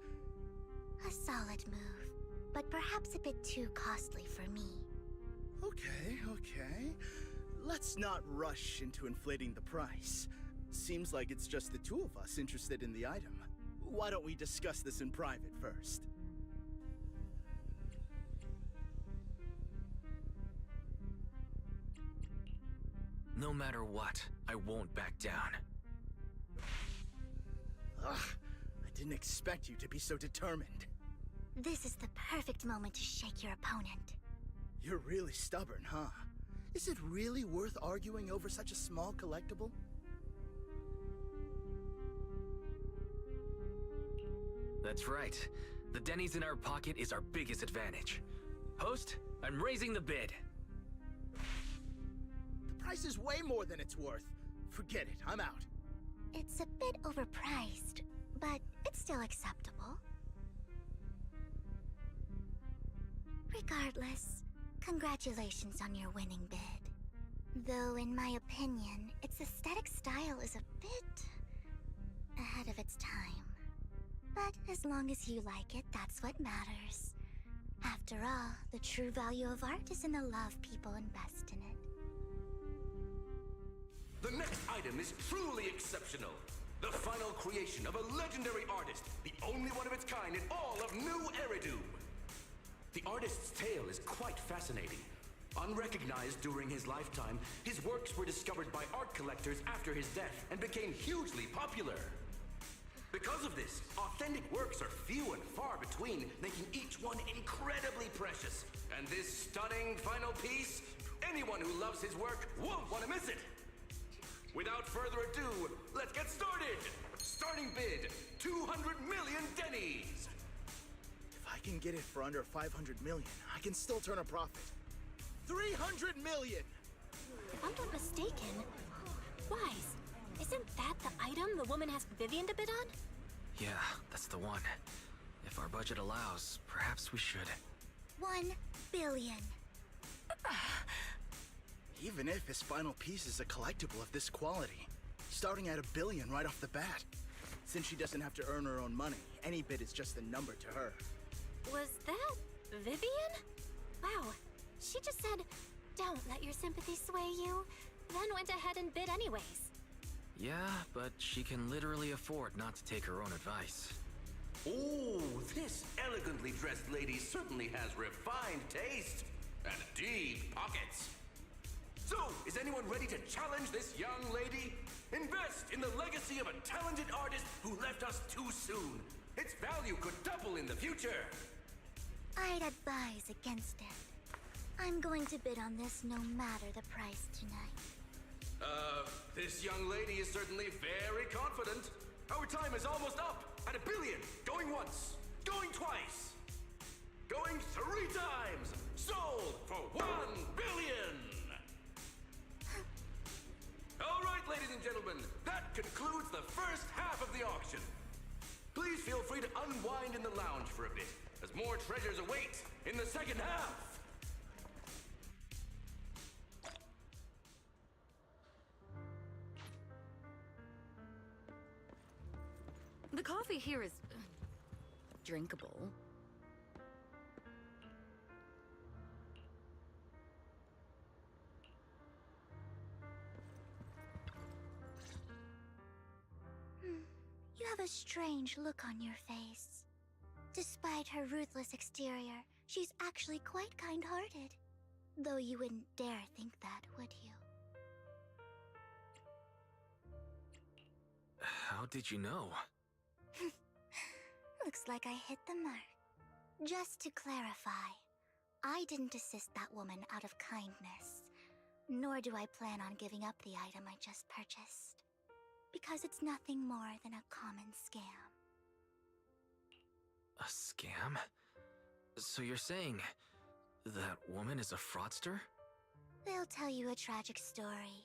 A solid move, but perhaps a bit too costly for me. Okay. Let's not rush into inflating the price. Seems like it's just the two of us interested in the item. Why don't we discuss this in private first? No matter what, I won't back down. Ugh, I didn't expect you to be so determined. This is the perfect moment to shake your opponent. You're really stubborn, huh? Is it really worth arguing over such a small collectible? That's right. The Denny's in our pocket is our biggest advantage. Host, I'm raising the bid. The price is way more than it's worth. Forget it, I'm out. It's a bit overpriced, but it's still acceptable. Regardless, congratulations on your winning bid. Though, in my opinion, its aesthetic style is a bit ahead of its time. But as long as you like it, that's what matters. After all, the true value of art is in the love people invest in it. The next item is truly exceptional. The final creation of a legendary artist, the only one of its kind in all of New Eridu. The artist's tale is quite fascinating. Unrecognized during his lifetime, his works were discovered by art collectors after his death and became hugely popular. Because of this, authentic works are few and far between, making each one incredibly precious. And this stunning final piece, anyone who loves his work won't want to miss it. Without further ado, let's get started! Starting bid, 200 million Denny's! If I can get it for under 500 million, I can still turn a profit. 300 million! If I'm not mistaken, Wise, isn't that the item the woman asked Vivian to bid on? Yeah, that's the one. If our budget allows, perhaps we should. 1 billion. Even if his final piece is a collectible of this quality, starting at $1 billion right off the bat. Since she doesn't have to earn her own money, any bid is just a number to her. Was that Vivian? Wow, she just said, "Don't let your sympathy sway you," then went ahead and bid anyways. Yeah, but she can literally afford not to take her own advice. Oh, this elegantly dressed lady certainly has refined taste and deep pockets. So, is anyone ready to challenge this young lady? Invest in the legacy of a talented artist who left us too soon. Its value could double in the future. I'd advise against it. I'm going to bid on this no matter the price tonight. This young lady is certainly very confident. Our time is almost up at $1 billion. Going once, going twice, going 3 times. Sold for $1 billion. All right, ladies and gentlemen, that concludes the first half of the auction. Please feel free to unwind in the lounge for a bit, as more treasures await in the second half. The coffee here is drinkable. You have a strange look on your face. Despite her ruthless exterior, she's actually quite kind-hearted. Though you wouldn't dare think that, would you? How did you know? Looks like I hit the mark. Just to clarify, I didn't assist that woman out of kindness, nor do I plan on giving up the item I just purchased. Because it's nothing more than a common scam. A scam? So you're saying that woman is a fraudster? They'll tell you a tragic story,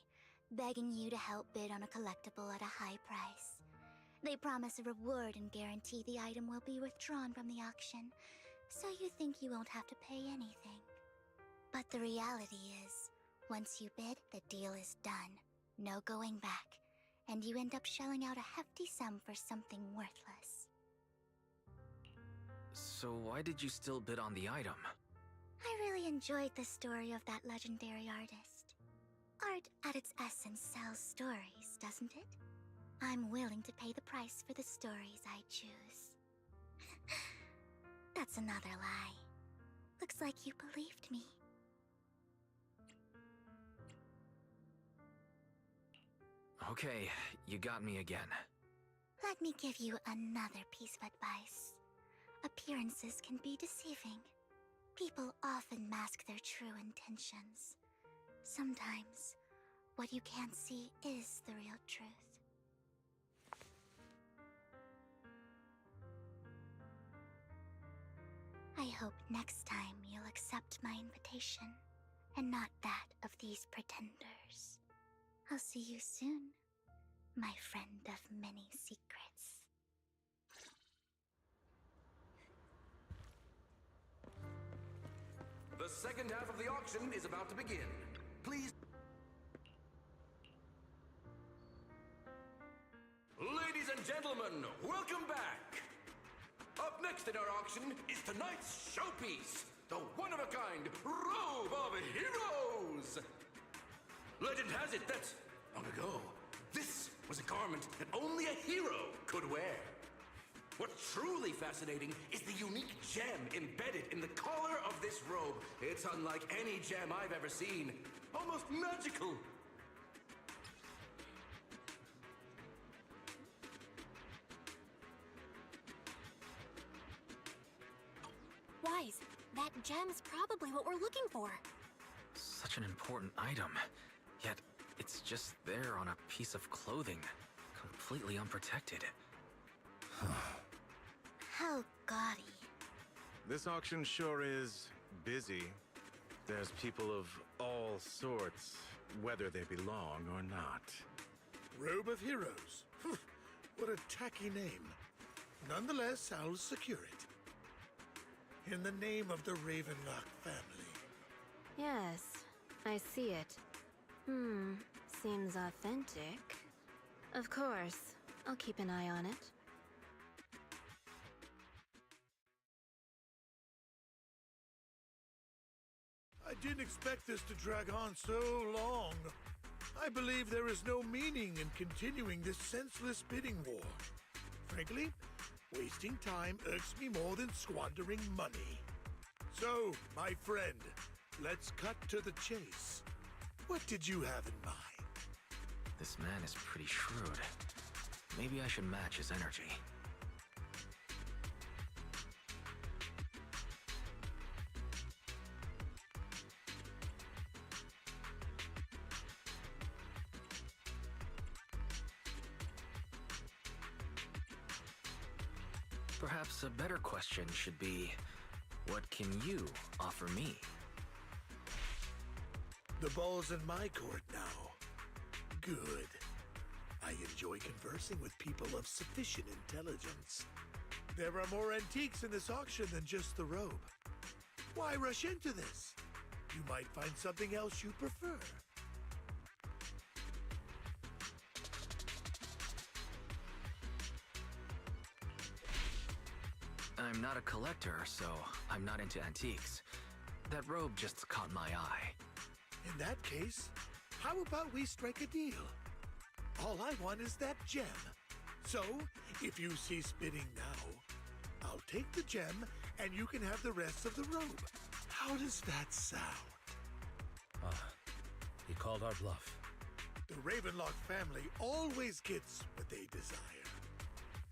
begging you to help bid on a collectible at a high price. They promise a reward and guarantee the item will be withdrawn from the auction, so you think you won't have to pay anything. But the reality is, once you bid, the deal is done. No going back. And you end up shelling out a hefty sum for something worthless. So why did you still bid on the item? I really enjoyed the story of that legendary artist. Art, at its essence, sells stories, doesn't it? I'm willing to pay the price for the stories I choose. That's another lie. Looks like you believed me. Okay, you got me again. Let me give you another piece of advice. Appearances can be deceiving. People often mask their true intentions. Sometimes, what you can't see is the real truth. I hope next time you'll accept my invitation, and not that of these pretenders. I'll see you soon, my friend of many secrets. The second half of the auction is about to begin. Please. Ladies and gentlemen, welcome back! Up next in our auction is tonight's showpiece, the one-of-a-kind Robe of Heroes! Legend has it that, long ago, this was a garment that only a hero could wear. What's truly fascinating is the unique gem embedded in the collar of this robe. It's unlike any gem I've ever seen. Almost magical. Wise, that gem's probably what we're looking for. Such an important item, yet it's just there on a piece of clothing, completely unprotected. How gaudy. This auction sure is busy. There's people of all sorts, whether they belong or not. Robe of Heroes. What a tacky name. Nonetheless, I'll secure it. In the name of the Ravenlock family. Yes, I see it. Seems authentic. Of course, I'll keep an eye on it. I didn't expect this to drag on so long. I believe there is no meaning in continuing this senseless bidding war. Frankly, wasting time irks me more than squandering money. So, my friend, let's cut to the chase. What did you have in mind? This man is pretty shrewd. Maybe I should match his energy. Perhaps a better question should be, what can you offer me? The ball's in my court now. Good. I enjoy conversing with people of sufficient intelligence. There are more antiques in this auction than just the robe. Why rush into this? You might find something else you prefer. I'm not a collector, so I'm not into antiques. That robe just caught my eye. In that case, how about we strike a deal? All I want is that gem. So, if you cease bidding now, I'll take the gem and you can have the rest of the robe. How does that sound? He called our bluff. The Ravenlock family always gets what they desire.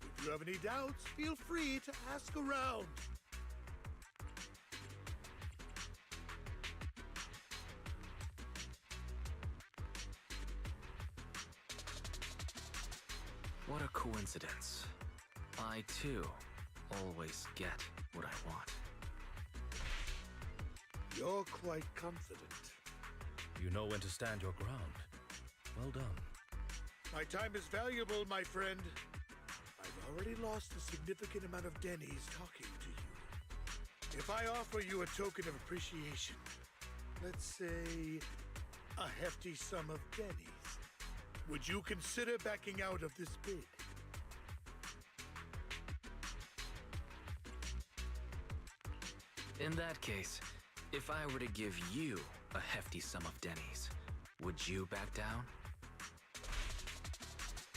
If you have any doubts, feel free to ask around. What a coincidence. I, too, always get what I want. You're quite confident. You know when to stand your ground. Well done. My time is valuable, my friend. I've already lost a significant amount of Denny's talking to you. If I offer you a token of appreciation, let's say a hefty sum of Denny's, would you consider backing out of this bid? In that case, if I were to give you a hefty sum of Denny's, would you back down?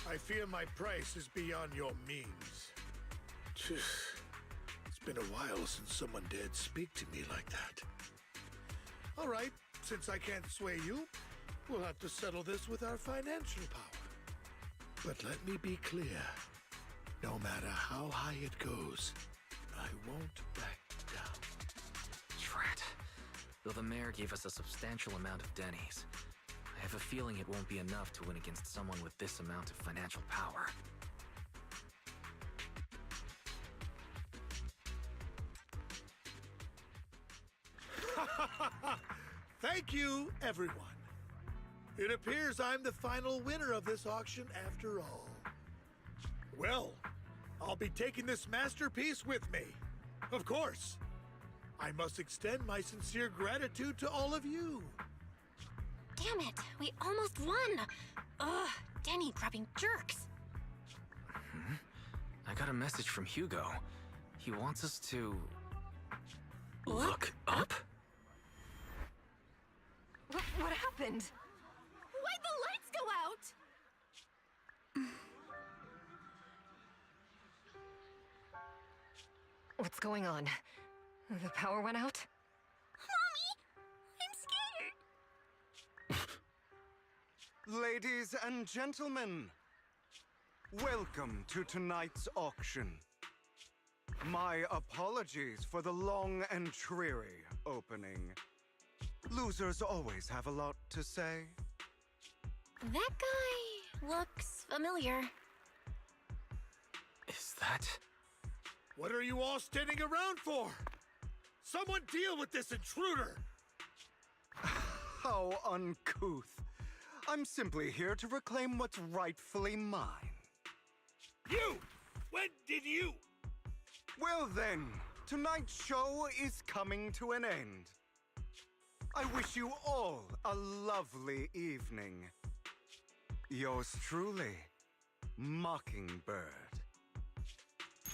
I fear my price is beyond your means. It's been a while since someone dared speak to me like that. All right, since I can't sway you, we'll have to settle this with our financial power. But let me be clear. No matter how high it goes, I won't back down. Drat. Though the mayor gave us a substantial amount of Denny's, I have a feeling it won't be enough to win against someone with this amount of financial power. Thank you, everyone. It appears I'm the final winner of this auction after all. Well, I'll be taking this masterpiece with me. Of course. I must extend my sincere gratitude to all of you. Damn it, we almost won! Ugh, Denny grabbing jerks. I got a message from Hugo. He wants us to... Look up? What happened? Why'd the lights go out? What's going on? The power went out? Mommy! I'm scared! Ladies and gentlemen, welcome to tonight's auction. My apologies for the long and dreary opening. Losers always have a lot to say. That guy looks familiar. Is that... What are you all standing around for? Someone deal with this intruder! How uncouth. I'm simply here to reclaim what's rightfully mine. You! When did you? Well then, tonight's show is coming to an end. I wish you all a lovely evening. Yours truly, Mockingbird.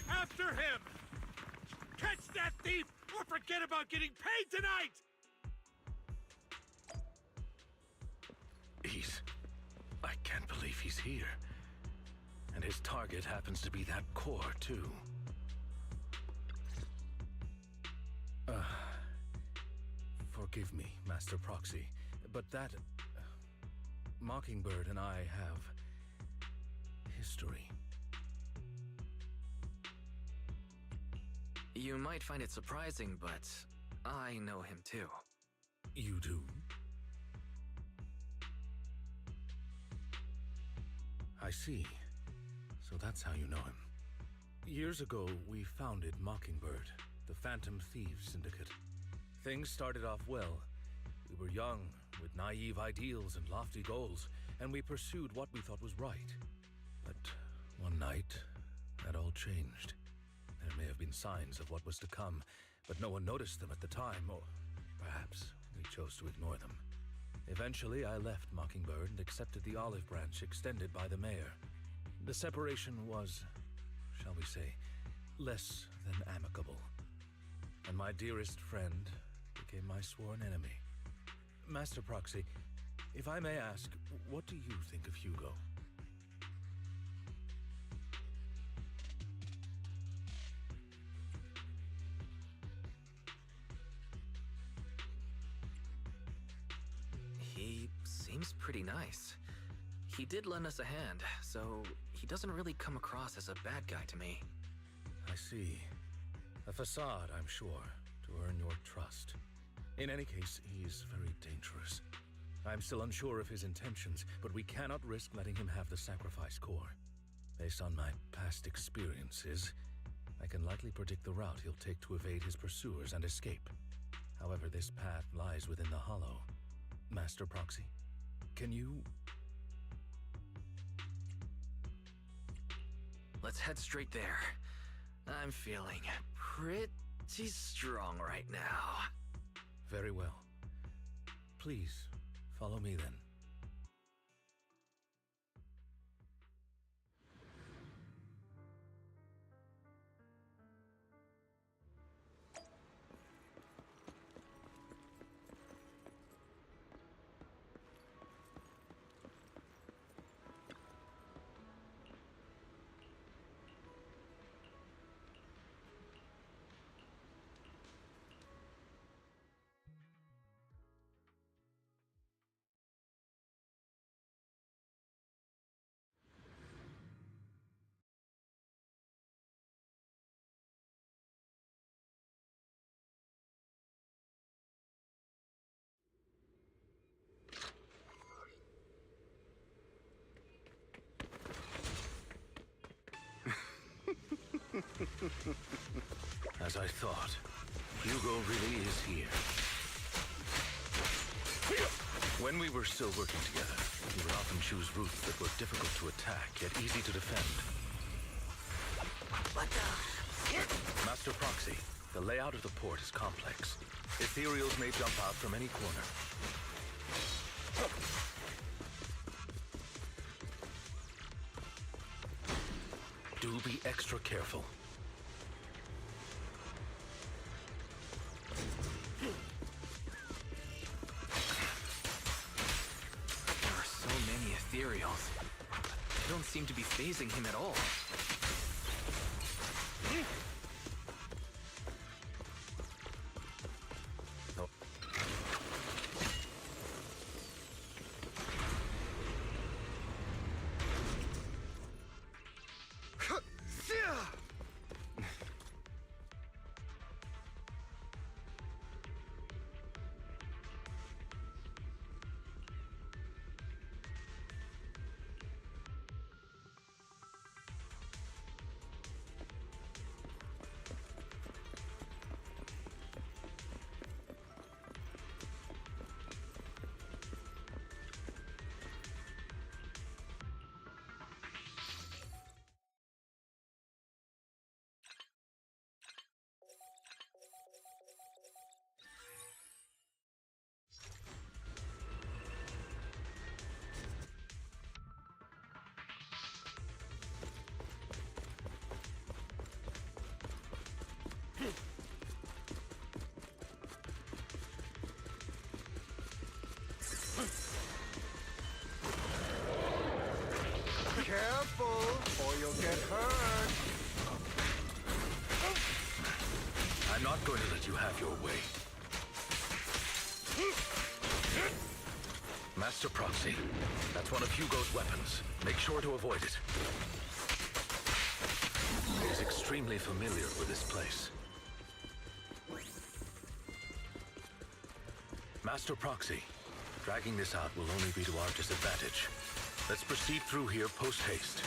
After him! Catch that thief or forget about getting paid tonight! I can't believe he's here. And his target happens to be that core, too. Forgive me, Master Proxy, but that... Mockingbird and I have... history. You might find it surprising, but I know him too. You do? I see. So that's how you know him. Years ago, we founded Mockingbird, the Phantom Thieves Syndicate. Things started off well. We were young, with naive ideals and lofty goals, and we pursued what we thought was right. But one night, that all changed. There may have been signs of what was to come, but no one noticed them at the time, or perhaps we chose to ignore them. Eventually, I left Mockingbird and accepted the olive branch extended by the mayor. The separation was, shall we say, less than amicable. And my dearest friend became my sworn enemy. Master Proxy, if I may ask, what do you think of Hugo? He seems pretty nice. He did lend us a hand, so he doesn't really come across as a bad guy to me. I see. A facade, I'm sure, to earn your trust. In any case, he is very dangerous. I'm still unsure of his intentions, but we cannot risk letting him have the sacrifice core. Based on my past experiences, I can likely predict the route he'll take to evade his pursuers and escape. However, this path lies within the Hollow. Master Proxy, can you... Let's head straight there. I'm feeling pretty strong right now. Very well. Please, follow me then. I thought. Hugo really is here. When we were still working together, we would often choose routes that were difficult to attack, yet easy to defend. What the? Master Proxy, the layout of the port is complex. Ethereals may jump out from any corner. Do be extra careful. There are so many ethereals. They don't seem to be phasing him at all. Careful, or you'll get hurt. I'm not going to let you have your way. Master Proxy, that's one of Hugo's weapons. Make sure to avoid it. He's extremely familiar with this place. Master Proxy, dragging this out will only be to our disadvantage. Let's proceed through here post-haste.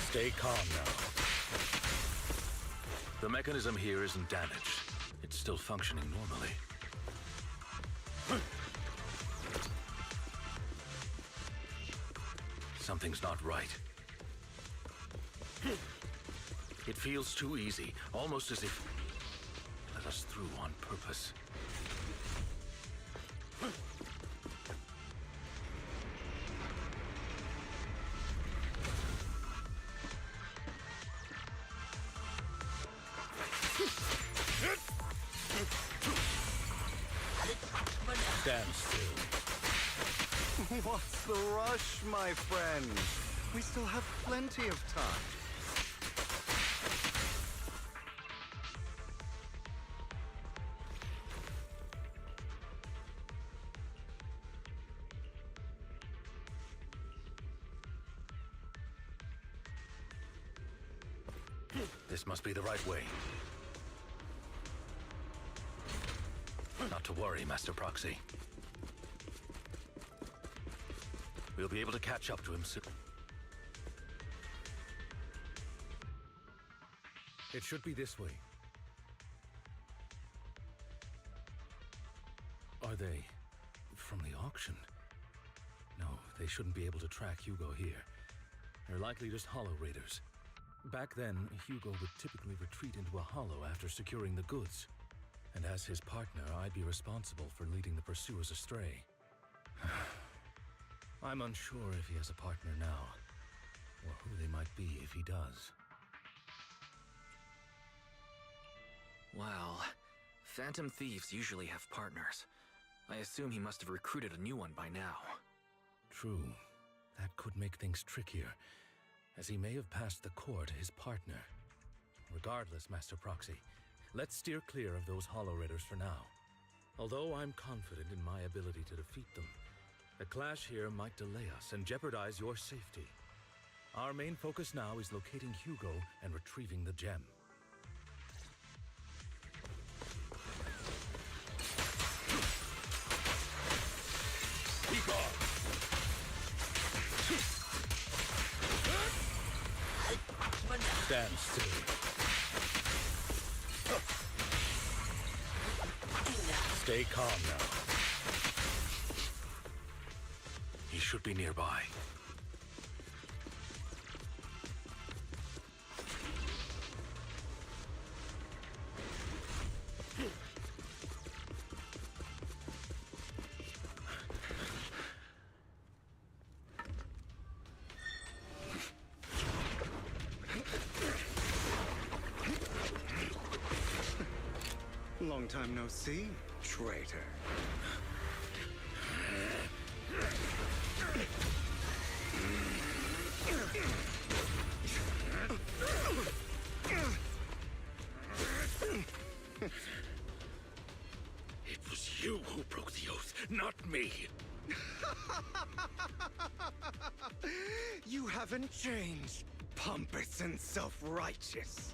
Stay calm now. The mechanism here isn't damaged. It's still functioning normally. Something's not right. It feels too easy, almost as if let us through on purpose. Stand still. What's the rush, my friend? We still have plenty of time. This must be the right way. Not to worry, Master Proxy. We'll be able to catch up to him soon. It should be this way. Are they from the auction? No, they shouldn't be able to track Hugo here. They're likely just hollow raiders. Back then, Hugo would typically retreat into a hollow after securing the goods. And as his partner, I'd be responsible for leading the pursuers astray. I'm unsure if he has a partner now, or who they might be if he does. Well, Phantom Thieves usually have partners. I assume he must have recruited a new one by now. True. That could make things trickier, as he may have passed the core to his partner. Regardless, Master Proxy, let's steer clear of those Hollow Raiders for now. Although I'm confident in my ability to defeat them, a clash here might delay us and jeopardize your safety. Our main focus now is locating Hugo and retrieving the gem. Stand still. Stay calm now. He should be nearby. Long time no see, traitor. It was you who broke the oath, not me. You haven't changed, pompous and self-righteous.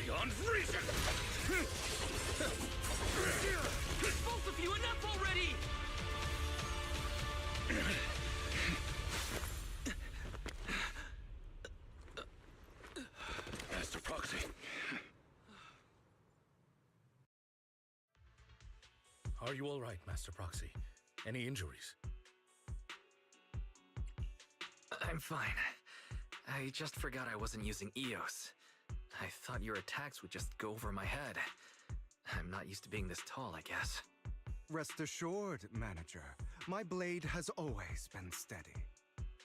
Beyond reason! Both of you, enough already! Master Proxy. Are you all right, Master Proxy? Any injuries? I'm fine. I just forgot I wasn't using EOS. I thought your attacks would just go over my head. I'm not used to being this tall, I guess. Rest assured, Manager, my blade has always been steady.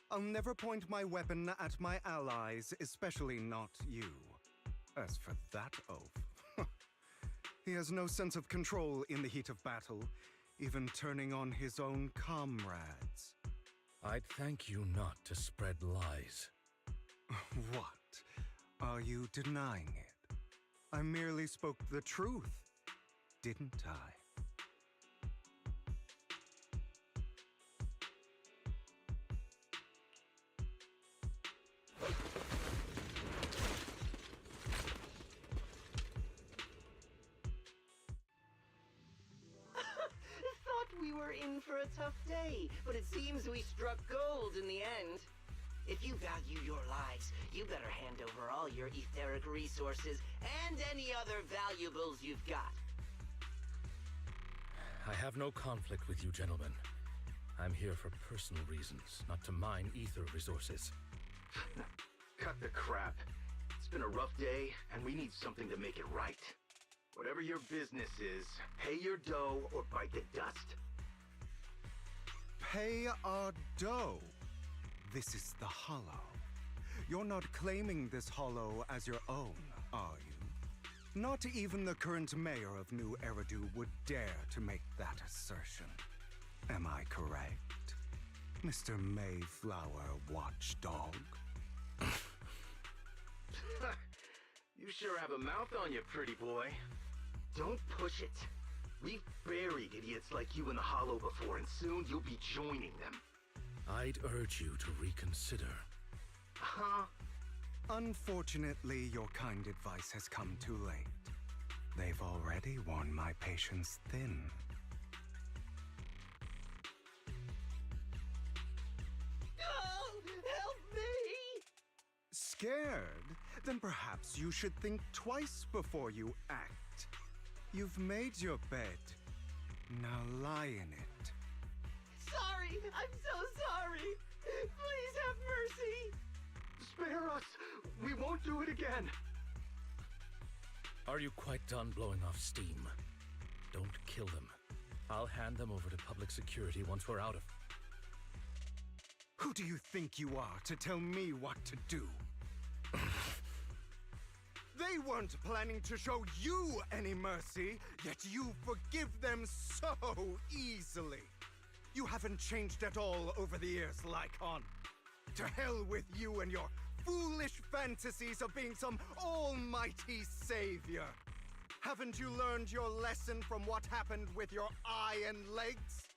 I'll never point my weapon at my allies, especially not you. As for that oaf, he has no sense of control in the heat of battle, even turning on his own comrades. I'd thank you not to spread lies. What? Are you denying it? I merely spoke the truth, didn't I? Thought we were in for a tough day, but it seems we struck gold in the end. If you value your lives, you better hand over all your etheric resources and any other valuables you've got. I have no conflict with you, gentlemen. I'm here for personal reasons, not to mine ether resources. Cut the crap. It's been a rough day, and we need something to make it right. Whatever your business is, pay your dough or bite the dust. Pay our dough? This is the Hollow. You're not claiming this Hollow as your own, are you? Not even the current mayor of New Eridu would dare to make that assertion. Am I correct, Mr. Mayflower Watchdog? You sure have a mouth on you, pretty boy. Don't push it. We've buried idiots like you in the Hollow before, and soon you'll be joining them. I'd urge you to reconsider. Huh? Unfortunately, your kind advice has come too late. They've already worn my patience thin. Oh, help me! Scared? Then perhaps you should think twice before you act. You've made your bed. Now lie in it. Sorry! I'm so sorry! Please have mercy! Spare us! We won't do it again! Are you quite done blowing off steam? Don't kill them. I'll hand them over to public security once we're out of... Who do you think you are to tell me what to do? They weren't planning to show you any mercy, yet you forgive them so easily. You haven't changed at all over the years, Lycon. To hell with you and your foolish fantasies of being some almighty savior. Haven't you learned your lesson from what happened with your eye and legs?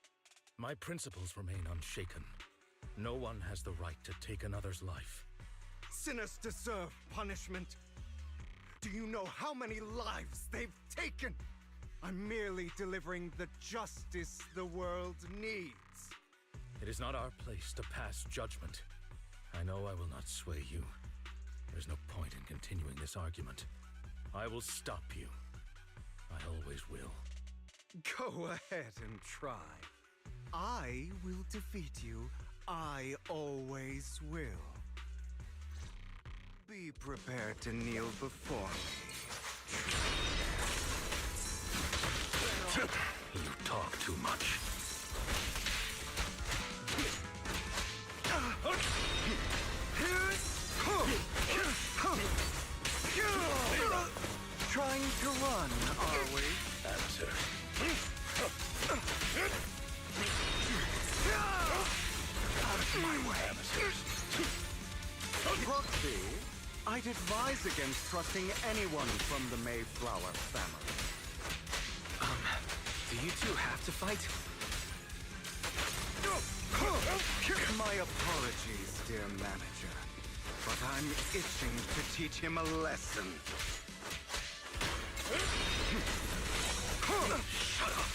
My principles remain unshaken. No one has the right to take another's life. Sinners deserve punishment. Do you know how many lives they've taken? I'm merely delivering the justice the world needs. It is not our place to pass judgment. I know I will not sway you. There's no point in continuing this argument. I will stop you. I always will. Go ahead and try. I will defeat you. I always will. Be prepared to kneel before me. You talk too much. Trying to run, are we? Answer. Out of my way. Proxy, I'd advise against trusting anyone from the Mayflower family. Do you two have to fight? My apologies, dear manager, but I'm itching to teach him a lesson. Shut up!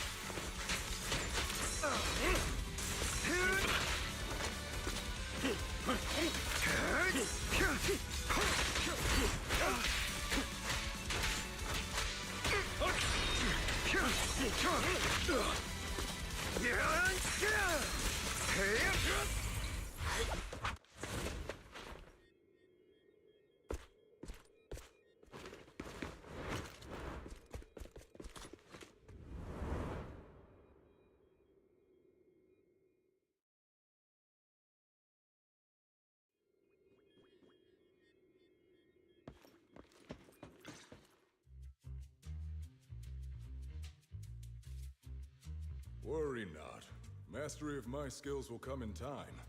Worry not. Mastery of my skills will come in time.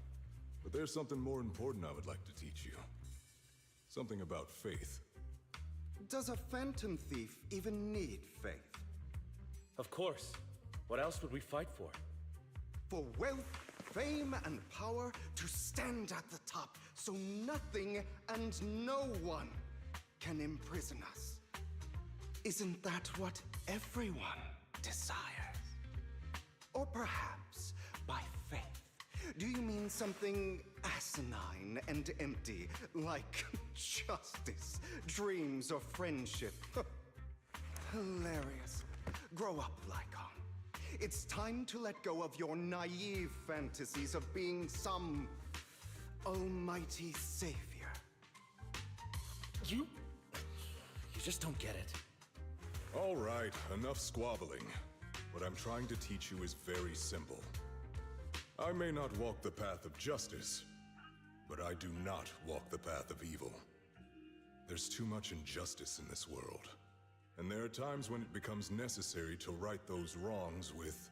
But there's something more important I would like to teach you. Something about faith. Does a phantom thief even need faith? Of course. What else would we fight for? For wealth, fame, and power to stand at the top so nothing and no one can imprison us. Isn't that what everyone desires? Or perhaps by faith, do you mean something asinine and empty, like justice, dreams, or friendship? Hilarious. Grow up, Lycon. It's time to let go of your naive fantasies of being some almighty savior. You just don't get it. All right, enough squabbling. What I'm trying to teach you is very simple. I may not walk the path of justice, but I do not walk the path of evil. There's too much injustice in this world, and there are times when it becomes necessary to right those wrongs with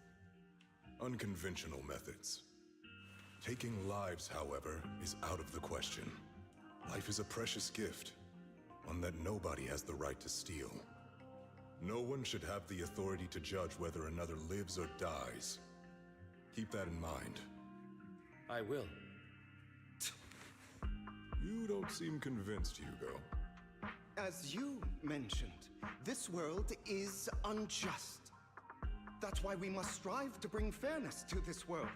unconventional methods. Taking lives, however, is out of the question. Life is a precious gift, one that nobody has the right to steal. No one should have the authority to judge whether another lives or dies. Keep that in mind. I will. You don't seem convinced, Hugo. As you mentioned, this world is unjust. That's why we must strive to bring fairness to this world.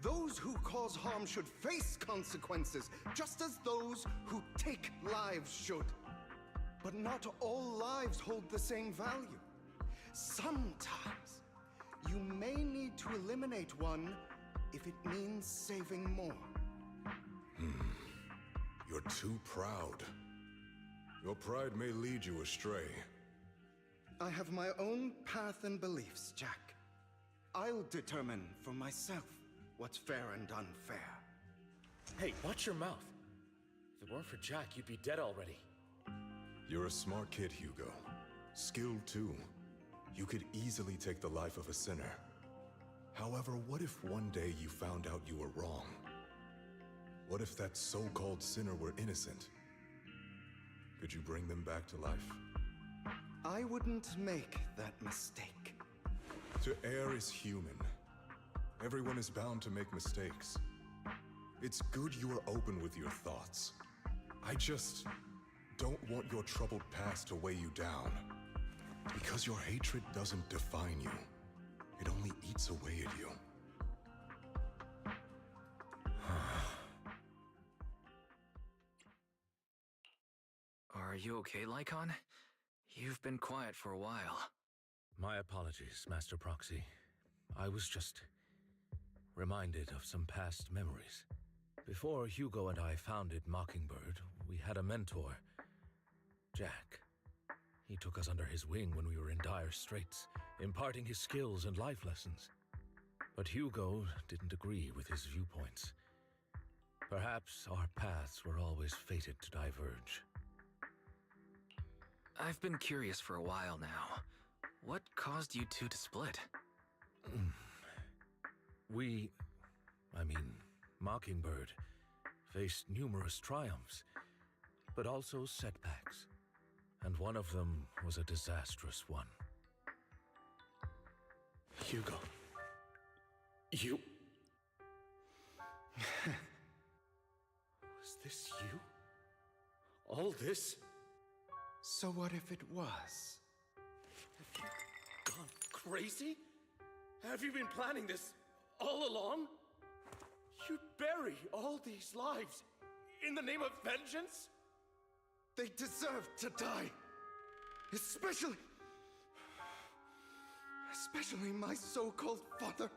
Those who cause harm should face consequences, just as those who take lives should. But not all lives hold the same value. Sometimes, you may need to eliminate one if it means saving more. You're too proud. Your pride may lead you astray. I have my own path and beliefs, Jack. I'll determine for myself what's fair and unfair. Hey, watch your mouth. If it weren't for Jack, you'd be dead already. You're a smart kid, Hugo. Skilled too. You could easily take the life of a sinner. However, what if one day you found out you were wrong? What if that so-called sinner were innocent? Could you bring them back to life? I wouldn't make that mistake. To err is human. Everyone is bound to make mistakes. It's good you are open with your thoughts. I just don't want your troubled past to weigh you down. Because your hatred doesn't define you. It only eats away at you. Are you okay, Lycon? You've been quiet for a while. My apologies, Master Proxy. I was just reminded of some past memories. Before Hugo and I founded Mockingbird, we had a mentor, Jack. He took us under his wing when we were in dire straits, imparting his skills and life lessons. But Hugo didn't agree with his viewpoints. Perhaps our paths were always fated to diverge. I've been curious for a while now. What caused you two to split? Mockingbird faced numerous triumphs, but also setbacks. And one of them was a disastrous one. Hugo. You... Was this you? All this? So what if it was? Have you gone crazy? Have you been planning this all along? You'd bury all these lives in the name of vengeance? They deserve to die. Especially my so-called father.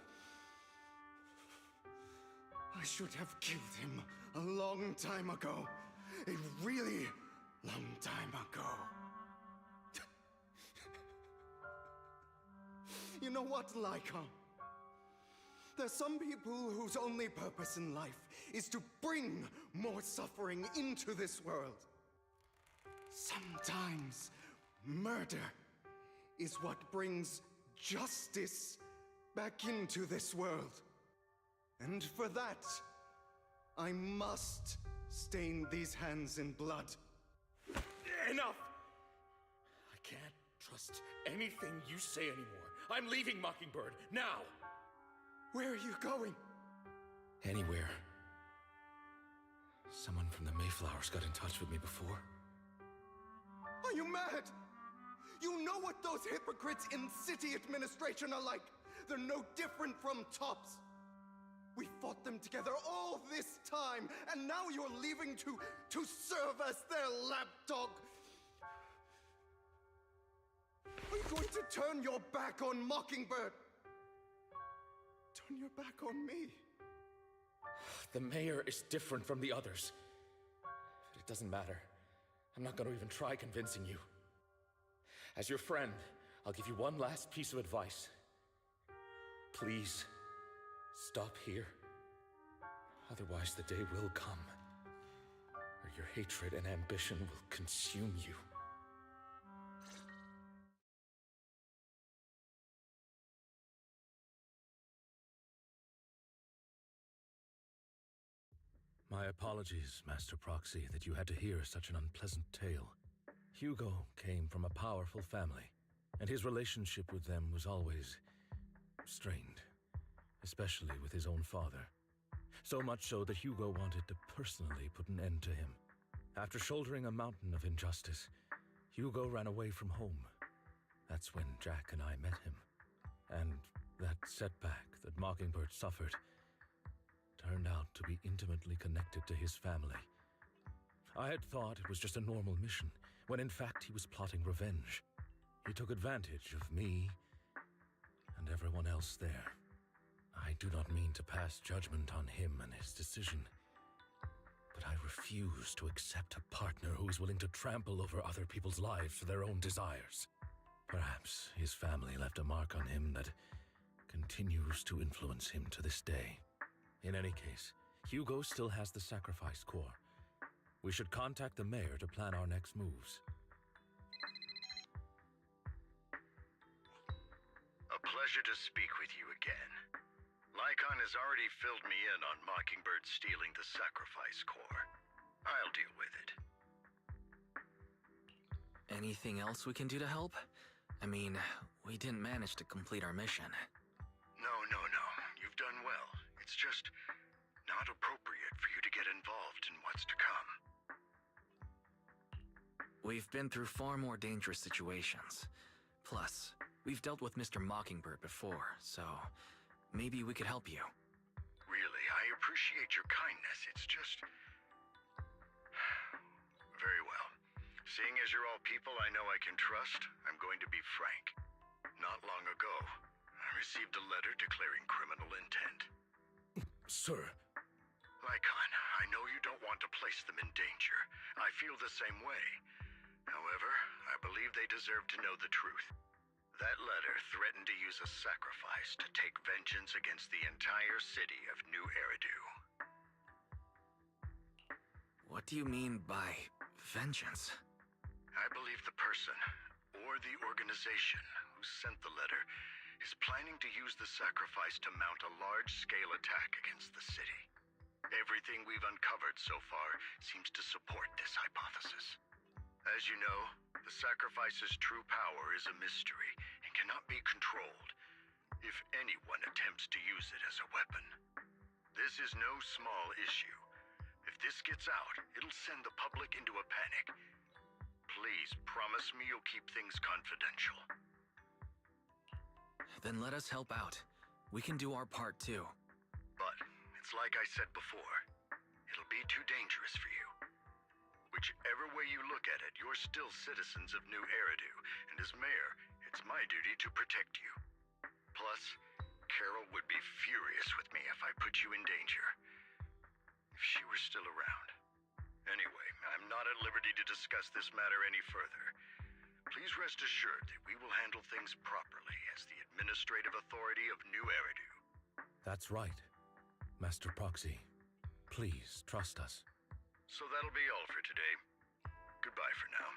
I should have killed him a long time ago. A really long time ago. You know what, Lycon? There's some people whose only purpose in life is to bring more suffering into this world. Sometimes murder is what brings justice back into this world. And for that, I must stain these hands in blood. Enough! I can't trust anything you say anymore. I'm leaving Mockingbird, now! Where are you going? Anywhere. Someone from the Mayflowers got in touch with me before. Are you mad? You know what those hypocrites in city administration are like. They're no different from tops. We fought them together all this time, and now you're leaving to serve as their lapdog. Are you going to turn your back on Mockingbird? Turn your back on me? The mayor is different from the others. But it doesn't matter. I'm not going to even try convincing you. As your friend, I'll give you one last piece of advice. Please, stop here. Otherwise, the day will come where your hatred and ambition will consume you. My apologies, Master Proxy, that you had to hear such an unpleasant tale. Hugo came from a powerful family, and his relationship with them was always strained, especially with his own father. So much so that Hugo wanted to personally put an end to him. After shouldering a mountain of injustice, Hugo ran away from home. That's when Jack and I met him. And that setback that Mockingbird suffered turned out to be intimately connected to his family. I had thought it was just a normal mission, when in fact he was plotting revenge. He took advantage of me and everyone else there. I do not mean to pass judgment on him and his decision, but I refuse to accept a partner who is willing to trample over other people's lives for their own desires. Perhaps his family left a mark on him that continues to influence him to this day. In any case, Hugo still has the sacrifice core. We should contact the mayor to plan our next moves. A pleasure to speak with you again. Lycon has already filled me in on Mockingbird stealing the sacrifice core. I'll deal with it. Anything else we can do to help? I mean, we didn't manage to complete our mission. No. You've done It's just not appropriate for you to get involved in what's to come. We've been through far more dangerous situations. Plus, we've dealt with Mr. Mockingbird before, so maybe we could help you. Really, I appreciate your kindness. It's just... Very well. Seeing as you're all people I know I can trust, I'm going to be frank. Not long ago, I received a letter declaring criminal intent. Sir. Lycon, I know you don't want to place them in danger. I feel the same way. However, I believe they deserve to know the truth. That letter threatened to use a sacrifice to take vengeance against the entire city of New Eridu. What do you mean by vengeance? I believe the person, or the organization, who sent the letter is planning to use the sacrifice to mount a large-scale attack against the city. Everything we've uncovered so far seems to support this hypothesis. As you know, the sacrifice's true power is a mystery and cannot be controlled if anyone attempts to use it as a weapon. This is no small issue. If this gets out, it'll send the public into a panic. Please promise me you'll keep things confidential. Then let us help out. We can do our part too. But it's like I said before, it'll be too dangerous for you. Whichever way you look at it, you're still citizens of New Eridu, and as mayor, it's my duty to protect you. Plus, Carol would be furious with me if I put you in danger. If she were still around. Anyway, I'm not at liberty to discuss this matter any further. Please rest assured that we will handle things properly as the administrative authority of New Eridu. That's right. Master Proxy, please trust us. So that'll be all for today. Goodbye for now.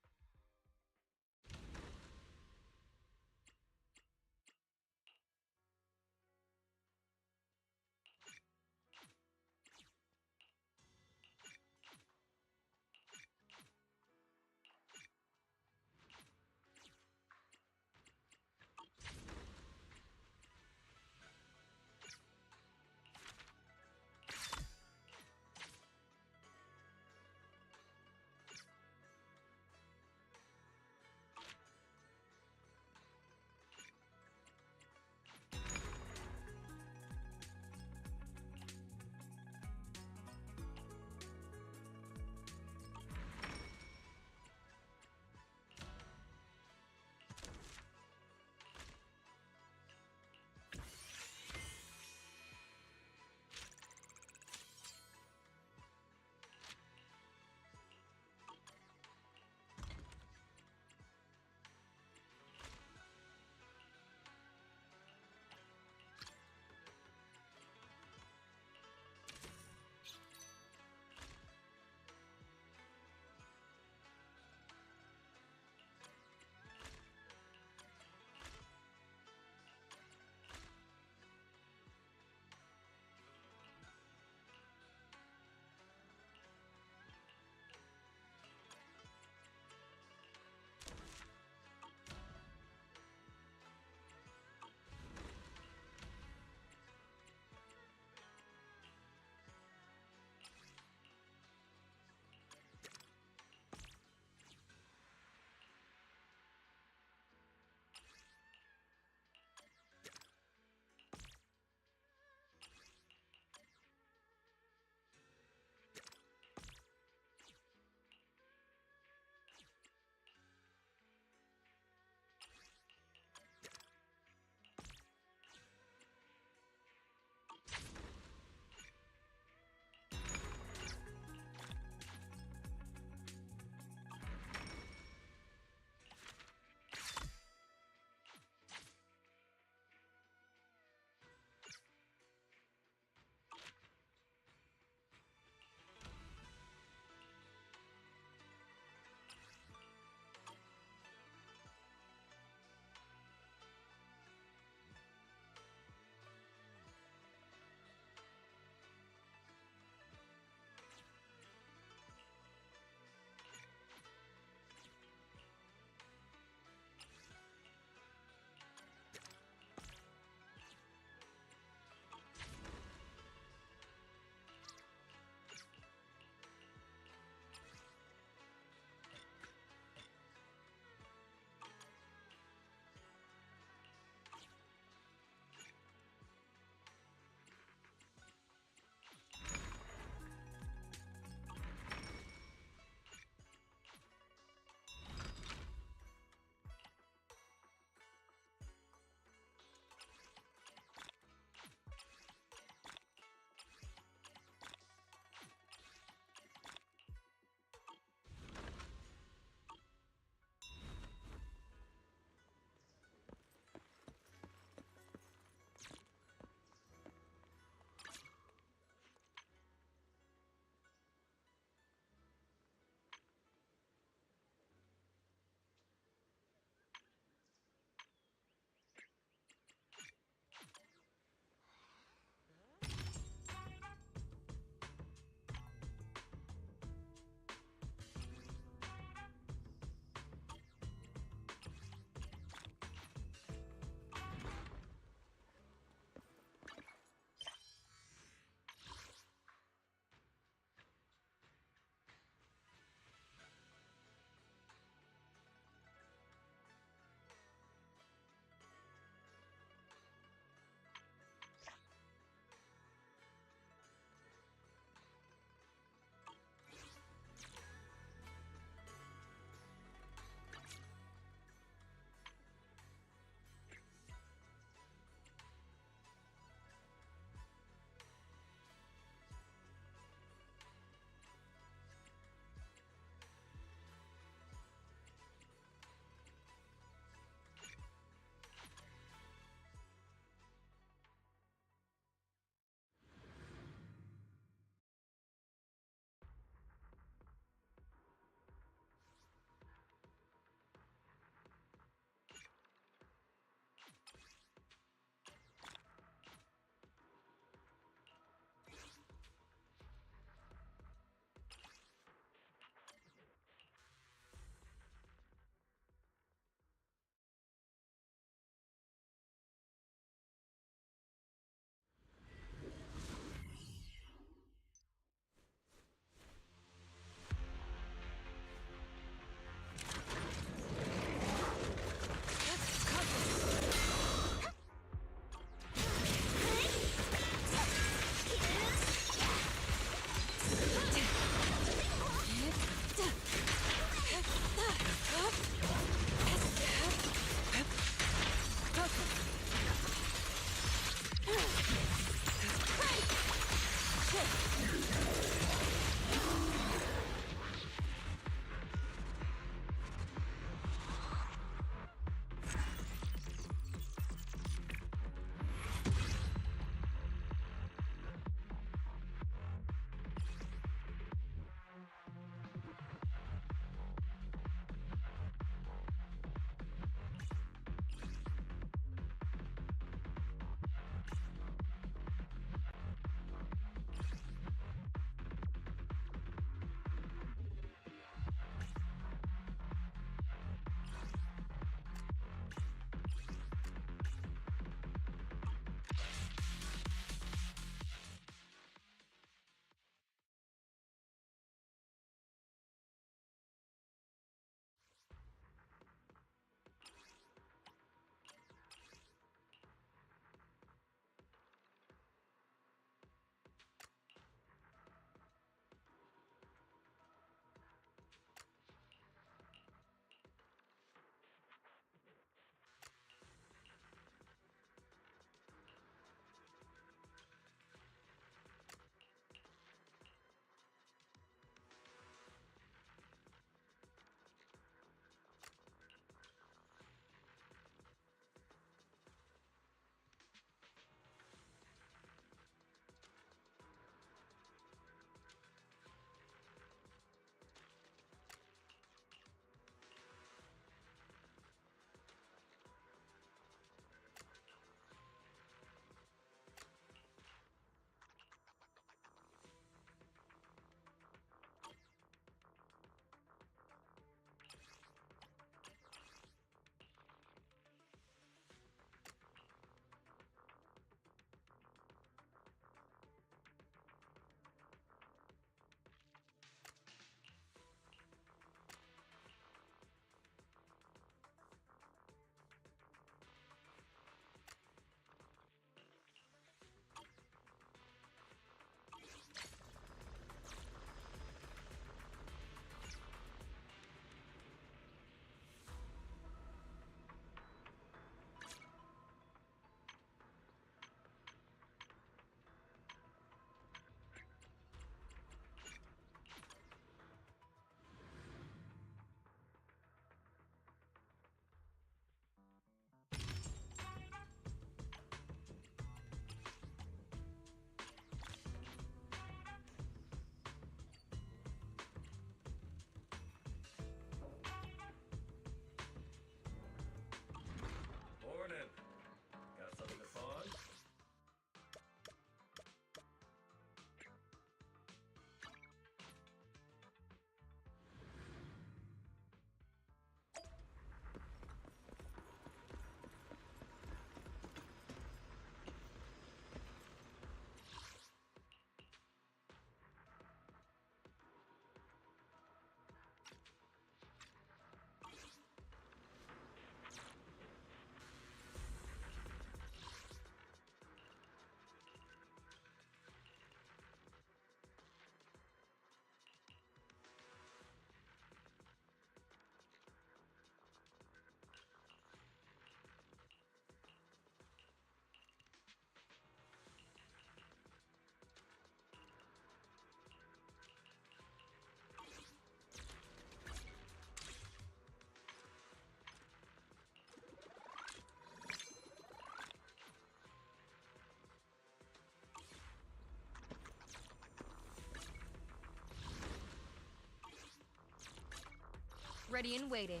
Ready and waiting.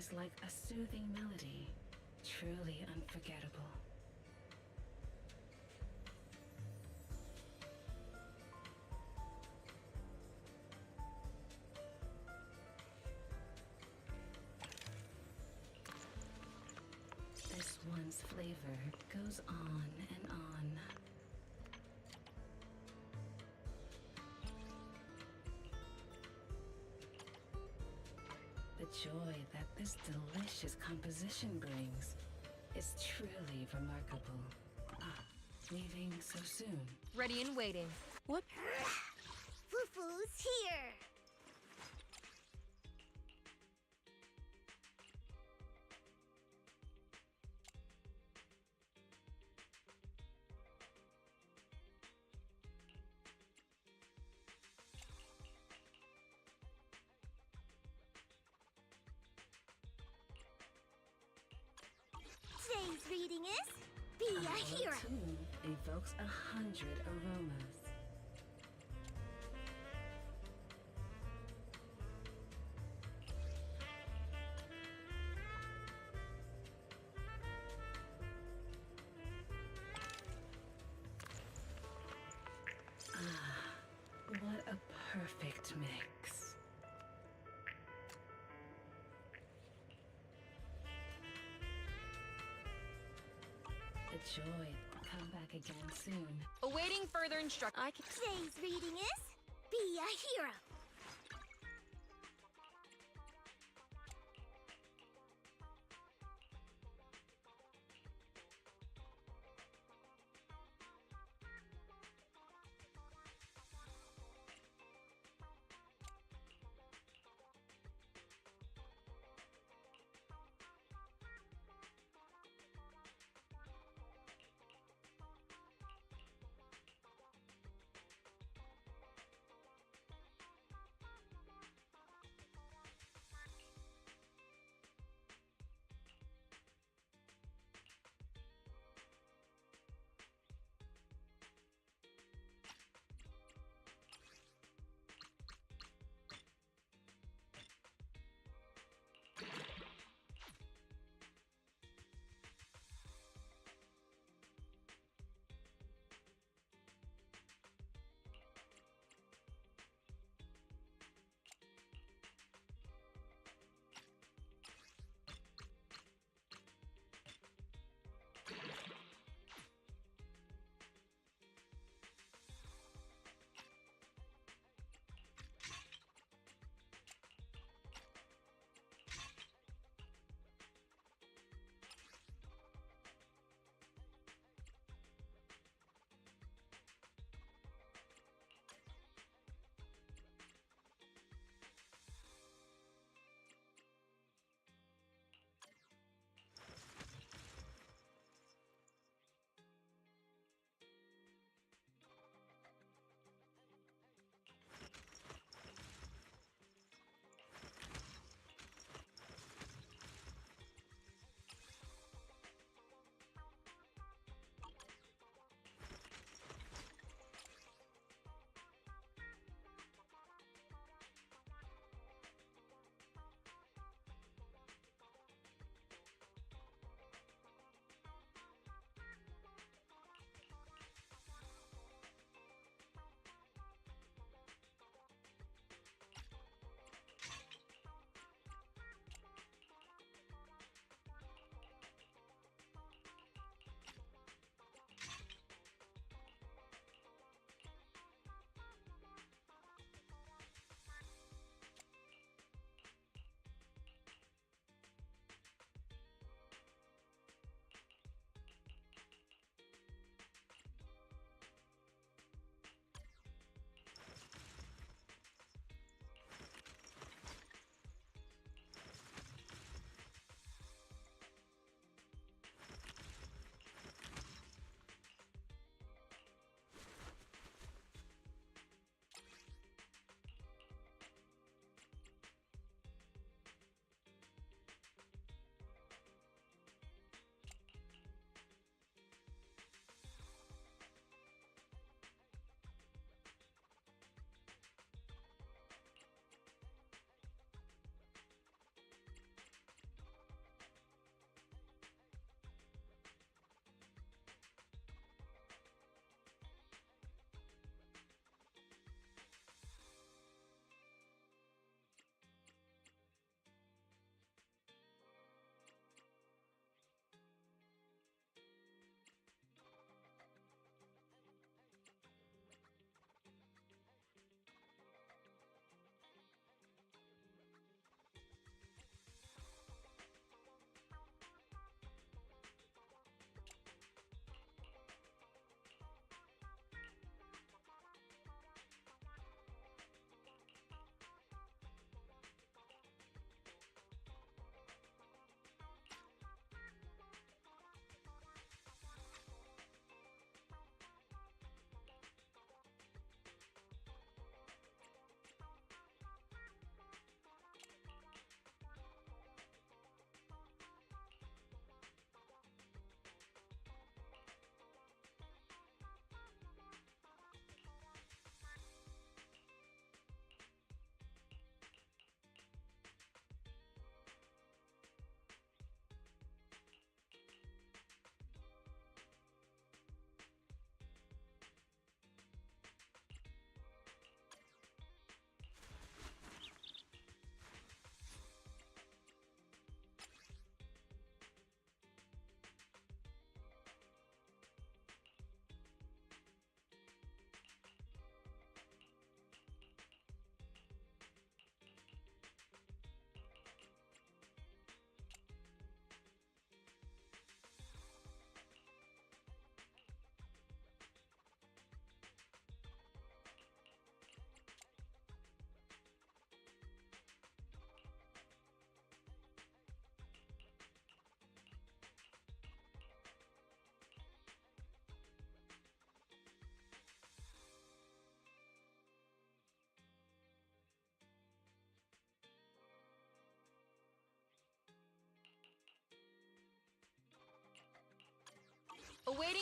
is like a soothing melody, truly unforgettable. This one's flavor goes on and on. The joy that this delicious composition brings is truly remarkable. Ah, leaving so soon. Ready and waiting. What? Fufu's here! Today's reading is Be a Hero. Tune evokes 100 aromas. Ah, what a perfect mix. The joy. Come back again soon. Awaiting further instructions. Today's reading is Be a Hero.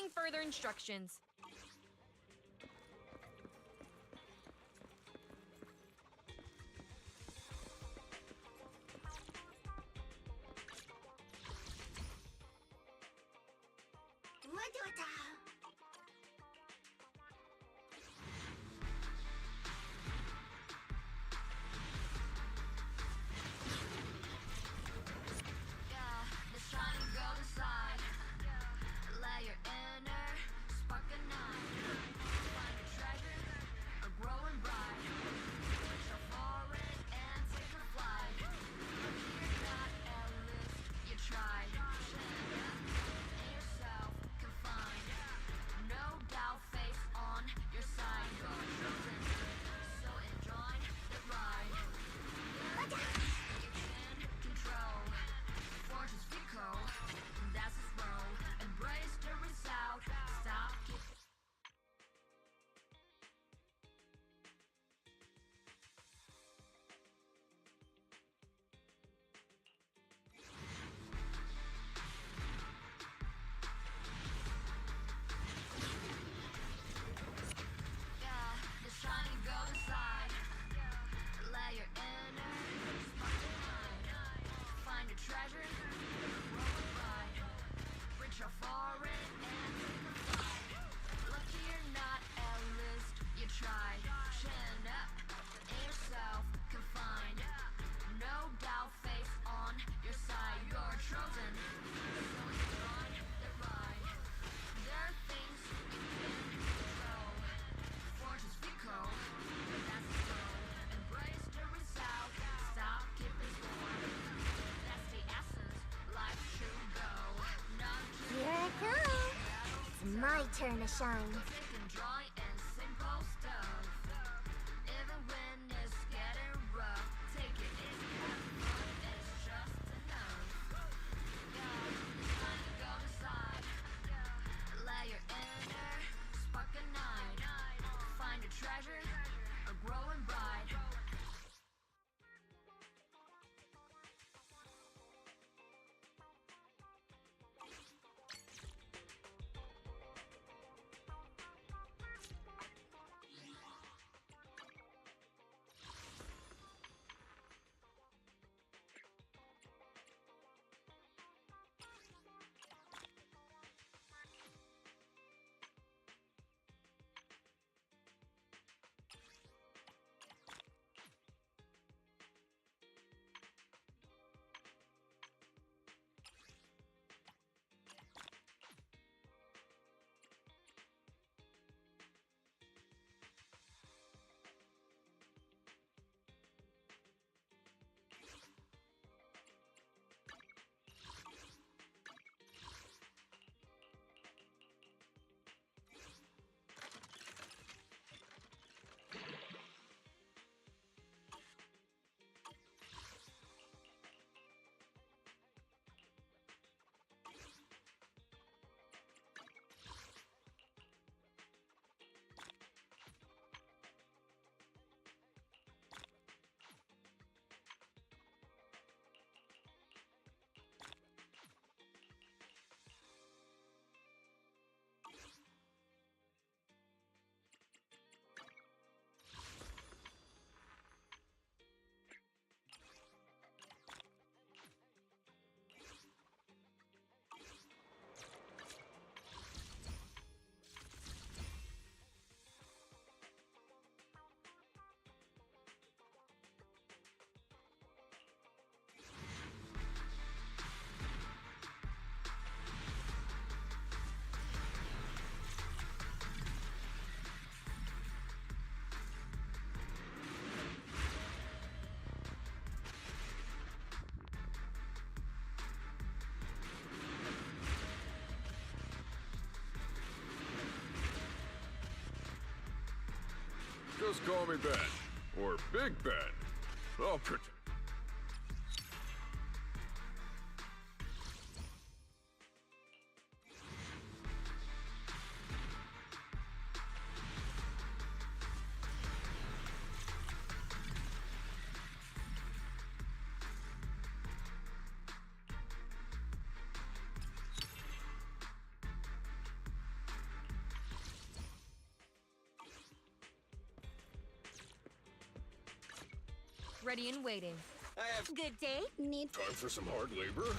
Awaiting further instructions. My turn to shine. Just call me Ben, or Big Ben. I'll pretend. Ready and waiting. I have Good day. Need Time for some hard labor?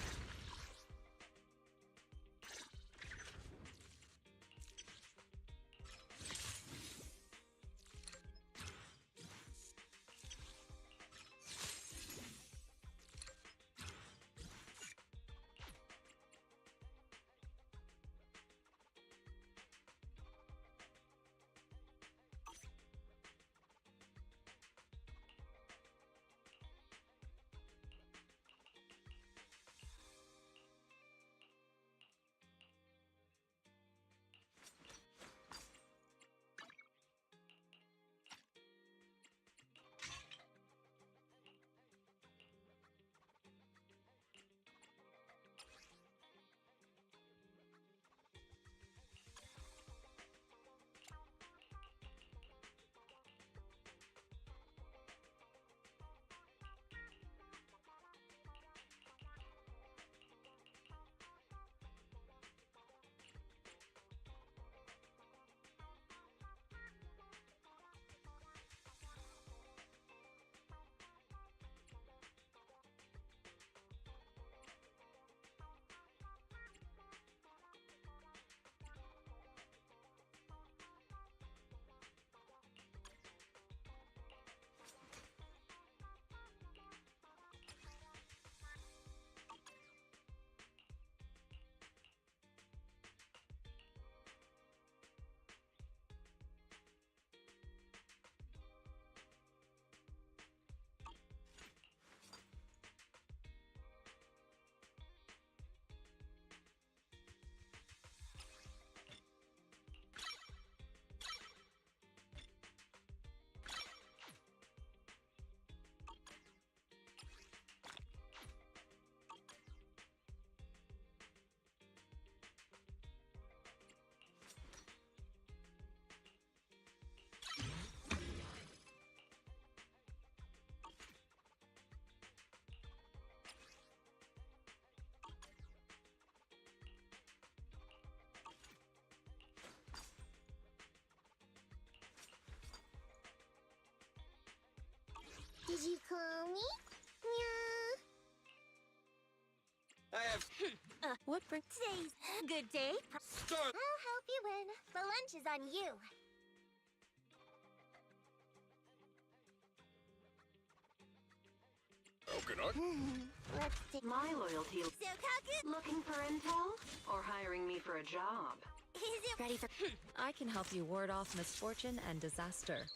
Did you call me? Yeah. I have What for today's good day? Start. I'll help you win. The lunch is on you. How can I? Let's see. My loyalty. Sokaku. Looking for intel? Or hiring me for a job? Is it Ready for. I can help you ward off misfortune and disaster.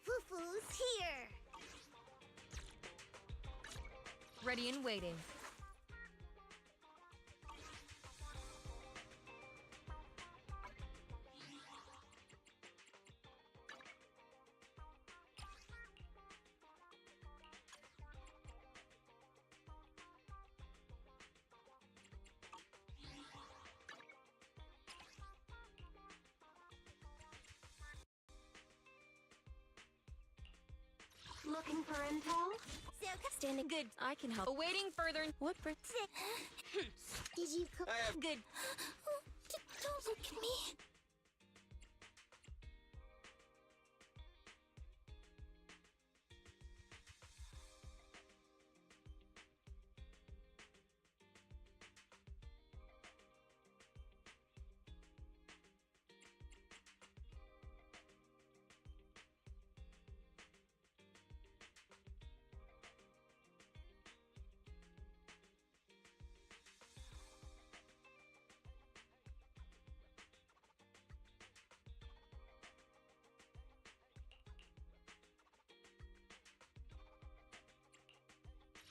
Fufu's here? Ready and waiting. Looking for intel? Soka standing good. I can help. Awaiting further. What for? Did you call? I have Good. Don't look at me.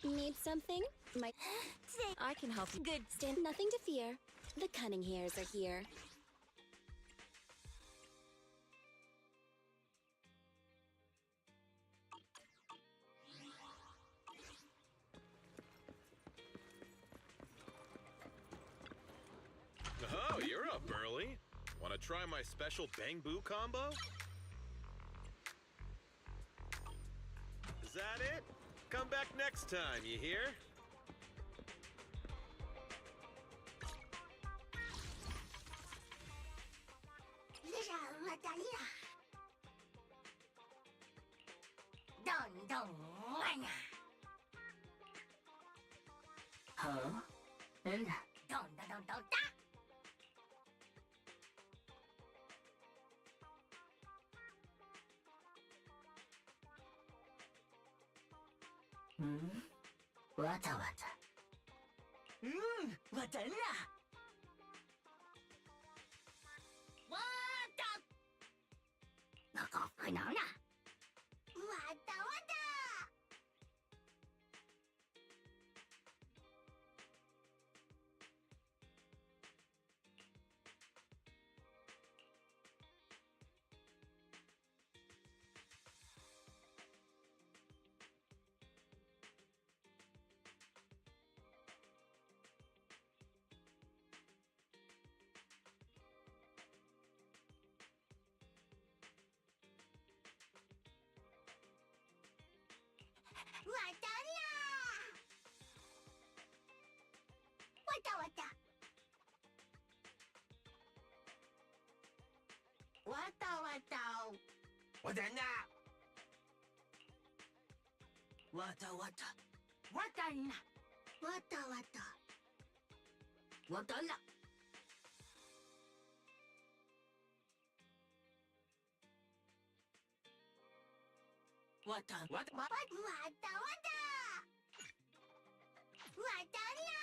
Need something? I can help you. Good. Stand nothing to fear. The cunning hairs are here. Oh, you're up early. Want to try my special Bang Boo combo? Is that it? Come back next time, you hear? Huh? And Wata wata. Wata na. Wata. Nakakanaw na. Wata wata. Wata wata. Wadana. Wata wata. Watana. Wata wata. Wadala. Wata wata. Wata wata. Wadana.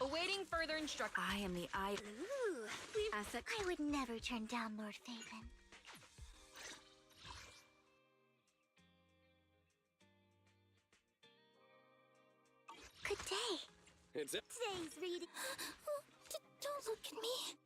Awaiting further instructions. I am the eye. Ooh. Asset. I would never turn down Lord Faven. Good day. It's it. Today's reading. Don't look at me.